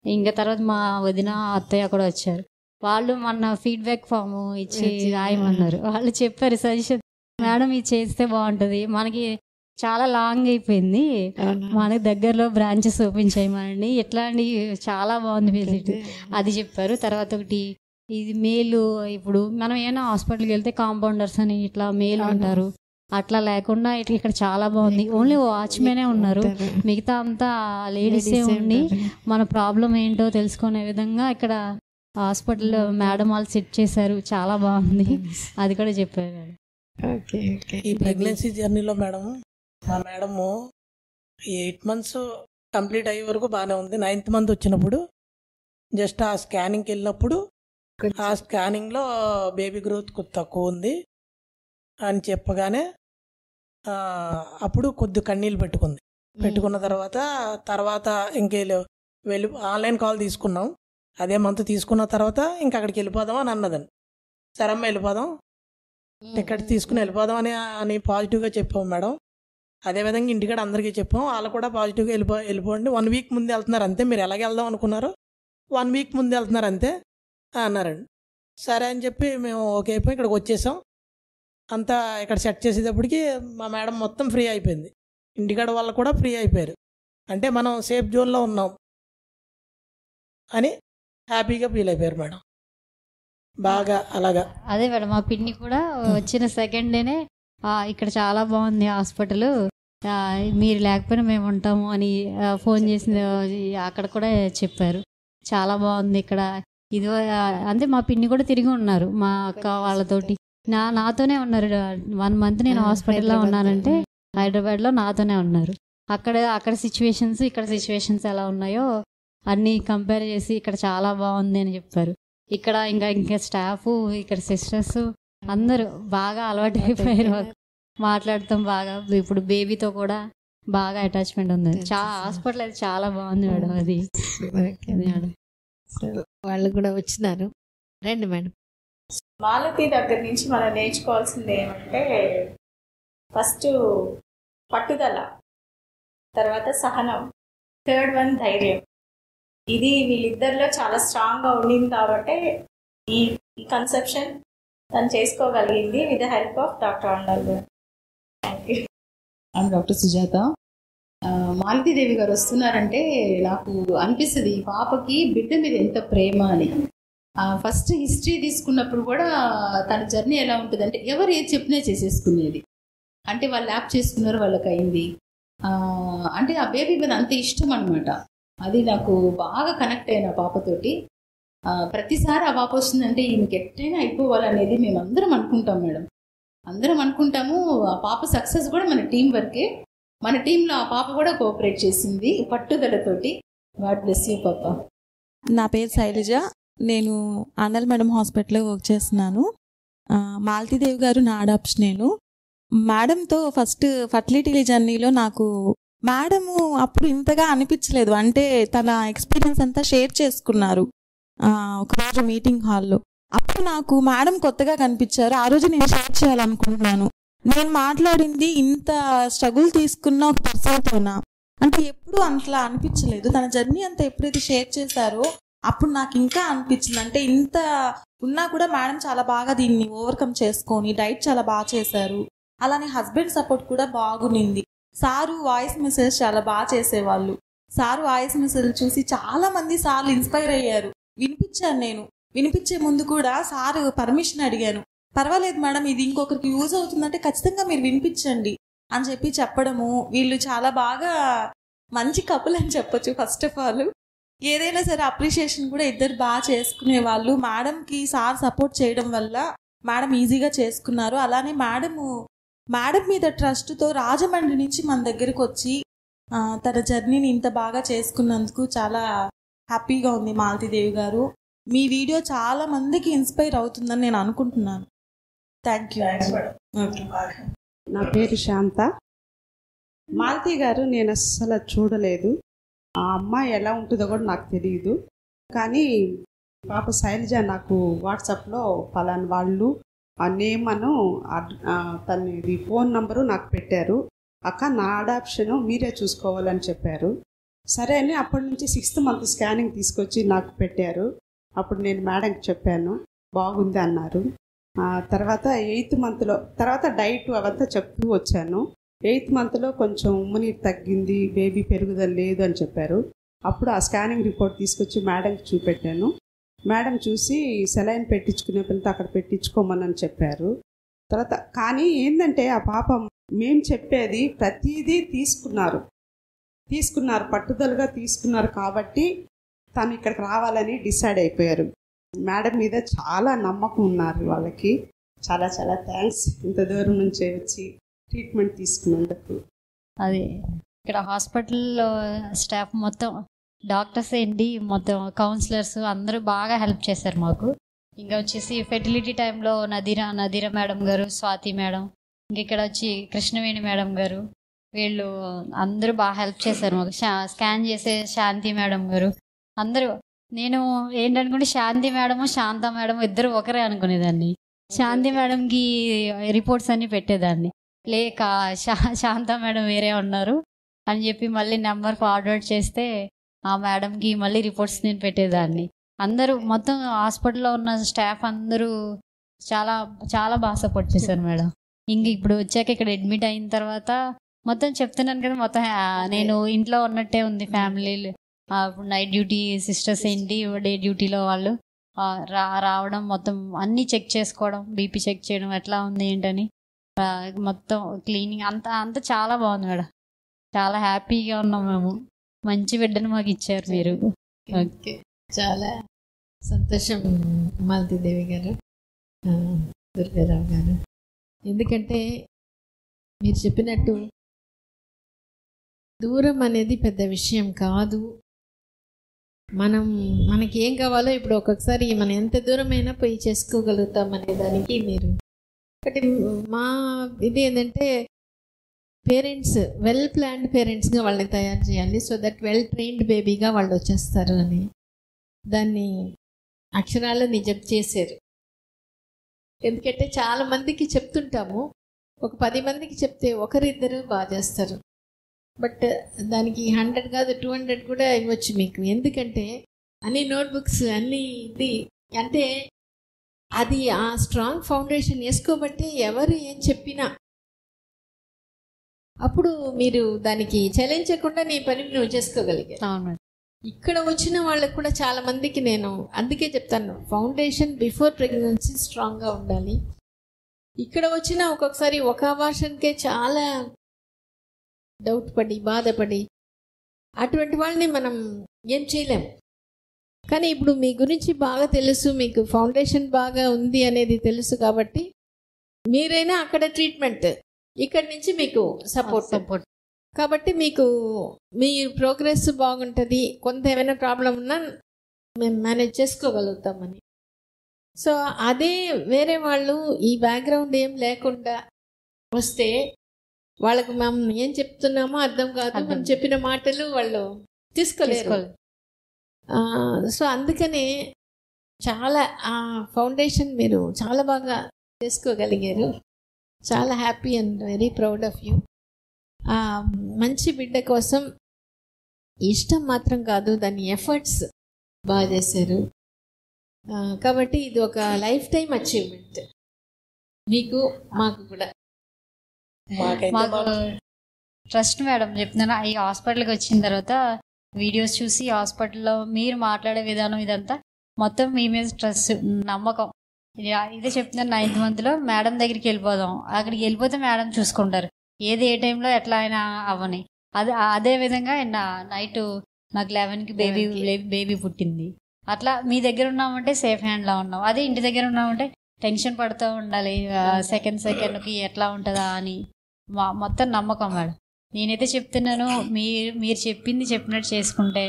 Speaker 2: ఇంకా తర్వాత మా వదిన అత్తయ్య కూడా వచ్చారు. వాళ్ళు మొన్న ఫీడ్బ్యాక్ ఫామ్ ఇచ్చి రాయమన్నారు. వాళ్ళు చెప్పారు సజెషన్, మేడం ఇది చేస్తే బాగుంటుంది, మనకి చాలా లాంగ్ అయిపోయింది, మనకి దగ్గరలో బ్రాంచెస్ ఓపెన్ చేయమనండి, ఎట్లాంటి చాలా బాగుంది ఫెసిలిటీ అది చెప్పారు. తర్వాత ఒకటి ఇది మేలు, ఇప్పుడు మనం ఏమైనా హాస్పిటల్కి వెళ్తే కాంపౌండర్స్ అని ఇట్లా మేలు ఉంటారు, అట్లా లేకుండా ఇక్కడ చాలా బాగుంది. ఓన్లీ వాచ్మెనే ఉన్నారు, మిగతా అంతా లేడీసే ఉండి మన ప్రాబ్లం ఏంటో తెలుసుకునే విధంగా ఇక్కడ హాస్పిటల్ మేడం వాళ్ళు సెట్ చేశారు, చాలా బాగుంది, అది కూడా చెప్పారు.
Speaker 3: ఈ ప్రెగ్నెన్సీ జర్నీలో మేడం, మా మేడము 8 months కంప్లీట్ అయ్యే వరకు బాగానే ఉంది. 9th month వచ్చినప్పుడు జస్ట్ ఆ స్కానింగ్కి వెళ్ళినప్పుడు ఆ స్కానింగ్లో బేబీ గ్రోత్ తక్కువ ఉంది అని చెప్పగానే అప్పుడు కొద్ది కన్నీళ్ళు పెట్టుకున్న తర్వాత ఇంకే వెళ్ళి ఆన్లైన్ కాల్ తీసుకున్నాం. అదే మంత్ తీసుకున్న తర్వాత ఇంకా అక్కడికి వెళ్ళిపోదాం అని అన్నదండి. సరే అమ్మ వెళ్ళిపోదాం, టికెట్ తీసుకుని వెళ్ళిపోదాం అని పాజిటివ్గా చెప్పాం మేడం. అదేవిధంగా ఇంటికాడ అందరికీ చెప్పాం, వాళ్ళు కూడా పాజిటివ్గా వెళ్ళిపోండి, 1 week ముందు వెళ్తున్నారు అంతే, మీరు ఎలాగ వెళ్దాం అనుకున్నారో 1 week ముందు వెళ్తున్నారు అంతే అన్నారండి. సరే అని చెప్పి మేము ఓకే అయిపోయి ఇక్కడికి వచ్చేసాం. అంతా ఇక్కడ సెట్ చేసేటప్పటికి మా మేడం మొత్తం ఫ్రీ అయిపోయింది. ఇంటికాడ వాళ్ళు కూడా ఫ్రీ అయిపోయారు. అంటే మనం సేఫ్ జోన్లో ఉన్నాం అని హ్యాపీగా ఫీల్ అయిపోయారు మేడం. బాగా అలాగా
Speaker 2: అదే మేడం మా పిన్ని కూడా వచ్చిన సెకండ్ డేనే ఇక్కడ చాలా బాగుంది హాస్పిటల్, మీరు లేకపోయినా మేము ఉంటాము అని ఫోన్ చేసింది. అక్కడ కూడా చెప్పారు చాలా బాగుంది ఇక్కడ. ఇది అంటే మా పిన్ని కూడా తిరిగి ఉన్నారు మా అక్క వాళ్ళతోటి, నాతోనే ఉన్నారు 1 month నేను హాస్పిటల్లో ఉన్నానంటే హైదరాబాద్లో నాతోనే ఉన్నారు. అక్కడ సిచ్యువేషన్స్ ఇక్కడ సిచ్యువేషన్స్ ఎలా ఉన్నాయో అన్నీ కంపేర్ చేసి ఇక్కడ చాలా బాగుంది అని చెప్పారు. ఇక్కడ ఇంకా స్టాఫ్ ఇక్కడ సిస్టర్స్ అందరూ బాగా అలవాటు అయిపోయారు, మాట్లాడతాం బాగా. ఇప్పుడు బేబీతో కూడా బాగా అటాచ్మెంట్ ఉంది. హాస్పిటల్ అది చాలా బాగుంది మేడం. అది మేడం
Speaker 1: వాళ్ళు కూడా వచ్చినారు. రండి మేడం.
Speaker 4: మాలతి దగ్గర నుంచి మనం నేర్చుకోవాల్సింది ఏమంటే ఫస్ట్ పట్టుదల, తర్వాత సహనం, థర్డ్ వన్ ధైర్యం. ఇది వీళ్ళిద్దరిలో చాలా స్ట్రాంగ్గా ఉండింది కాబట్టి ఈ కన్సెప్షన్ తను చేసుకోగలిగింది with the help of doctor Andal గారు. Thank you.
Speaker 5: I'm doctor Sujatha. Malathidevi గారు వస్తున్నారంటే నాకు అనిపిస్తుంది ఈ పాపకి బిడ్డ మీద ఎంత ప్రేమ అని. ఫస్ట్ హిస్టరీ తీసుకున్నప్పుడు కూడా తన జర్నీ ఎలా ఉంటుంది అంటే ఎవరు ఏది చెప్పినా చేసేసుకునేది. అంటే వాళ్ళు ల్యాప్ చేసుకున్నారు, వాళ్ళకి అయింది. అంటే ఆ బేబీ మీద అంత ఇష్టం అనమాట. అది నాకు బాగా కనెక్ట్ అయిన పాపతోటి. ప్రతిసారి ఆ పాప వస్తుందంటే ఈమెకి ఎట్టైనా అయిపోవాలనేది మేము అందరం అనుకుంటాం మేడం, అందరం అనుకుంటాము. ఆ పాప సక్సెస్ కూడా మన టీం వర్కే. మన టీంలో ఆ పాప కూడా కోఆపరేట్ చేసింది పట్టుదలతోటి. గాడ్ బ్లెస్ యూ పాప.
Speaker 6: నా పేరు శైలజ. నేను ఆండల్ మేడం హాస్పిటల్లో వర్క్ చేస్తున్నాను. మాలతీదేవి గారు నా అడాప్షన్. నేను మేడంతో ఫస్ట్ ఫర్టిలిటీ జర్నీలో నాకు మేడము అప్పుడు ఇంతగా అనిపించలేదు. అంటే తన ఎక్స్పీరియన్స్ అంతా షేర్ చేసుకున్నారు ఒకరోజు మీటింగ్ హాల్లో. అప్పుడు నాకు మేడం కొత్తగా కనిపించారు. ఆ రోజు నేను షేర్ చేయాలనుకుంటున్నాను. నేను మాట్లాడింది ఇంత స్ట్రగుల్ తీసుకున్న ఒక పర్సన్తోనా అంటే ఎప్పుడు అంతలా అనిపించలేదు. తన జర్నీ అంతా ఎప్పుడైతే షేర్ చేశారో అప్పుడు నాకు ఇంకా అనిపించింది. అంటే ఇంత ఉన్నా కూడా మేడం చాలా బాగా దీన్ని ఓవర్కమ్ చేసుకొని డైట్ చాలా బాగా చేశారు. అలానే హస్బెండ్ సపోర్ట్ కూడా బాగునింది. సారు వాయిస్ మెసేజ్ చాలా బాగా చేసేవాళ్ళు. సారు వాయిస్ మెసేజ్ చూసి చాలా మంది సార్లు ఇన్స్పైర్ అయ్యారు. వినిపించాను నేను. వినిపించే ముందు కూడా సారు పర్మిషన్ అడిగాను. పర్వాలేదు మేడం, ఇది ఇంకొకరికి యూజ్ అవుతుందంటే ఖచ్చితంగా మీరు వినిపించండి అని చెప్పడము. వీళ్ళు చాలా బాగా మంచి కపుల్ అని చెప్పొచ్చు. ఫస్ట్ ఆఫ్ ఆల్ ఏదైనా సరే అప్రిషియేషన్ కూడా ఇద్దరు బాగా చేసుకునే వాళ్ళు. మేడంకి సార్ సపోర్ట్ చేయడం వల్ల మేడం ఈజీగా చేసుకున్నారు. అలానే మేడం మీద ట్రస్ట్తో రాజమండ్రి నుంచి మన దగ్గరకు వచ్చి తన జర్నీని ఇంత బాగా చేసుకున్నందుకు చాలా హ్యాపీగా ఉంది మాలతీదేవి గారు. మీ వీడియో చాలా మందికి ఇన్స్పైర్ అవుతుందని నేను అనుకుంటున్నాను. Thank you.
Speaker 7: నా పేరు శాంత. మాలతీ గారు నేను అస్సలు చూడలేదు. ఆ అమ్మాయి ఎలా ఉంటుందో కూడా నాకు తెలియదు. కానీ పాప శైలజ నాకు వాట్సాప్లో పలానా వాళ్ళు ఆ నేమ్ అను తనది ఫోన్ నంబరు నాకు పెట్టారు. అక్క నా అడాప్షన్ మీరే చూసుకోవాలని చెప్పారు. సరే అని అప్పటి నుంచి 6th month స్కానింగ్ తీసుకొచ్చి నాకు పెట్టారు. అప్పుడు నేను మేడంకి చెప్పాను, బాగుంది అన్నారు. తర్వాత 8th monthలో తర్వాత డైట్ అవంతా చెప్తూ వచ్చాను. 8th monthలో కొంచెం ఉమ్మనీరు తగ్గింది, బేబీ పెరుగుదల లేదు అని చెప్పారు. అప్పుడు ఆ స్కానింగ్ రిపోర్ట్ తీసుకొచ్చి మేడంకి చూపెట్టాను. మేడం చూసి సెలైన్ పెట్టించుకునే పనితో అక్కడ పెట్టించుకోమని చెప్పారు. తర్వాత కానీ ఏంటంటే ఆ పాప మేము చెప్పేది ప్రతిదీ తీసుకున్నారు, పట్టుదలగా తీసుకున్నారు. కాబట్టి తను ఇక్కడికి రావాలని డిసైడ్ అయిపోయారు. మేడం మీద చాలా నమ్మకం ఉన్నారు వాళ్ళకి. చాలా చాలా థ్యాంక్స్ ఇంత దూరం నుంచి వచ్చి ట్రీట్మెంట్ తీసుకున్నందుకు.
Speaker 2: అది ఇక్కడ హాస్పిటల్లో స్టాఫ్ మొత్తం డాక్టర్స్ ఏంటి మొత్తం కౌన్సిలర్స్ అందరూ బాగా హెల్ప్ చేశారు మాకు. ఇంకా వచ్చేసి ఫెర్టిలిటీ టైంలో నదీర మేడం గారు, స్వాతి మేడం, ఇంక ఇక్కడ వచ్చి కృష్ణవేణి మేడం గారు, వీళ్ళు అందరూ బాగా హెల్ప్ చేశారు మాకు. స్కాన్ చేసే శాంతి మేడం గారు అందరూ. నేను ఏంటనుకుంటే శాంతి మేడము శాంత మేడం ఇద్దరు ఒకరే అనుకునేదాన్ని. శాంతి మేడంకి రిపోర్ట్స్ అన్నీ పెట్టేదాన్ని, లేక శాంత మేడం వేరే ఉన్నారు అని చెప్పి మళ్ళీ నెంబర్ ఫార్వర్డ్ చేస్తే ఆ మేడంకి మళ్ళీ రిపోర్ట్స్ నేను పెట్టేదాన్ని. అందరూ మొత్తం హాస్పిటల్లో ఉన్న స్టాఫ్ అందరూ చాలా చాలా బాగా సపోర్ట్ చేశారు మేడం. ఇంక ఇప్పుడు వచ్చాక ఇక్కడ అడ్మిట్ అయిన తర్వాత మొత్తం చెప్తున్నాను కదా, మొత్తం నేను ఇంట్లో ఉన్నట్టే ఉంది. ఫ్యామిలీ నైట్ డ్యూటీ సిస్టర్స్ ఏంటి, డే డ్యూటీలో వాళ్ళు రావడం, మొత్తం అన్నీ చెక్ చేసుకోవడం, బీపీ చెక్ చేయడం ఎట్లా ఉంది ఏంటని, మొత్తం క్లీనింగ్ అంతా చాలా బాగుంది మేడం. చాలా హ్యాపీగా ఉన్నాం మేము. మంచి బిడ్డను మాకు ఇచ్చారు మీరు.
Speaker 1: ఓకే, చాలా సంతోషం మాలతీదేవి గారు, దుర్గారావు గారు. ఎందుకంటే మీరు చెప్పినట్టు దూరం అనేది పెద్ద విషయం కాదు. మనకి ఏం కావాలో ఇప్పుడు ఒక్కొక్కసారి మనం ఎంత దూరమైనా పోయి చేసుకోగలుగుతాం అనే దానికి మీరు ఒకటి మా ఇది ఏంటంటే పేరెంట్స్ వెల్ ప్లాన్డ్ పేరెంట్స్గా వాళ్ళని తయారు చేయాలి. సో దట్ వెల్ ట్రైన్డ్ బేబీగా వాళ్ళు వచ్చేస్తారు అని దాన్ని అక్షరాలు నిజం చేశారు. ఎందుకంటే చాలా మందికి చెప్తుంటాము, ఒక 10 మందికి చెప్తే ఒకరిద్దరు బాగా చేస్తారు. బట్ దానికి 100 కాదు 200 కూడా ఇవ్వచ్చు మీకు. ఎందుకంటే అన్ని నోట్బుక్స్ అన్నీ ఇది అంటే అది ఆ స్ట్రాంగ్ ఫౌండేషన్ వేసుకోబట్టి ఎవరు ఏం చెప్పినా అప్పుడు మీరు దానికి చెల్లించకుండా నీ పని నువ్వు చేసుకోగలిగారు.
Speaker 2: అవును.
Speaker 1: ఇక్కడ వచ్చిన వాళ్ళకు కూడా చాలా మందికి నేను అందుకే చెప్తాను, ఫౌండేషన్ బిఫోర్ ప్రెగ్నెన్సీ స్ట్రాంగ్గా ఉండాలి. ఇక్కడ వచ్చిన ఒక్కొక్కసారి ఒక అబార్షన్కే చాలా డౌట్ పడి బాధపడి అటువంటి వాళ్ళని మనం ఏం చేయలేం. కానీ ఇప్పుడు మీ గురించి బాగా తెలుసు, మీకు ఫౌండేషన్ బాగా ఉంది అనేది తెలుసు కాబట్టి మీరైనా అక్కడ ట్రీట్మెంట్, ఇక్కడి నుంచి మీకు సపోర్ట్ కాబట్టి మీకు మీ ప్రోగ్రెస్ బాగుంటుంది. కొంత ఏమైనా ప్రాబ్లం ఉన్నా మేము మేనేజ్ చేసుకోగలుగుతామని. సో అదే వేరే వాళ్ళు ఈ బ్యాక్గ్రౌండ్ ఏం లేకుండా వస్తే వాళ్ళకు మేము ఏం చెప్తున్నామో అర్థం కాదు, మనం చెప్పిన మాటలు వాళ్ళు తీసుకోలేరు. సో అందుకనే చాలా ఆ ఫౌండేషన్ మీరు చాలా బాగా చేసుకోగలిగారు. చాలా happy and very proud of you. మంచి బిడ్డ కోసం ఇష్టం మాత్రం కాదు, దాని ఎఫర్ట్స్ బాగా చేశారు. కాబట్టి ఇది ఒక లైఫ్ టైం అచీవ్మెంట్ మీకు, మాకు కూడా.
Speaker 2: మాకు ట్రస్ట్ మేడం చెప్తున్నాను. ఈ హాస్పిటల్కి వచ్చిన తర్వాత వీడియోస్ చూసి హాస్పిటల్లో మీరు మాట్లాడే విధానం ఇదంతా మొత్తం మీ మీద ట్రస్ట్, నమ్మకం. ఇదే చెప్తున్నాను. 9th monthలో మేడం దగ్గరికి వెళ్ళిపోదాం, అక్కడికి వెళ్ళిపోతే మేడం చూసుకుంటారు ఏది ఏ టైంలో ఎట్లా అయినా అవని. అదే విధంగా నైట్ నాకు 11కి బేబీ పుట్టింది. అట్లా మీ దగ్గర ఉన్నామంటే సేఫ్ హ్యాండ్లో ఉన్నాం. అదే ఇంటి దగ్గర ఉన్నామంటే టెన్షన్ పడుతూ ఉండాలి, సెకండ్కి ఎట్లా ఉంటుందా అని. మొత్తం నమ్మకం మేడం. నేనైతే చెప్తున్నాను, మీరు చెప్పినట్టు చేసుకుంటే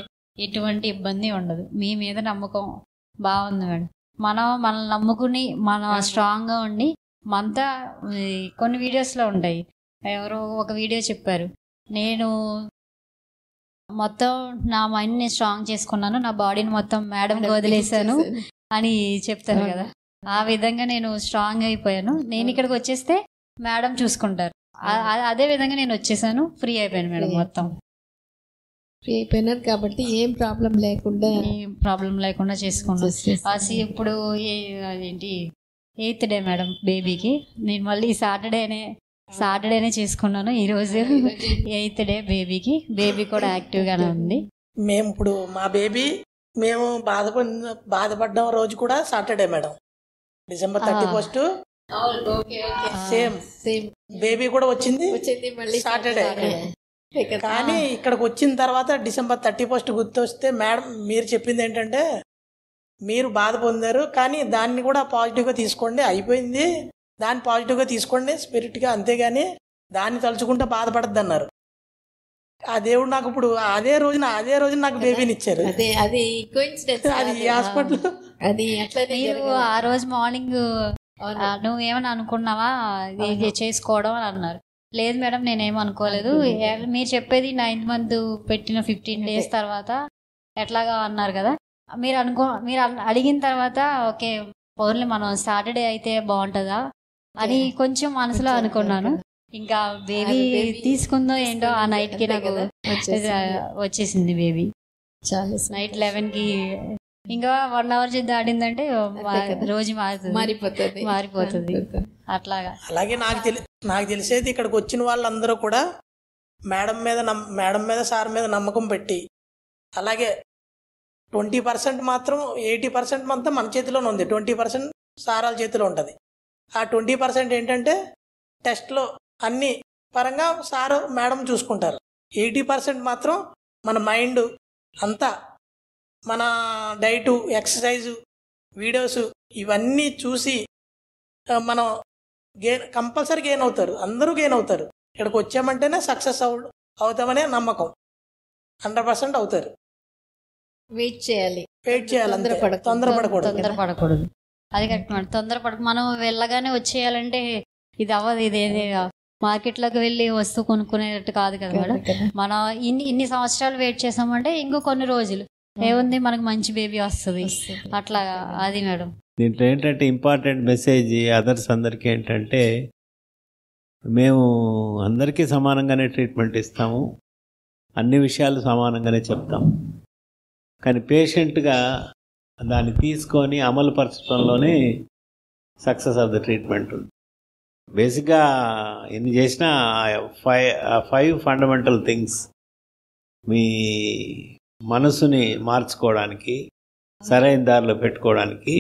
Speaker 2: ఎటువంటి ఇబ్బంది ఉండదు. మీ మీద నమ్మకం బాగుంది మేడం. మనల్ని నమ్ముకుని మనం స్ట్రాంగ్గా ఉండి మనతో కొన్ని వీడియోస్లో ఉంటాయి. ఎవరో ఒక వీడియో చెప్పారు, నేను మొత్తం నా మైండ్ని స్ట్రాంగ్ చేసుకున్నాను, నా బాడీని మొత్తం మేడంకి వదిలేశాను అని చెప్తారు కదా. ఆ విధంగా నేను స్ట్రాంగ్ అయిపోయాను. నేను ఇక్కడికి వచ్చేస్తే మేడం చూసుకుంటారు. అదే విధంగా నేను వచ్చేసాను, ఫ్రీ అయిపోయాను మేడం. మొత్తం
Speaker 1: ఫ్రీ అయిపోయినారు కాబట్టి ఏం ప్రాబ్లం లేకుండా చేసుకున్నాను.
Speaker 2: ఇప్పుడు ఏంటి 8th డే మేడం బేబీకి. నేను మళ్ళీ సాటర్డేనే చేసుకున్నాను. ఈరోజు 8th డే బేబీకి. బేబీ కూడా యాక్టివ్గానే ఉంది.
Speaker 3: మేము ఇప్పుడు మా బేబీ మేము బాధపడ్డ రోజు కూడా Saturday madam, December 31st. Same baby కూడా వచ్చింది సాటర్డే. కానీ ఇక్కడికి వచ్చిన తర్వాత December 31st గుర్తొస్తే మేడం మీరు చెప్పింది ఏంటంటే మీరు బాధ పొందారు కానీ దాన్ని కూడా పాజిటివ్గా తీసుకోండి, అయిపోయింది, దాన్ని పాజిటివ్గా తీసుకోండి స్పిరిట్గా, అంతేగాని దాన్ని తలుచుకుంటే బాధపడద్దు అన్నారు. ఆ దేవుడు నాకు ఇప్పుడు అదే రోజు నాకు బేబీని ఇచ్చారు.
Speaker 1: అది
Speaker 3: హాస్పిటల్.
Speaker 1: అది
Speaker 2: ఆ రోజు మార్నింగ్ నువ్వేమని అనుకున్నావా ఇది చేసుకోవడం అని అన్నారు. లేదు మేడం నేనేమనుకోలేదు, మీరు చెప్పేది 9th month పెట్టిన 15 days తర్వాత ఎట్లాగా అన్నారు కదా, మీరు అడిగిన తర్వాత ఓకే ఓన్లీ మనం సాటర్డే అయితే బాగుంటుందా అని కొంచెం మనసులో అనుకున్నాను. ఇంకా బేబీ తీసుకుందో ఏంటో ఆ నైట్కి నాకు వచ్చేసింది బేబీ. నైట్ 11కి ఇంకా 1 అవర్ దాడిందంటే
Speaker 1: కదా.
Speaker 2: రోజు మారిపోతుంది అట్లాగా.
Speaker 3: అలాగే నాకు తెలిసేది ఇక్కడికి వచ్చిన వాళ్ళందరూ కూడా మేడం మీద సార్ మీద నమ్మకం పెట్టి, అలాగే 20% మాత్రం 80% మొత్తం మన చేతిలోనే ఉంది, 20% సారాల చేతిలో ఉంటుంది. ఆ 20% ఏంటంటే టెస్ట్లో అన్ని పరంగా సారు మేడం చూసుకుంటారు. 80% మాత్రం మన మైండ్ అంతా, మన డైటు, ఎక్సర్సైజు, వీడియోస్ ఇవన్నీ చూసి మనం కంపల్సరీ గెయిన్ అవుతారు. అందరూ గెయిన్ అవుతారు. ఇక్కడికి వచ్చామంటేనే సక్సెస్ అవుతామనే నమ్మకం. 100% అవుతారు.
Speaker 1: వెయిట్ చేయాలి
Speaker 3: అంతే.
Speaker 2: తొందరపడకూడదు. అది కరెక్ట్ మేడం. మనం వెళ్ళగానే వచ్చేయాలంటే ఇది అవ్వదు. ఇదేది మార్కెట్లోకి వెళ్ళి వస్తువు కొనుక్కునేటట్టు కాదు కదా మేడం. మనం ఇన్ని సంవత్సరాలు వెయిట్ చేసామంటే ఇంకో కొన్ని రోజులు ఏముంది, మనకు మంచి బేబీ వస్తుంది అట్లా. అది మేడం
Speaker 8: దీంట్లో ఏంటంటే ఇంపార్టెంట్ మెసేజ్ అదర్స్ అందరికీ ఏంటంటే, మేము అందరికీ సమానంగానే ట్రీట్మెంట్ ఇస్తాము, అన్ని విషయాలు సమానంగానే చెప్తాము. కానీ పేషెంట్గా దాన్ని తీసుకొని అమలు పరచడంలోనే సక్సెస్ ఆఫ్ ద ట్రీట్మెంట్ ఉంది. బేసిక్గా ఎన్ని చేసినా 5 ఫండమెంటల్ థింగ్స్ మీ మనసుని మార్చుకోవడానికి, సరైన దారిలో పెట్టుకోవడానికి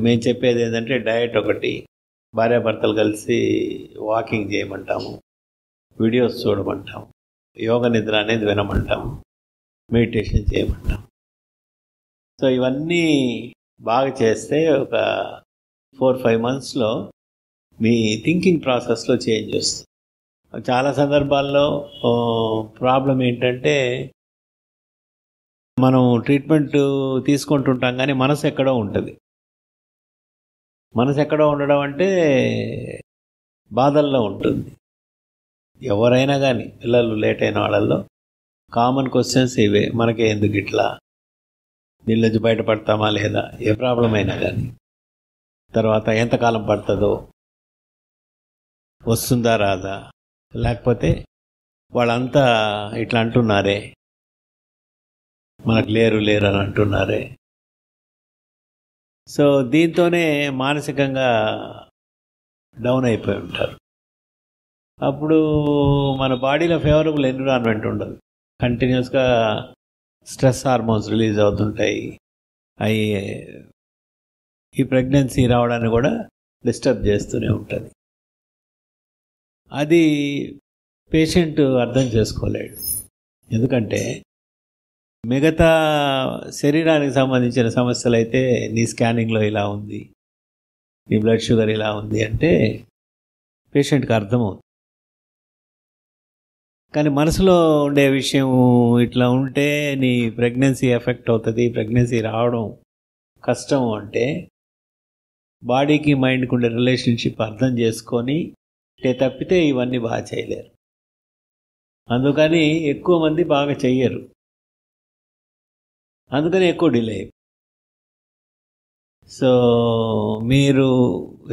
Speaker 8: మేము చెప్పేది ఏంటంటే, డయట్ ఒకటి, భార్యాభర్తలు కలిసి వాకింగ్ చేయమంటాము, వీడియోస్ చూడమంటాము, యోగ నిద్ర అనేది వినమంటాము, మెడిటేషన్ చేయమంటాం. సో ఇవన్నీ బాగా చేస్తే ఒక 4-5 మంత్స్లో మీ థింకింగ్ ప్రాసెస్లో చేంజ్ వస్తుంది. చాలా సందర్భాల్లో ప్రాబ్లం ఏంటంటే, మనం ట్రీట్మెంట్ తీసుకుంటుంటాం కానీ మనసు ఎక్కడో ఉంటుంది. మనసు ఎక్కడో ఉండడం అంటే బాధల్లో ఉంటుంది. ఎవరైనా కానీ, పిల్లలు లేట్ అయిన వాళ్ళల్లో కామన్ క్వశ్చన్స్ ఇవే. మనకే ఎందుకు ఇట్లా, దీనిలోంచి బయటపడతామా లేదా, ఏ ప్రాబ్లం అయినా కానీ, తర్వాత ఎంతకాలం పడుతుందో, వస్తుందా రాదా, లేకపోతే వాళ్ళంతా ఇట్లా అంటున్నారే, మనకు లేరు అని అంటున్నారే. సో దీంతోనే మానసికంగా డౌన్ అయిపోయి ఉంటారు. అప్పుడు మన బాడీలో ఫేవరబుల్ ఎన్విరాన్మెంట్ ఉండదు. కంటిన్యూస్గా స్ట్రెస్ హార్మోన్స్ రిలీజ్ అవుతుంటాయి. అవి ఈ ప్రెగ్నెన్సీ రావడాన్ని కూడా డిస్టర్బ్ చేస్తూనే ఉంటుంది. అది పేషెంట్ అర్థం చేసుకోలేడు. ఎందుకంటే మిగతా శరీరానికి సంబంధించిన సమస్యలు అయితే, నీ స్కానింగ్లో ఇలా ఉంది, నీ బ్లడ్ షుగర్ ఇలా ఉంది అంటే పేషెంట్కి అర్థమవుతుంది. కానీ మనసులో ఉండే విషయం ఇట్లా ఉంటే నీ ప్రెగ్నెన్సీ ఎఫెక్ట్ అవుతుంది, ప్రెగ్నెన్సీ రావడం కష్టం అంటే బాడీకి మైండ్కి ఉండే రిలేషన్షిప్ అర్థం చేసుకొని తప్పితే ఇవన్నీ బాగా చేయలేరు. అందుకని ఎక్కువ మంది బాగా చెయ్యరు. అందుకని ఎక్కువ డిలే. సో మీరు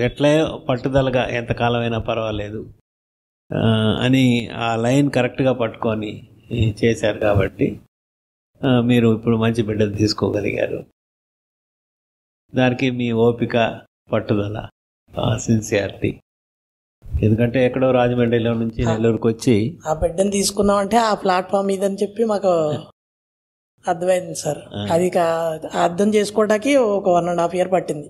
Speaker 8: ఎట్లా పట్టుదలగా ఎంతకాలమైనా పర్వాలేదు అని ఆ లైన్ కరెక్ట్గా పట్టుకొని చేశారు కాబట్టి మీరు ఇప్పుడు మంచి బిడ్డలు తీసుకోగలిగారు. దానికి మీ ఓపిక, పట్టుదల, సిన్సియారిటీ. ఎందుకంటే ఎక్కడో రాజమండ్రిలో నుంచి నెల్లూరుకు వచ్చి
Speaker 3: ఆ బిడ్డను తీసుకున్నామంటే ఆ ప్లాట్ఫామ్ ఇదని చెప్పి మాకు అర్థమైంది సార్. అది అర్థం చేసుకోవడానికి ఒక 1.5 year పట్టింది.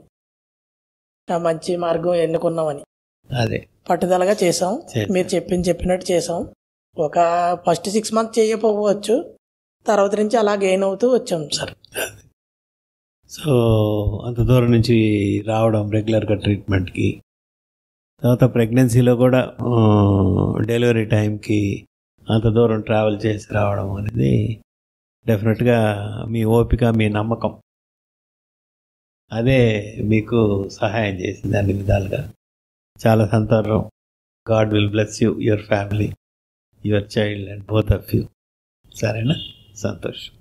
Speaker 3: మంచి మార్గం ఎన్నుకున్నామని
Speaker 8: అదే
Speaker 3: పట్టుదలగా చేసాం. మీరు చెప్పినట్టు చేసాం. ఒక ఫస్ట్ 6 months చేయకపోవచ్చు, తర్వాత నుంచి అలా గెయిన్ అవుతూ వచ్చాం సార్.
Speaker 8: సో అంత దూరం నుంచి రావడం రెగ్యులర్గా ట్రీట్మెంట్కి, తర్వాత ప్రెగ్నెన్సీలో కూడా డెలివరీ టైంకి అంత దూరం ట్రావెల్ చేసి రావడం అనేది డెఫినెట్గా మీ ఓపిక, మీ నమ్మకం అదే మీకు సహాయం చేసింది అన్ని విధాలుగా. చాలా సంతోషం. God will bless you, your family, your child and both of you. సరేనా? సంతోషం.